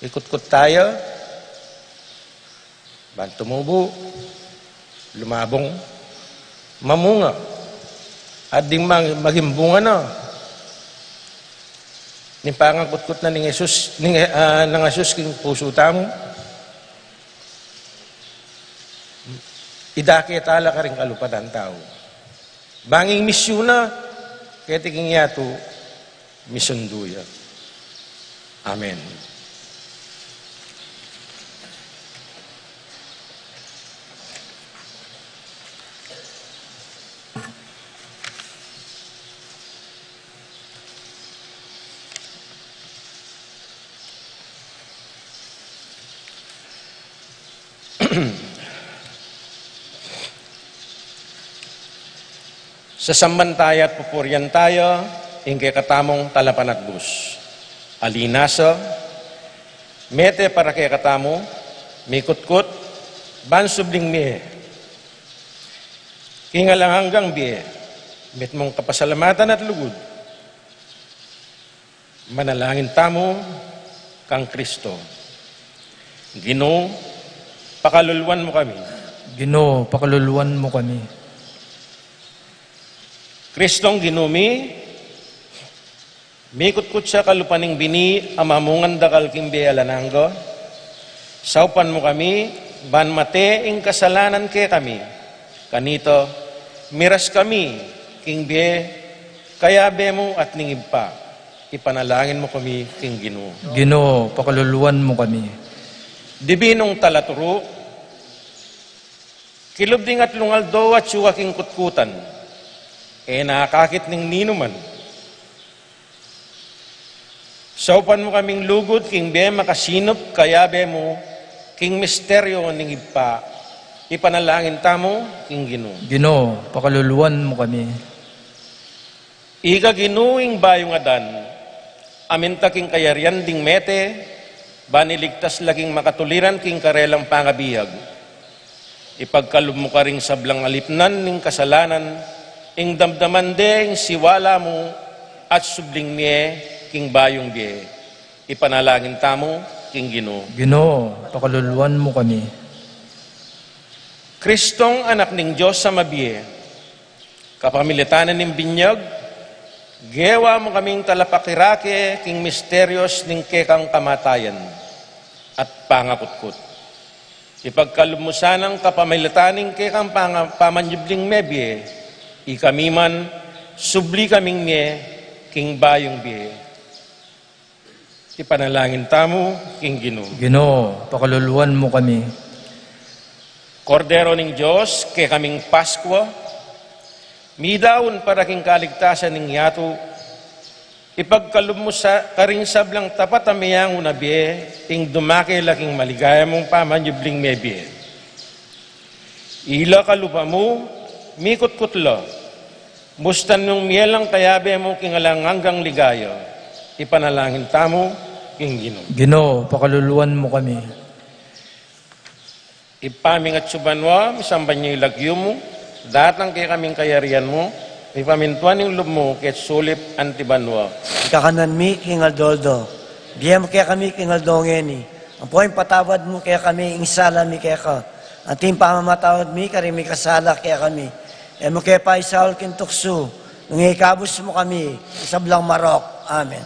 Ikot-kot tayo, tumubo, lumabong, mamunga, at di maging bunga na. Nipangangkot-kot na ng Jesus, ng Jesus king puso tamo. Idaki tala ka rin kalupadan tao. Banging misyon na, kaya tingin yato, misyon duya. Amen. Sa samantaya at pupuryan tayo, ingke katamong talapan at bus. Alinaso, mete para kay katamo, mikutkut, bansubling mihe. Kingalang hanggang bihe, mit mong kapasalamatan at lugod. Manalangin tamo kang Kristo. Ginoo, pakaluluan mo kami. Ginoo, pakaluluan mo kami. Kristong ginumi, mikut-kut sa kalupaning bini, amamungan dakal kimbe alananggo. Saupan mo kami, ban mate ing kasalanan ke kami. Kanito, miras kami, kimbe, kaya bemo at ningib pa. Ipanalangin mo kami, king Ginoo. Ginoo, pakaluluan mo kami. Dibinong talaturo, kilubding at lungaldo at suwa king kutkutan, nakakit ning ninuman. Saupan mo kaming lugod, king be makasinop, kaya be mo, king misteryo ning ipa, ipanalangin tamo, king Ginoo. Ginoo, pakaluluan mo kami. Iga ginuing bayong adan, aminta king kayarian ding mete, baniligtas laging makatuliran king karelang pangabiyag. Ipagkalub mo ka ring sablang alipnan ning kasalanan, ing damdaman de ing siwala mo at subling niye king bayong biye. Ipanalangin tamo, king Ginoo. Ginoo, pakaluluan mo kami. Kristong anak ning Diyos sa mabiye, kapamilitanan ning binyag, gewa mo kaming talapakirake king misteryos ning kekang kamatayan at pangakutkut. Ipagkalumusanang kapamilitaning kekang pamanyibling mebye, ikamiman, subli kaming nye king bayong biye. Ipanalangin tamo, king Ginoo. Ginoo, pakaluluan mo kami. Kordero ning Diyos, ke kaming Paskwa, midaon para king kaligtasan ning yato, ipagkalub mo sa karing sablang tapat amiyang unabiye, ing dumake laking maligaya mong pamanyubling mebiye. Ila kalupa mo, mikot-kutlo, mustan nung mielang kayabe mo kingalang hanggang ligayo, ipanalangin tamo, king Ginoo. Ginoo, pakaluluan mo kami. Ipaming at subanwa, misamban niyo ilagyo mo, datang kay kaming kayarian mo, ipamintuan yung loob mo, ket sulip antibanwa. Kakanan mi, king Aldoldo. Biyam kaya kami, king Aldongeni. Ang po'y patawad mo kaya kami, insala mi kaya ka. Ang ting pamamatawad mi, kari mi kasala kaya kami. E mo kaya pa isaul king tukso, nung ikabos mo kami, isablang marok. Amen.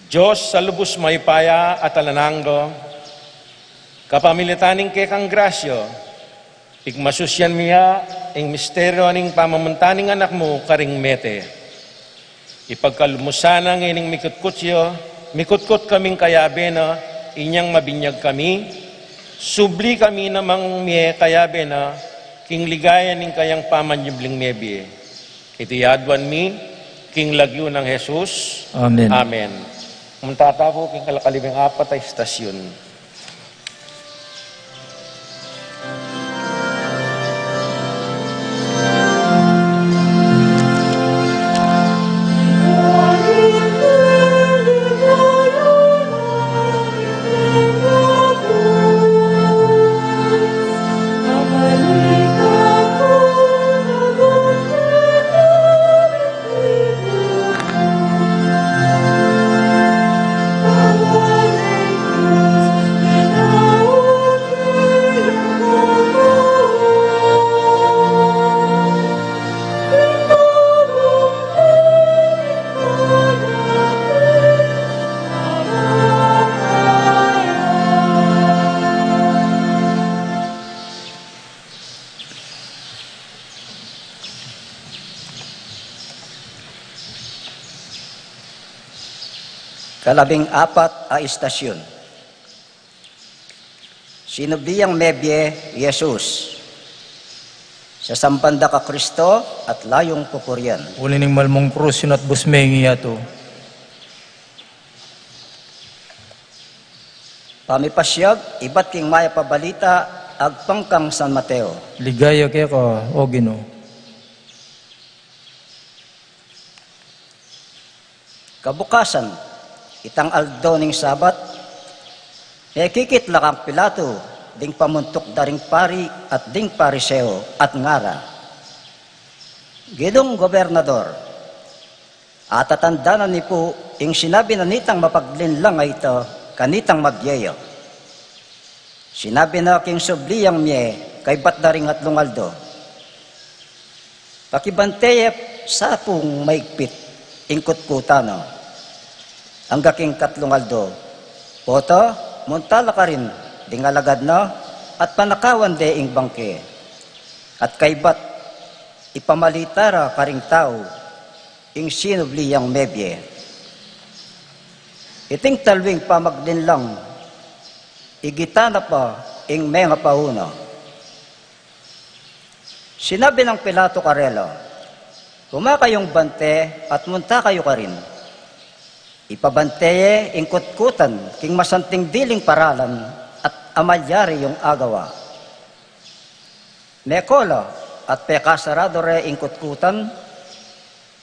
Diyos sa lubos may paya at alananggo, kapamilitaning kekang grasyo, igmasusyan miya, ing misteryo ning pamamuntaning anak mo, karing mete. Ipagkalumusan ang ining mikutkutsyo, mikutkut kaming kayabe na, inyang mabinyag kami, subli kami namang miye kayabe na, king ligaya ning kayang pamanyubling mebi. Itiyadwan mi, king lagyo ng Jesus. Amen. Amen. Muntata po, king kalakalibing apat ay istasyon. Kalabing-apat a istasyon. Sinubiyang mebye, Jesus. Sa sampanda ka Kristo at layong pupuryan. Uli ning malmong krus yun at busmengi yato. Pamipasyag, ibat king maya pabalita, agpangkang San Mateo. Ligaya kaya ka, O Ginoo. Kabukasan, itang aldo ning Sabat, kikit lakang Pilato, ding pamuntok daring pari at ding pariseo at ngara. Gidong gobernador, at atandanan ni po, ing sinabi na nitang mapaglinlang ay ito, kanitang mabyeyo. Sinabi na king subliyang miye, kay bat daring at lungaldo. Pakibanteyep sa pong maigpit, ingkot kutano. Ang gaking katlungaldo, poto, muntala ka rin, ding alagad na, at panakawan de ing bangke. At kay bat, ipamalitara karing tao, ing sinubliyang mebye. Iting talwing pamaglinlang, igitana pa ing mga pauna. Sinabi ng Pilato Karelo, kumakayong bante at munta kayo ka rin. Ipabanteye ing kutkutan king masanting diling paralan at amalyari yung agawa. Mekolo at pekasarado re ing kutkutan,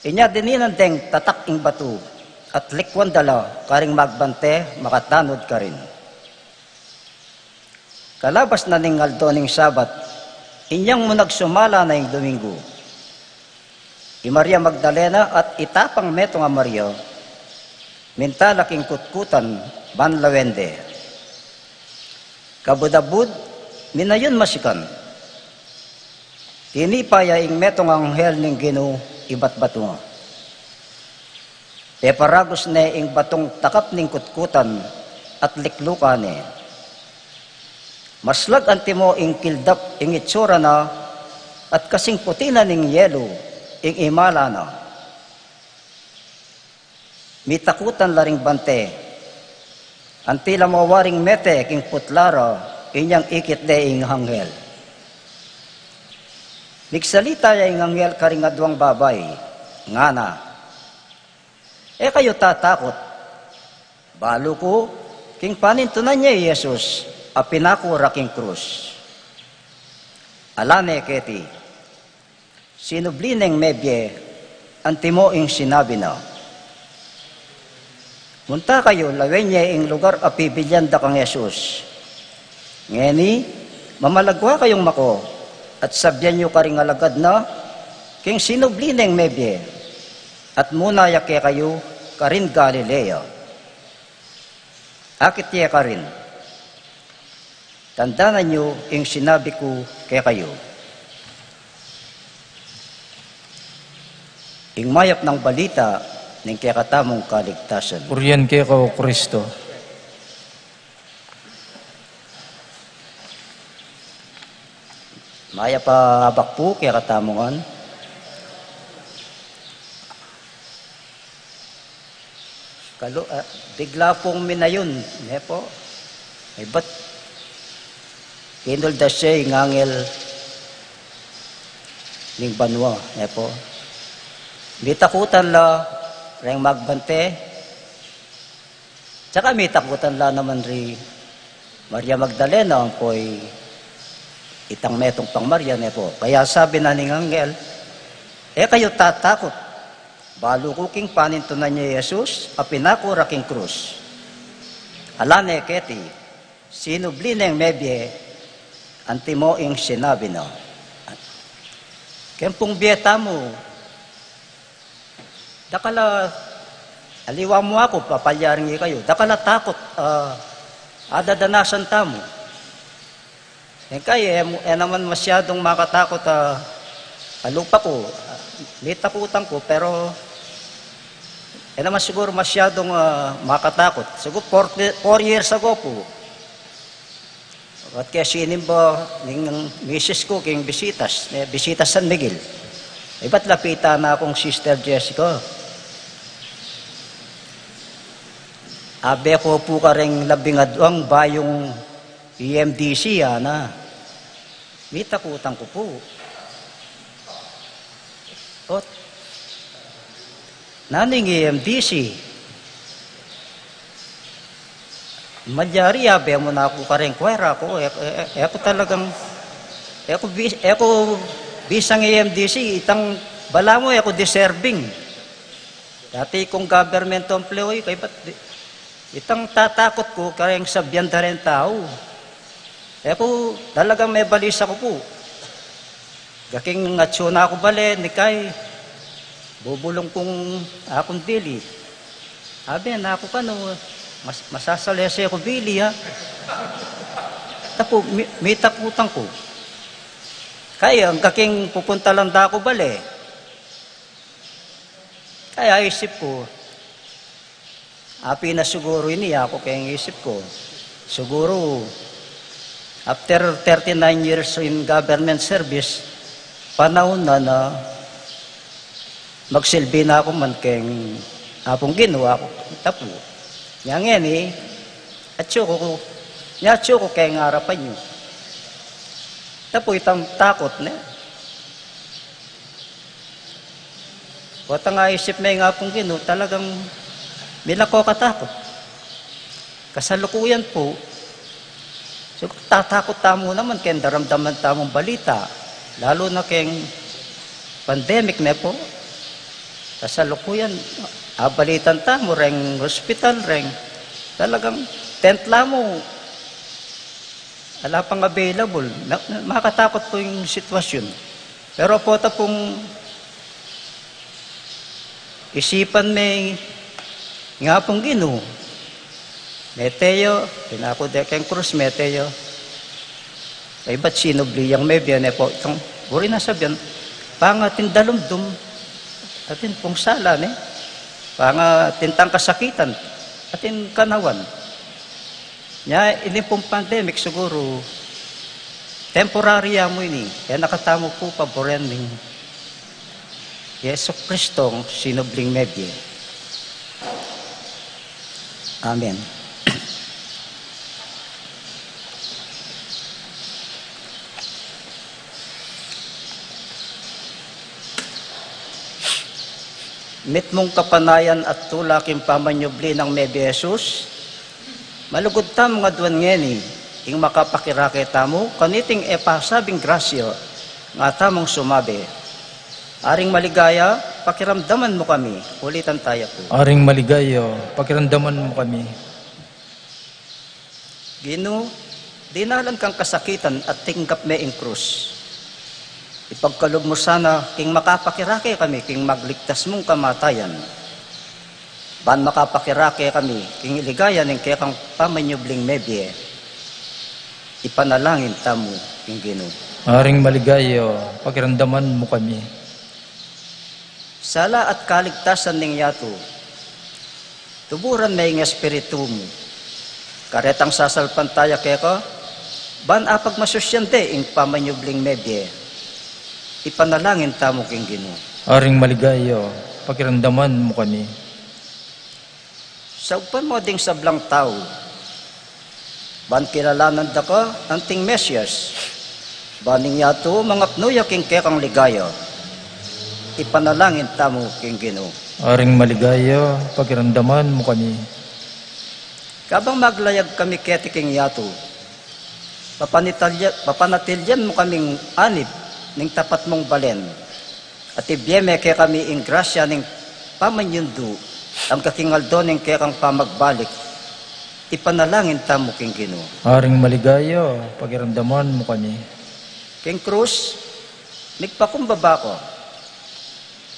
inya dininandeng tatak ing batu at likwan dala karing magbante makatanod ka rin. Kalabas na ning aldo ning Sabat, inyang mo nagsumala na ing Domingo. I Maria Magdalena at itapang meto nga Maria, mintalaking kutkutan banlawende. Kabudabud, minayon masikan. Tinipaya ing metong anghel ning Ginoo ibat bato. Peparagos ne ing batong takap ning kutkutan at likluka ne. Maslag antimo ing kildap ing itsura na at kasing puti na ning yelo ing imala na. Mitakutan laring bante. Antila mawaring mete king putlara inyang ikit de ing anghel. Nigsalita ya ing anghel karing adwang babay, ngana. Kayo tatakot. Balo ko, king panintunan niya Jesus, a pinakura king krus. Alane keti, sinublineng mebye, antimo ing sinabi na. Munta kayo, lawen niya ing lugar a pibilyan da kang Jesus. Ngeni, mamalagwa kayong mako, at sabyan nyo karing alagad na, king sinublineng mebye, at muna yake kayo, karin Galilea. Akit ye karin. Tandaan nyo ing sinabi ko kay kayo. Ing mayap ng balita, ning kaya katamong kaligtasan. Puriyan kaya ka, O Kristo. Maya pa abak po kaya katamongan. Bigla pong minayon. Ne po. Ay ba't kinol da siya yung angel ning banwa. Ne po. Di takutan la ring magbante. Tsaka may takutan la naman ri Maria Magdalena ang po'y itang metong pang Maria ne po. Kaya sabi na ning anghel, kayo tatakot. Balo ko king panintunan niya Jesus, a pinakura king krus. Alane keti, sinublineng mebye, antimo ing sinabi na. Kempong biyeta mo, dakala, aliwa mo ako, papalyaring kayo, dakala takot, adadanasan tamo. Kaya, naman masyadong makatakot, lupa ko, may takutan ko, pero, naman siguro masyadong makatakot. Siguro 4 years ago po, at kaya sinimba ng misis ko, king bisitas San Miguel. Ba't lapita na akong Sister Jessica? Abe ko po ka rin labingadwang bayong EMDC, na. May takutan ko po. Ot, naning EMDC. Magyari, abe mo na ako kareng kwera ko. Ako talagang, ako bisang AMDC, itang bala mo, ako deserving. Dati kong government employee, kaya ba't itang tatakot ko kareng sabyan na rin tao. Ako talagang may balisa ko po. Gaking ngatso na ako bale, ni kay bubulong kong akong dili. Abe, na ako ka no, masasalese ako bili ha. Tapo, may takutan ko. Kaya, ang kaking pupunta lang da ako bale. Kaya isip ko, api na siguro iniya ako kaya isip ko. Siguro, after 39 years in government service, panahon na magsilbi na ako man keng apong ginawa ko. Tapo. Yang ini, atyo ko kaya ng harapan nyo. Tapo itang takot na. Wata nga isip may nga pong gino, talagang milako katakot. Kasalukuyan po, so, tatakot tamo naman kaya daramdaman tamong balita. Lalo na kayong pandemic na po. Kasalukuyan, balitan tamo, reng hospital, reng. Talagang tent lamo. Wala pang available. Makatakot po yung sitwasyon. Pero po pong isipan may nga pong gino. Meteo, pinako dekeng krus, meteo. Ay ba't sinobliyang may biyan po? Itong buri na sabihan, pangatin dalumdum, atin pong sala, pangatin tang kasakitan, atin kanawan. Nya, ini pong pandemic siguro, temporary mo ini, kaya nakatamo po paboren ng Yeso Kristong sinubling may biyan. Amen. Mit mong kapanayan at tulaking pamanyubli ng Mebe Jesus, malugod ta mga duwan ngeni, ing makapakirakita mo, kaniting epasabing grasyo, nga tamong sumabi. Aring maligaya, pakiramdaman mo kami, ulitan tayo po. Aring maligayo, pakiramdaman mo kami. Gino, dinalan kang kasakitan at tinggap me ing krus. Ipagkalob mo sana, king makapakirake kami, king magligtas mong kamatayan. Ban makapakirake kami, king iligaya ng kaya kang pamanyubling mebye. Ipanalangin tamo, king Gino. Aring maligayo, pakiramdaman mo kami. Sala at kaligtasan ning yato, tuburan may ng espiritu mo. Karetang sasalpantaya kaya ko, ban apag masusyante ing pamanyubling mebye. Ipanalangin tamo king Gino. Aring maligayo, pakiramdaman mo kami. Sa upan mo ding sablang tao, ban kilalanan da ka, anting Mesyas, baning yato, mga pnuya king kekang ligayo. Ipanalangin tamo king Gino. Aring maligayo, pakiramdaman mo kami. Kabang maglayag kami keti king yato, papanatilyan mo kaming anib, ning tapat mong balen. At ibiyeme kaya kami ing grasya ning pamanyundo, ang kakingaldo ning kaya kang pamagbalik. Ipanalangin tamo king Gino. Aring maligayo, pakiramdaman mo kami. King Cruz, nigpakumbaba ko.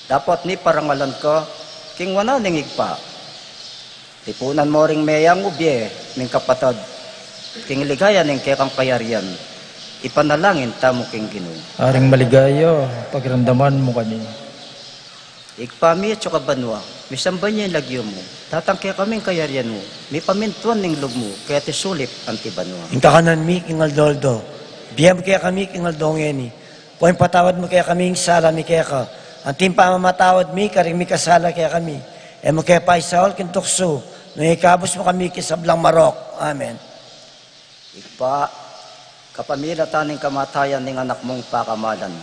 Dapat ni parangalan ko, king wanaw ning igpa. Tipunan mo ring meyang ubye, ning kapatad. King ligaya ning kaya kang payarian. Ipanalangin tamo king Gino. Aring maligayo, pakiramdaman mo kami. Ikpami at saka banwa, misamba niya yung lagyo mo. Tatangkaya kaming kayarian mo. May pamintuan ng log mo, kaya tisulip ang tibanwa. Ang kakanan mi, king Aldoldo. Biyam kaya kami, king Aldong yeni. Kung patawad mo kaya kami, sala mi kaya ka. Ang timpa mamatawad mi, karing mi kasala kaya kami. E mo kaya pa isaol, king tukso. Nung ikabos mo kami, kisablang marok. Amen. Ikpa, kapamilatan ng kamatayan ng anak mong pakamalan.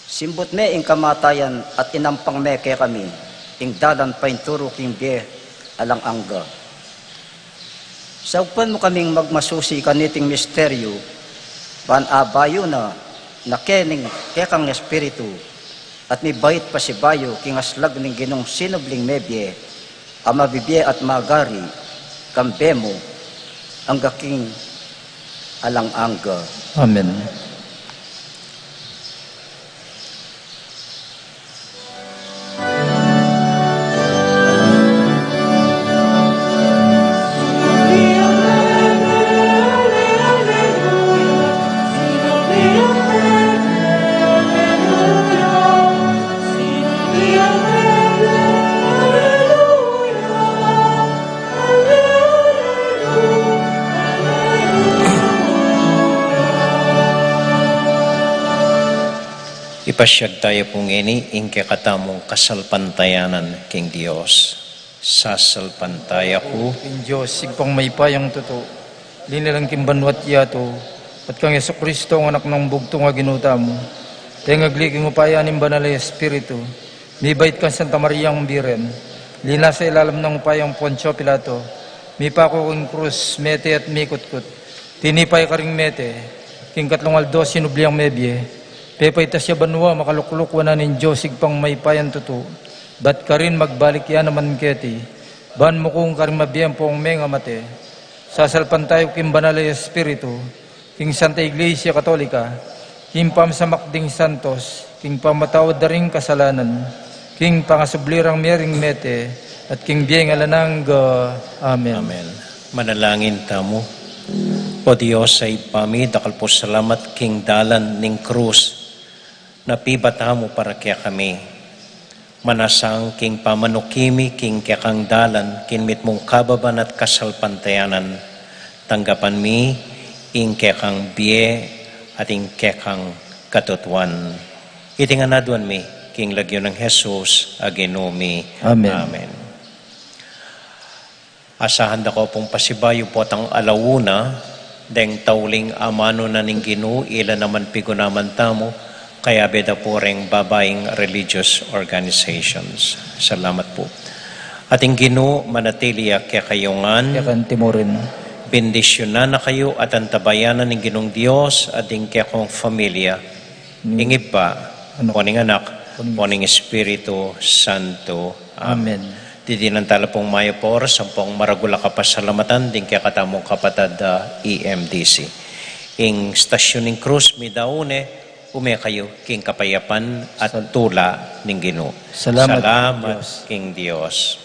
Simbot me ing kamatayan at inampang me kaya kami, ing dalan pa inturo king biye alang angga. Saugpan mo kaming magmasusi kaniting misteryo, panabayo na nakening kekang espiritu, at mibait pa si bayo kingaslag ning ginong sinubling mebye, amabibye at magari, kambemo, ang gaking alang-angga. Amen. Ipasyag tayo pong ini, ingke katamong kasalpantayanan king Dios. Sasalpantaya ko, King Diyos, sigpang may payang totoo, linilang kimbanwat yato, at kang Yesu Kristo ang anak ng bugto nga ginuta mo, tengagliging upayanin banal ay Espiritu, mibait kang Santa Maria ang biren, lina sa ilalam ng upayang Poncio Pilato, mipako kong krus, mete at mikutkut, tinipay ka ring mete, king katlong aldo sinubliang mebye, pepay tasya banwa makalukluk wananin Diyos, sigpang may payan totoo, ba't ka rin magbalik yan naman keti, ban mo kung karing mabiyang po ang menga mate, sasalpan tayo kim banal ay Espiritu, king Santa Iglesia Katolika, king pamsamakding santos, king pamatawad da ring kasalanan, king pangasublirang mering mete, at king biyeng alanang Amen. Amen. Manalangin tamo. O Diyos ay pami, dakal po salamat king dalan ning krus, napibata mo para kaya kami. Manasang king pamanukimi, king kaya kang dalan, kinmit mong kababan at kasalpantayanan. Tanggapan mi, ing kaya kang biye, at ing kaya kang katutuan. Itinganaduan mi, king lagyo ng Jesus, aginumi. Amen. Amen. Asahan da ko pong pasibayo po tang alawuna, deng tauling amano na ning Ginoo, ila naman pigunaman tamo, kaya beda po ring babaeng religious organizations. Salamat po. Ating Ginoo, manatiliya kaya kayongan, Yakan timorin. bendisyonan na kayo at antabayanan ng Ginong Diyos at ng kaya kong familia. Ingib pa, poning anak, poning Espiritu Santo. Amen. Didinan tala pong mayo po oras, ang pong maragula kapasalamatan, din kaya katamong kapatad EMDC. Ing stasyon ng Cruz, midaune, kayo king kapayapan at tula ng Ginoo. Salamat, King Dios.